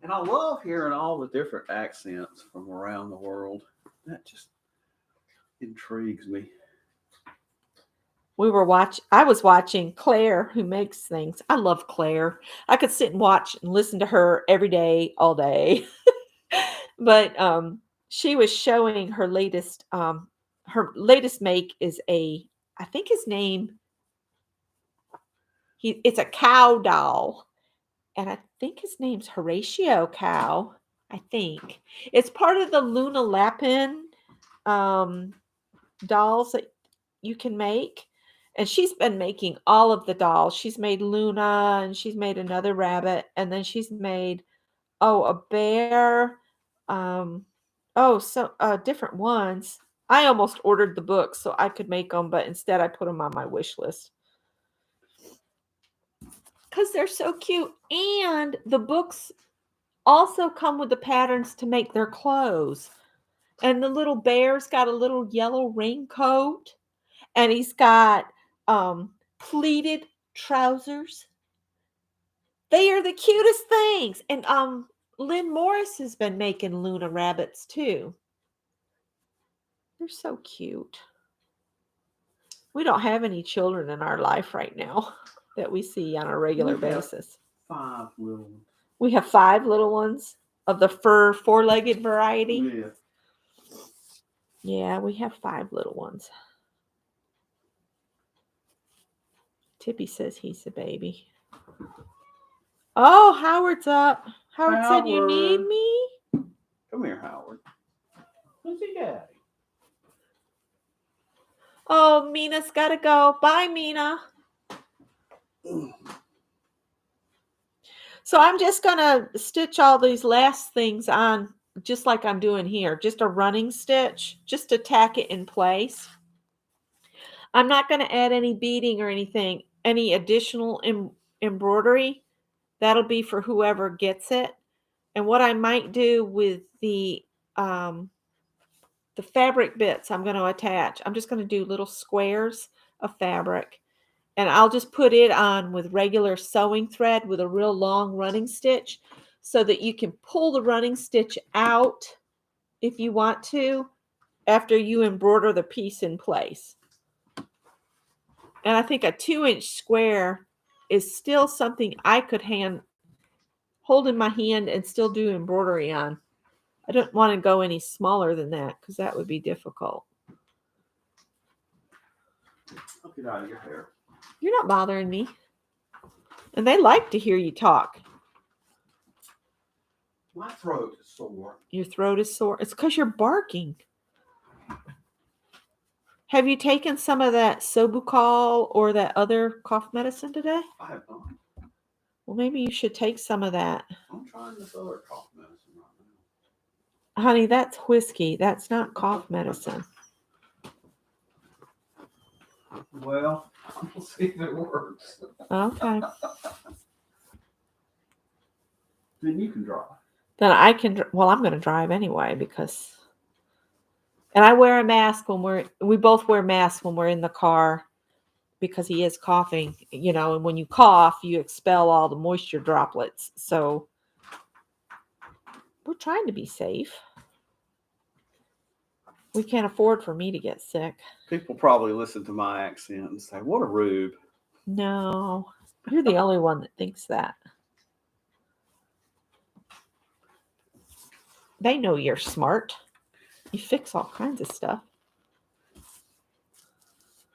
And I love hearing all the different accents from around the world. That just intrigues me. I was watching Claire, who makes things. I love Claire. I could sit and watch and listen to her every day, all day. But she was showing her latest make is I think his name, it's a cow doll. And I think his name's Horatio Cow. I think. It's part of the Luna Lapin dolls that you can make. And she's been making all of the dolls. She's made Luna and she's made another rabbit. And then she's made a bear. Different ones. I almost ordered the books so I could make them, but instead I put them on my wish list. Because they're so cute. And the books also come with the patterns to make their clothes. And the little bear's got a little yellow raincoat. And he's got pleated trousers. They are the cutest things. And Lynn Morris has been making Luna rabbits too. They're so cute. We don't have any children in our life right now that we see on a regular basis. 5 little ones. We have 5 little ones of the fur 4-legged variety. Yeah. Yeah, we have 5 little ones. Tippy says he's a baby. Oh, Howard's up. Howard said you need me. Come here, Howard. What's he got? Oh, Mina's got to go. Bye, Mina. So I'm just going to stitch all these last things on just like I'm doing here. Just a running stitch, just to tack it in place. I'm not going to add any beading or anything, any additional embroidery. That'll be for whoever gets it. And what I might do with the fabric bits I'm going to attach, I'm just going to do little squares of fabric. And I'll just put it on with regular sewing thread with a real long running stitch so that you can pull the running stitch out if you want to after you embroider the piece in place. And I think a 2-inch square is still something I could hold in my hand and still do embroidery on. I don't want to go any smaller than that because that would be difficult. I'll get out of your hair. You're not bothering me. And they like to hear you talk. My throat is sore. Your throat is sore. It's because you're barking. Have you taken some of that Sobucol or that other cough medicine today? I have not. Well, maybe you should take some of that. I'm trying this other cough medicine right now. Honey, that's whiskey. That's not cough medicine. Well, we'll see if it works. Okay. Then you can drive. Then I can, well, I'm going to drive anyway because, and I wear a mask when we both wear masks when we're in the car because he is coughing, and when you cough, you expel all the moisture droplets. So we're trying to be safe. We can't afford for me to get sick. People probably listen to my accent and say, what a rube. No, you're the only one that thinks that. They know you're smart. You fix all kinds of stuff.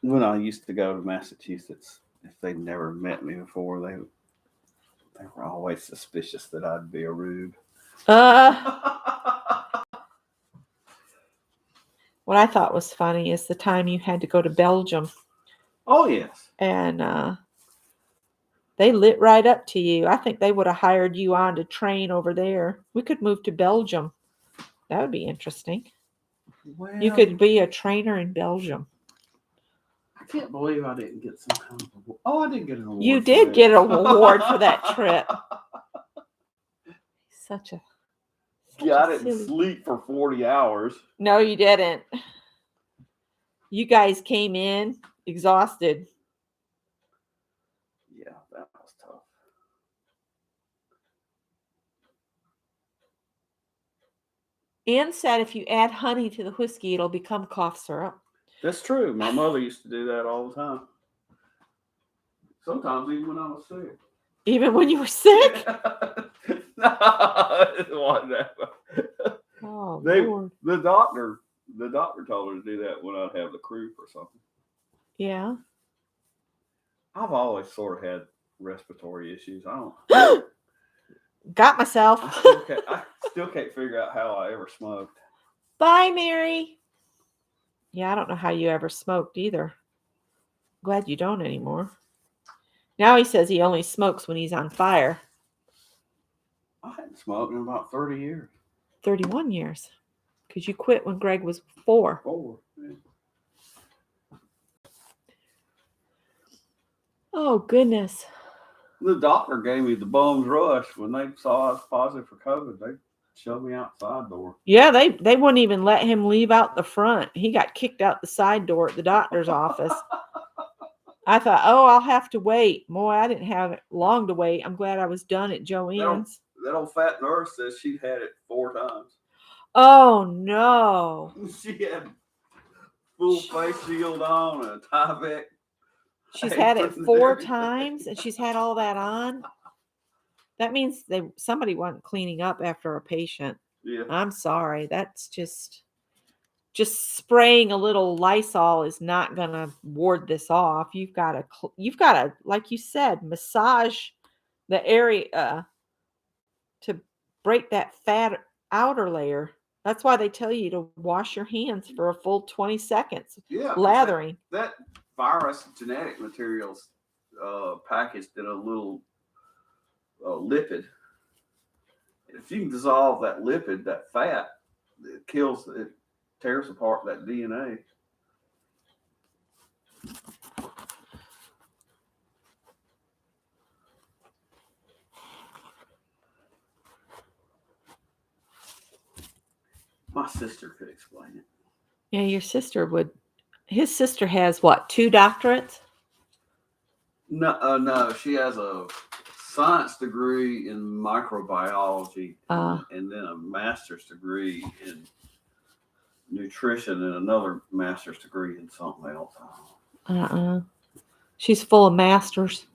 When I used to go to Massachusetts, if they'd never met me before, they were always suspicious that I'd be a rube. What I thought was funny is the time you had to go to Belgium. Oh, yes. And they lit right up to you. I think they would have hired you on to train over there. We could move to Belgium. That would be interesting. Well, you could be a trainer in Belgium. I can't believe I didn't get some kind of award. Oh, I did get an award. You did get an award for that trip. Such a I didn't sleep for 40 hours. No, you didn't. You guys came in exhausted. Yeah, that was tough. Ann said if you add honey to the whiskey, it'll become cough syrup. That's true. My mother used to do that all the time. Sometimes even when I was sick. Even when you were sick? No, it wasn't that. Oh, Lord. The doctor told her to do that when I'd have the croup or something. Yeah. I've always sort of had respiratory issues. I don't. Got myself. I still can't figure out how I ever smoked. Bye, Mary. Yeah, I don't know how you ever smoked either. Glad you don't anymore. Now he says he only smokes when he's on fire. I hadn't smoked in about 30 years. 31 years. Because you quit when Greg was 4. 4. Yeah. Oh, goodness. The doctor gave me the bum's rush when they saw I was positive for COVID. They shoved me out the side door. Yeah, they wouldn't even let him leave out the front. He got kicked out the side door at the doctor's office. I thought, oh, I'll have to wait. Boy, I didn't have long to wait. I'm glad I was done at Joanne's. That old fat nurse says she'd had it 4 times. Oh, no. She had full face shield on and a Tyvek. She's had it 4 times, and she's had all that on. That means somebody wasn't cleaning up after a patient. Yeah. I'm sorry. That's just spraying a little Lysol is not gonna ward this off. You've got to, like you said, massage the area to break that fat outer layer. That's why they tell you to wash your hands for a full 20 seconds. Yeah. Lathering. That virus genetic materials packaged in a little lipid. If you can dissolve that lipid, that fat, it tears apart that DNA. My sister could explain it. Yeah, your sister would. His sister has what, 2 doctorates? No, she has a science degree in microbiology and then a master's degree in nutrition and another master's degree in something else. She's full of masters.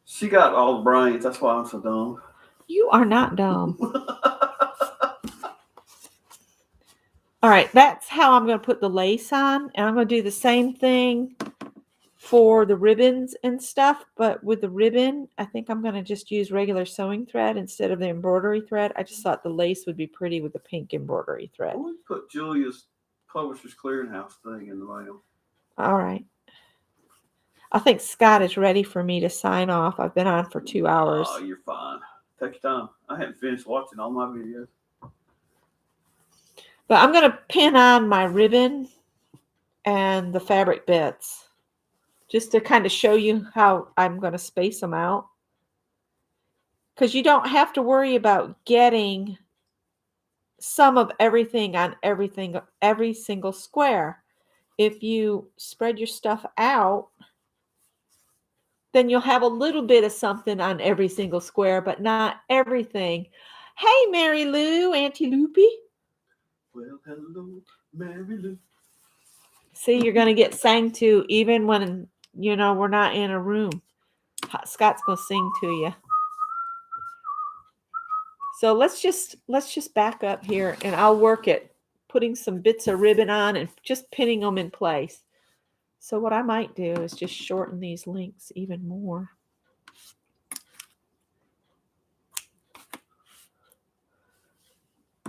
She got all the brains. That's why I'm so dumb. You are not dumb. All right, that's how I'm going to put the lace on. And I'm going to do the same thing for the ribbons and stuff. But with the ribbon, I think I'm going to just use regular sewing thread instead of the embroidery thread. I just thought the lace would be pretty with the pink embroidery thread. We'll put Julia's Publishers Clearinghouse thing in the mail. All right. I think Scott is ready for me to sign off. I've been on for 2 hours. Oh, you're fine. Take your time. I hadn't finished watching all my videos. But I'm going to pin on my ribbon and the fabric bits just to kind of show you how I'm going to space them out. Because you don't have to worry about getting some of everything on every single square. If you spread your stuff out, then you'll have a little bit of something on every single square, but not everything. Hey, Mary Lou, Auntie Loopy. Well, hello, Mary Lou. See, you're going to get sang to even when, we're not in a room. Scott's going to sing to you. So let's just back up here and I'll work it, putting some bits of ribbon on and just pinning them in place. So what I might do is just shorten these links even more.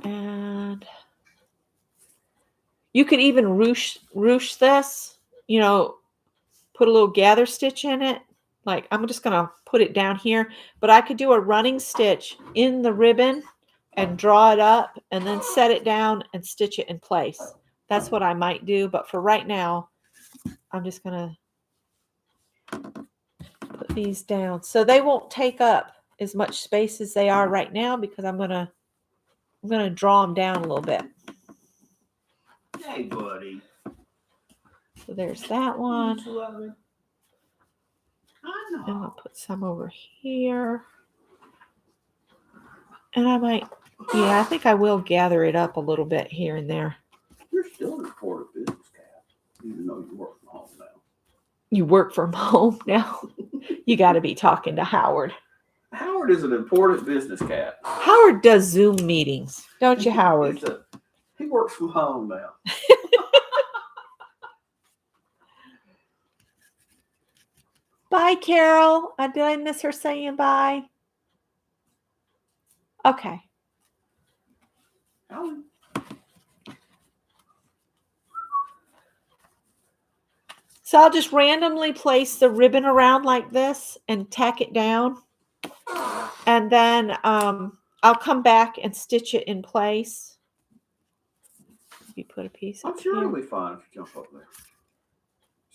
And you could even ruche this, put a little gather stitch in it. Like I'm just going to put it down here, but I could do a running stitch in the ribbon and draw it up and then set it down and stitch it in place. That's what I might do. But for right now, I'm just going to put these down so they won't take up as much space as they are right now because I'm going to draw them down a little bit. Hey, buddy. So there's that one. I know. And I'll put some over here. And I might, I think I will gather it up a little bit here and there. You're still a reported business cat, even though you work from home now. You work from home now? You got to be talking to Howard. Howard is an important business cat. Howard does Zoom meetings, don't you, Howard? He works from home now. Bye, Carol. Did I miss her saying bye? Okay. Howard. So I'll just randomly place the ribbon around like this and tack it down. And then I'll come back and stitch it in place. You put a piece up I'm sure here. it'll be fine if you jump up there.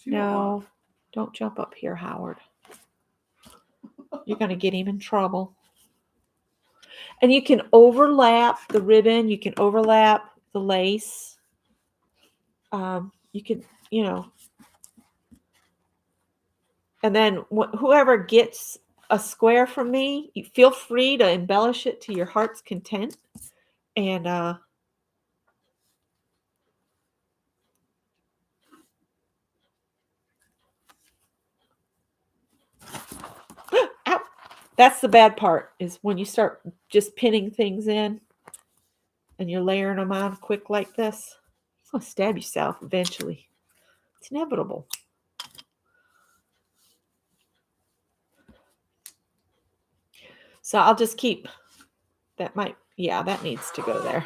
No, don't jump up here, Howard. You're going to get him in trouble. And you can overlap the ribbon. You can overlap the lace. You can, you know. And then whoever gets a square from me, you feel free to embellish it to your heart's content. And ow, that's the bad part, is when you start just pinning things in and you're layering them on quick like this. You're going to stab yourself eventually. It's inevitable. So I'll just keep that. That needs to go there.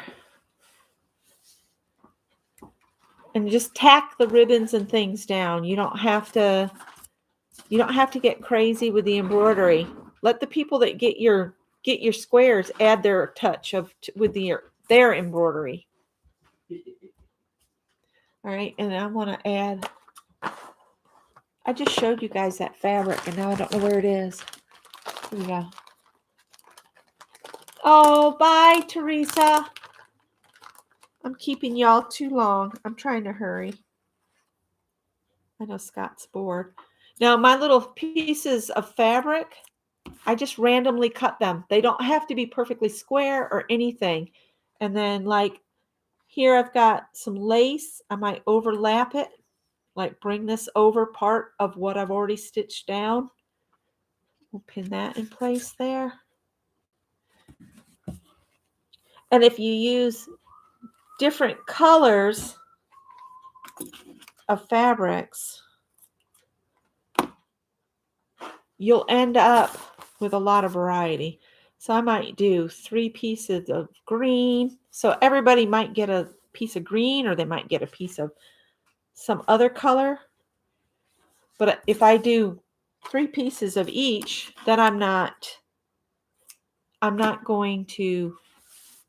And just tack the ribbons and things down. You don't have to get crazy with the embroidery. Let the people that get your squares add their touch with their embroidery. All right, and I want to add. I just showed you guys that fabric, and now I don't know where it is. Here we go. Oh, bye, Teresa. I'm keeping y'all too long. I'm trying to hurry. I know Scott's bored. Now, my little pieces of fabric, I just randomly cut them. They don't have to be perfectly square or anything. And then, like, here I've got some lace. I might overlap it, like bring this over part of what I've already stitched down. We'll pin that in place there. And if you use different colors of fabrics, you'll end up with a lot of variety. So I might do 3 pieces of green. So everybody might get a piece of green, or they might get a piece of some other color. But if I do 3 pieces of each, then I'm not going to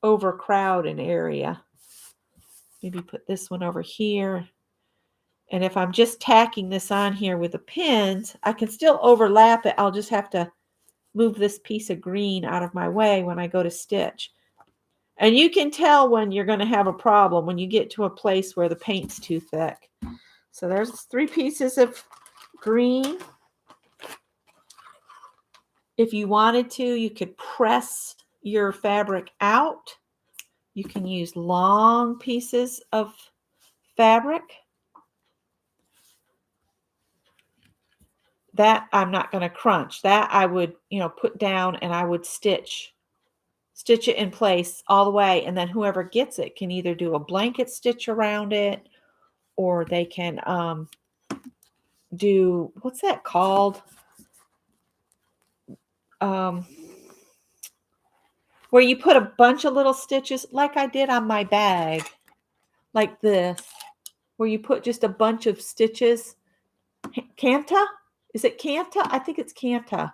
overcrowd an area. Maybe put this one over here. And if I'm just tacking this on here with the pins, I can still overlap it. I'll just have to move this piece of green out of my way when I go to stitch. And you can tell when you're going to have a problem when you get to a place where the paint's too thick. So there's 3 pieces of green. If you wanted to, you could press your fabric out. You can use long pieces of fabric. That I'm not going to crunch. That I would, put down, and I would stitch it in place all the way. And then whoever gets it can either do a blanket stitch around it, or they can do, what's that called? Where you put a bunch of little stitches, like I did on my bag, like this, where you put just a bunch of stitches. Canta? Is it Canta? I think it's Canta.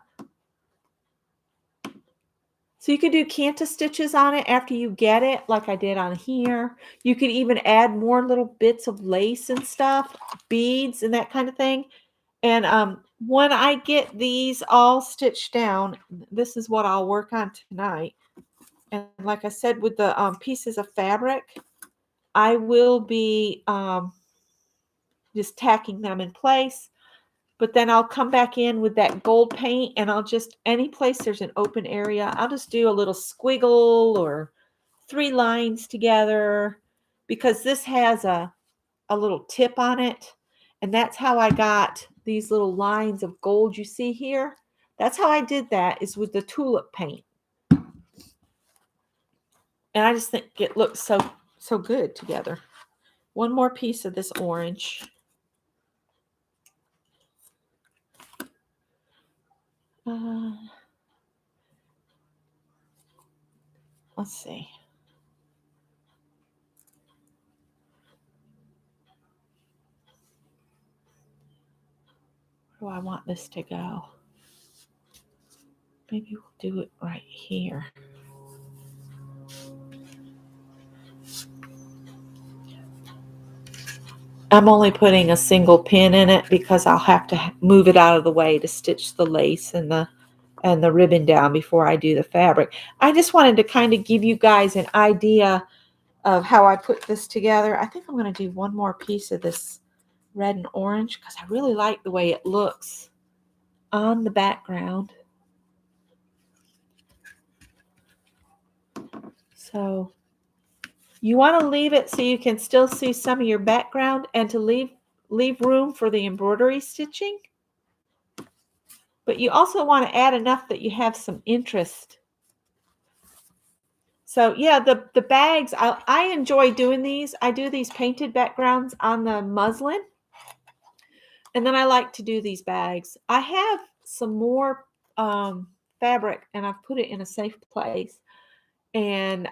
So you could do Canta stitches on it after you get it, like I did on here. You could even add more little bits of lace and stuff, beads and that kind of thing. And when I get these all stitched down, this is what I'll work on tonight. And like I said, with the pieces of fabric, I will be just tacking them in place. But then I'll come back in with that gold paint, and I'll just, any place there's an open area, I'll just do a little squiggle or 3 lines together, because this has a little tip on it. And that's how I got these little lines of gold you see here. That's how I did that, is with the tulip paint. And I just think it looks so good together. One more piece of this orange. Let's see. Where do I want this to go? Maybe we'll do it right here. I'm only putting a single pin in it because I'll have to move it out of the way to stitch the lace and the ribbon down before I do the fabric. I just wanted to kind of give you guys an idea of how I put this together. I think I'm going to do one more piece of this red and orange because I really like the way it looks on the background. So you want to leave it so you can still see some of your background and to leave room for the embroidery stitching. But you also want to add enough that you have some interest. So yeah, the bags, I enjoy doing these. I do these painted backgrounds on the muslin. And then I like to do these bags. I have some more fabric and I've put it in a safe place. And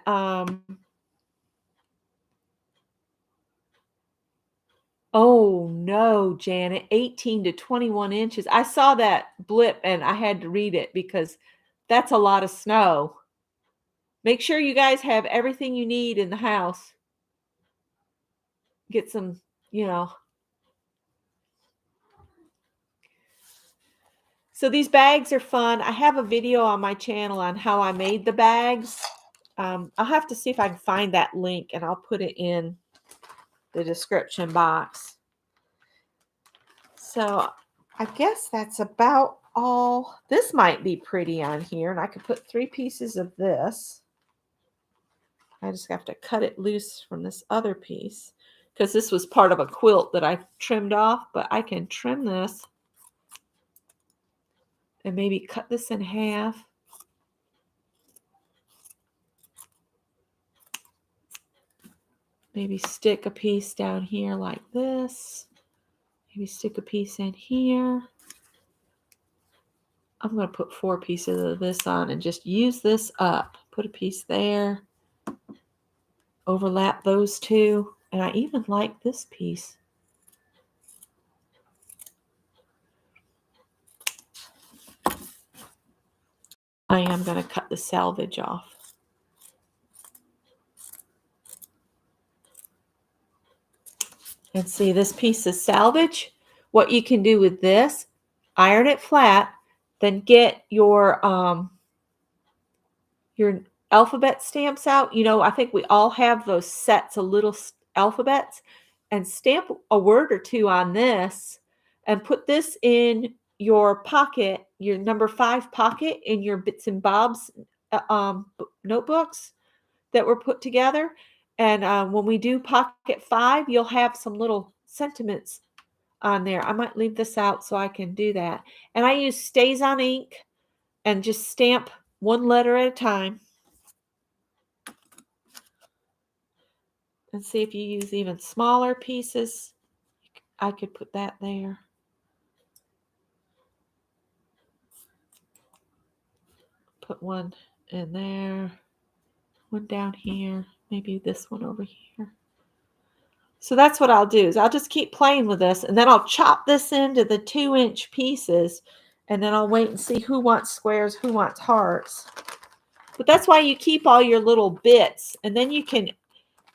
oh no, Janet, 18 to 21 inches. I saw that blip and I had to read it because that's a lot of snow. Make sure you guys have everything you need in the house. Get some, So these bags are fun. I have a video on my channel on how I made the bags. I'll have to see if I can find that link and I'll put it in the description box. So I guess that's about all. This might be pretty on here, and I could put 3 pieces of this. I just have to cut it loose from this other piece because this was part of a quilt that I trimmed off, but I can trim this and maybe cut this in half. Maybe stick a piece down here like this. Maybe stick a piece in here. I'm going to put 4 pieces of this on and just use this up. Put a piece there. Overlap those 2. And I even like this piece. I am going to cut the selvage off. And see, this piece is selvage. What you can do with this, iron it flat, then get your alphabet stamps out. I think we all have those sets of little alphabets, and stamp a word or 2 on this and put this in your pocket, your number 5 pocket in your Bits and Bobs notebooks that were put together. And when we do pocket 5, you'll have some little sentiments on there. I might leave this out so I can do that. And I use Stays on ink and just stamp 1 letter at a time. And see if you use even smaller pieces. I could put that there. Put 1 in there. 1 down here. Maybe this one over here. So that's what I'll do is I'll just keep playing with this, and then I'll chop this into the 2-inch pieces, and then I'll wait and see who wants squares, who wants hearts. But that's why you keep all your little bits, and then you can,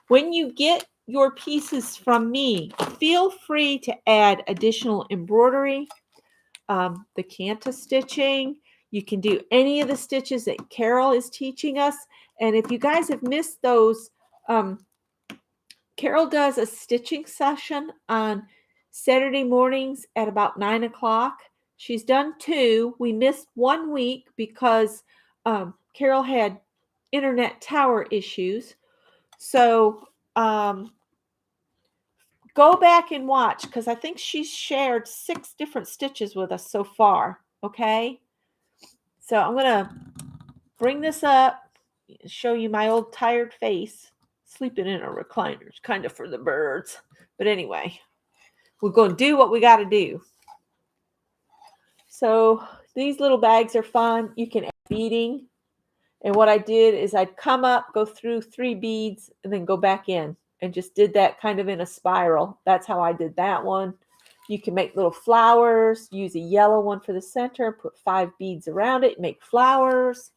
when you get your pieces from me, feel free to add additional embroidery, the canta stitching. You can do any of the stitches that Carol is teaching us. And if you guys have missed those, Carol does a stitching session on Saturday mornings at about 9 o'clock. She's done 2. We missed 1 week because Carol had internet tower issues. So go back and watch because I think she's shared 6 different stitches with us so far. Okay. So I'm going to bring this up, show you my old tired face. Sleeping in a recliner is kind of for the birds. But anyway, we're going to do what we got to do. So these little bags are fun. You can add beading. And what I did is I'd come up, go through 3 beads, and then go back in. And just did that kind of in a spiral. That's how I did that one. You can make little flowers, use a yellow one for the center, put 5 beads around it, make flowers.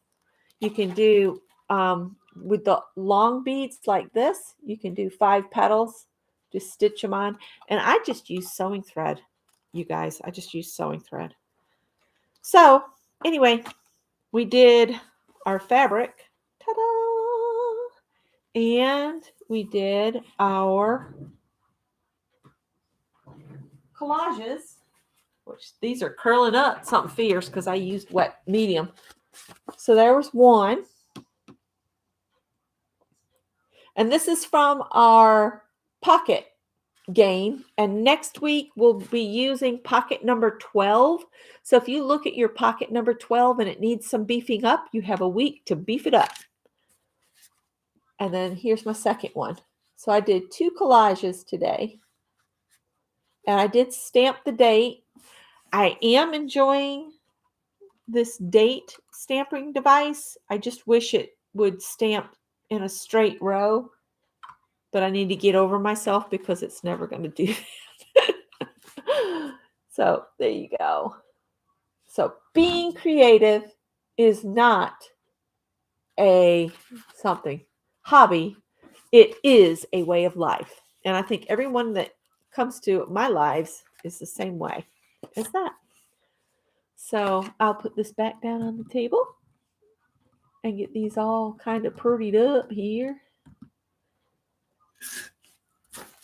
You can do, with the long beads like this, you can do 5 petals, just stitch them on. And I just use sewing thread, you guys. I just use sewing thread. So anyway, we did our fabric. Ta-da! And we did our collages, which these are curling up something fierce because I used wet medium. So there was one. And this is from our pocket game. And next week we'll be using pocket number 12. So if you look at your pocket number 12 and it needs some beefing up, you have a week to beef it up. And then here's my second one. So I did 2 collages today. And I did stamp the date. I am enjoying this date stamping device. I just wish it would stamp in a straight row. But I need to get over myself because it's never going to do that. So there you go. So being creative is not a something hobby. It is a way of life. And I think everyone that comes to my lives is the same way as that. So I'll put this back down on the table and get these all kind of prettied up here.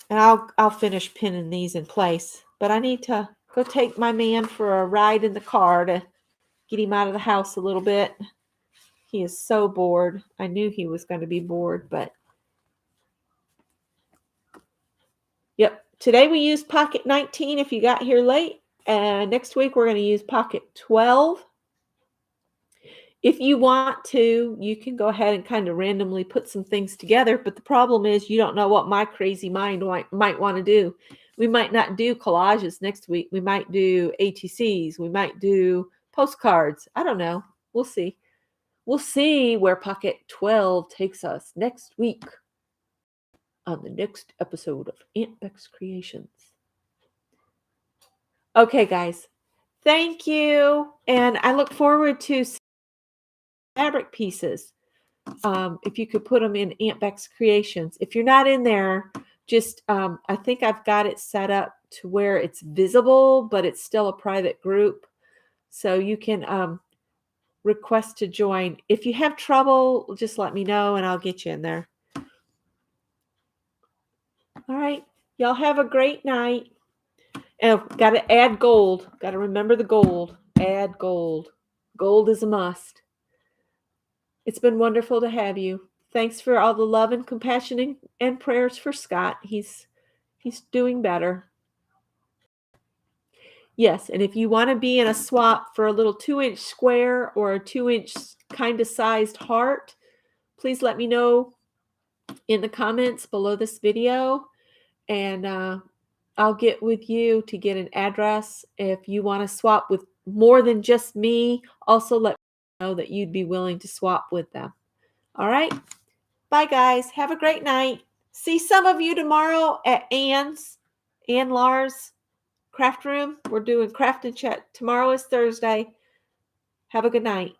And I'll finish pinning these in place. But I need to go take my man for a ride in the car to get him out of the house a little bit. He is so bored. I knew he was going to be bored, but yep. Today we used pocket 19 if you got here late. And next week we're going to use pocket 12. If you want to, you can go ahead and kind of randomly put some things together. But the problem is you don't know what my crazy mind might want to do. We might not do collages next week. We might do ATCs. We might do postcards. I don't know. We'll see. We'll see where pocket 12 takes us next week on the next episode of Aunt Beck's Creations. Okay, guys. Thank you. And I look forward to fabric pieces. If you could put them in Aunt Beck's Creations. If you're not in there, just I think I've got it set up to where it's visible, but it's still a private group. So you can request to join. If you have trouble, just let me know and I'll get you in there. All right. Y'all have a great night. And got to add gold. Got to remember the gold. Add gold. Gold is a must. It's been wonderful to have you. Thanks for all the love and compassion and prayers for Scott. He's doing better. Yes, and if you want to be in a swap for a little 2-inch square or a 2-inch kind of sized heart, please let me know in the comments below this video. And I'll get with you to get an address. If you want to swap with more than just me, also let me know that you'd be willing to swap with them. All right. Bye, guys. Have a great night. See some of you tomorrow at Ann Lars Craft Room. We're doing craft and chat. Tomorrow is Thursday. Have a good night.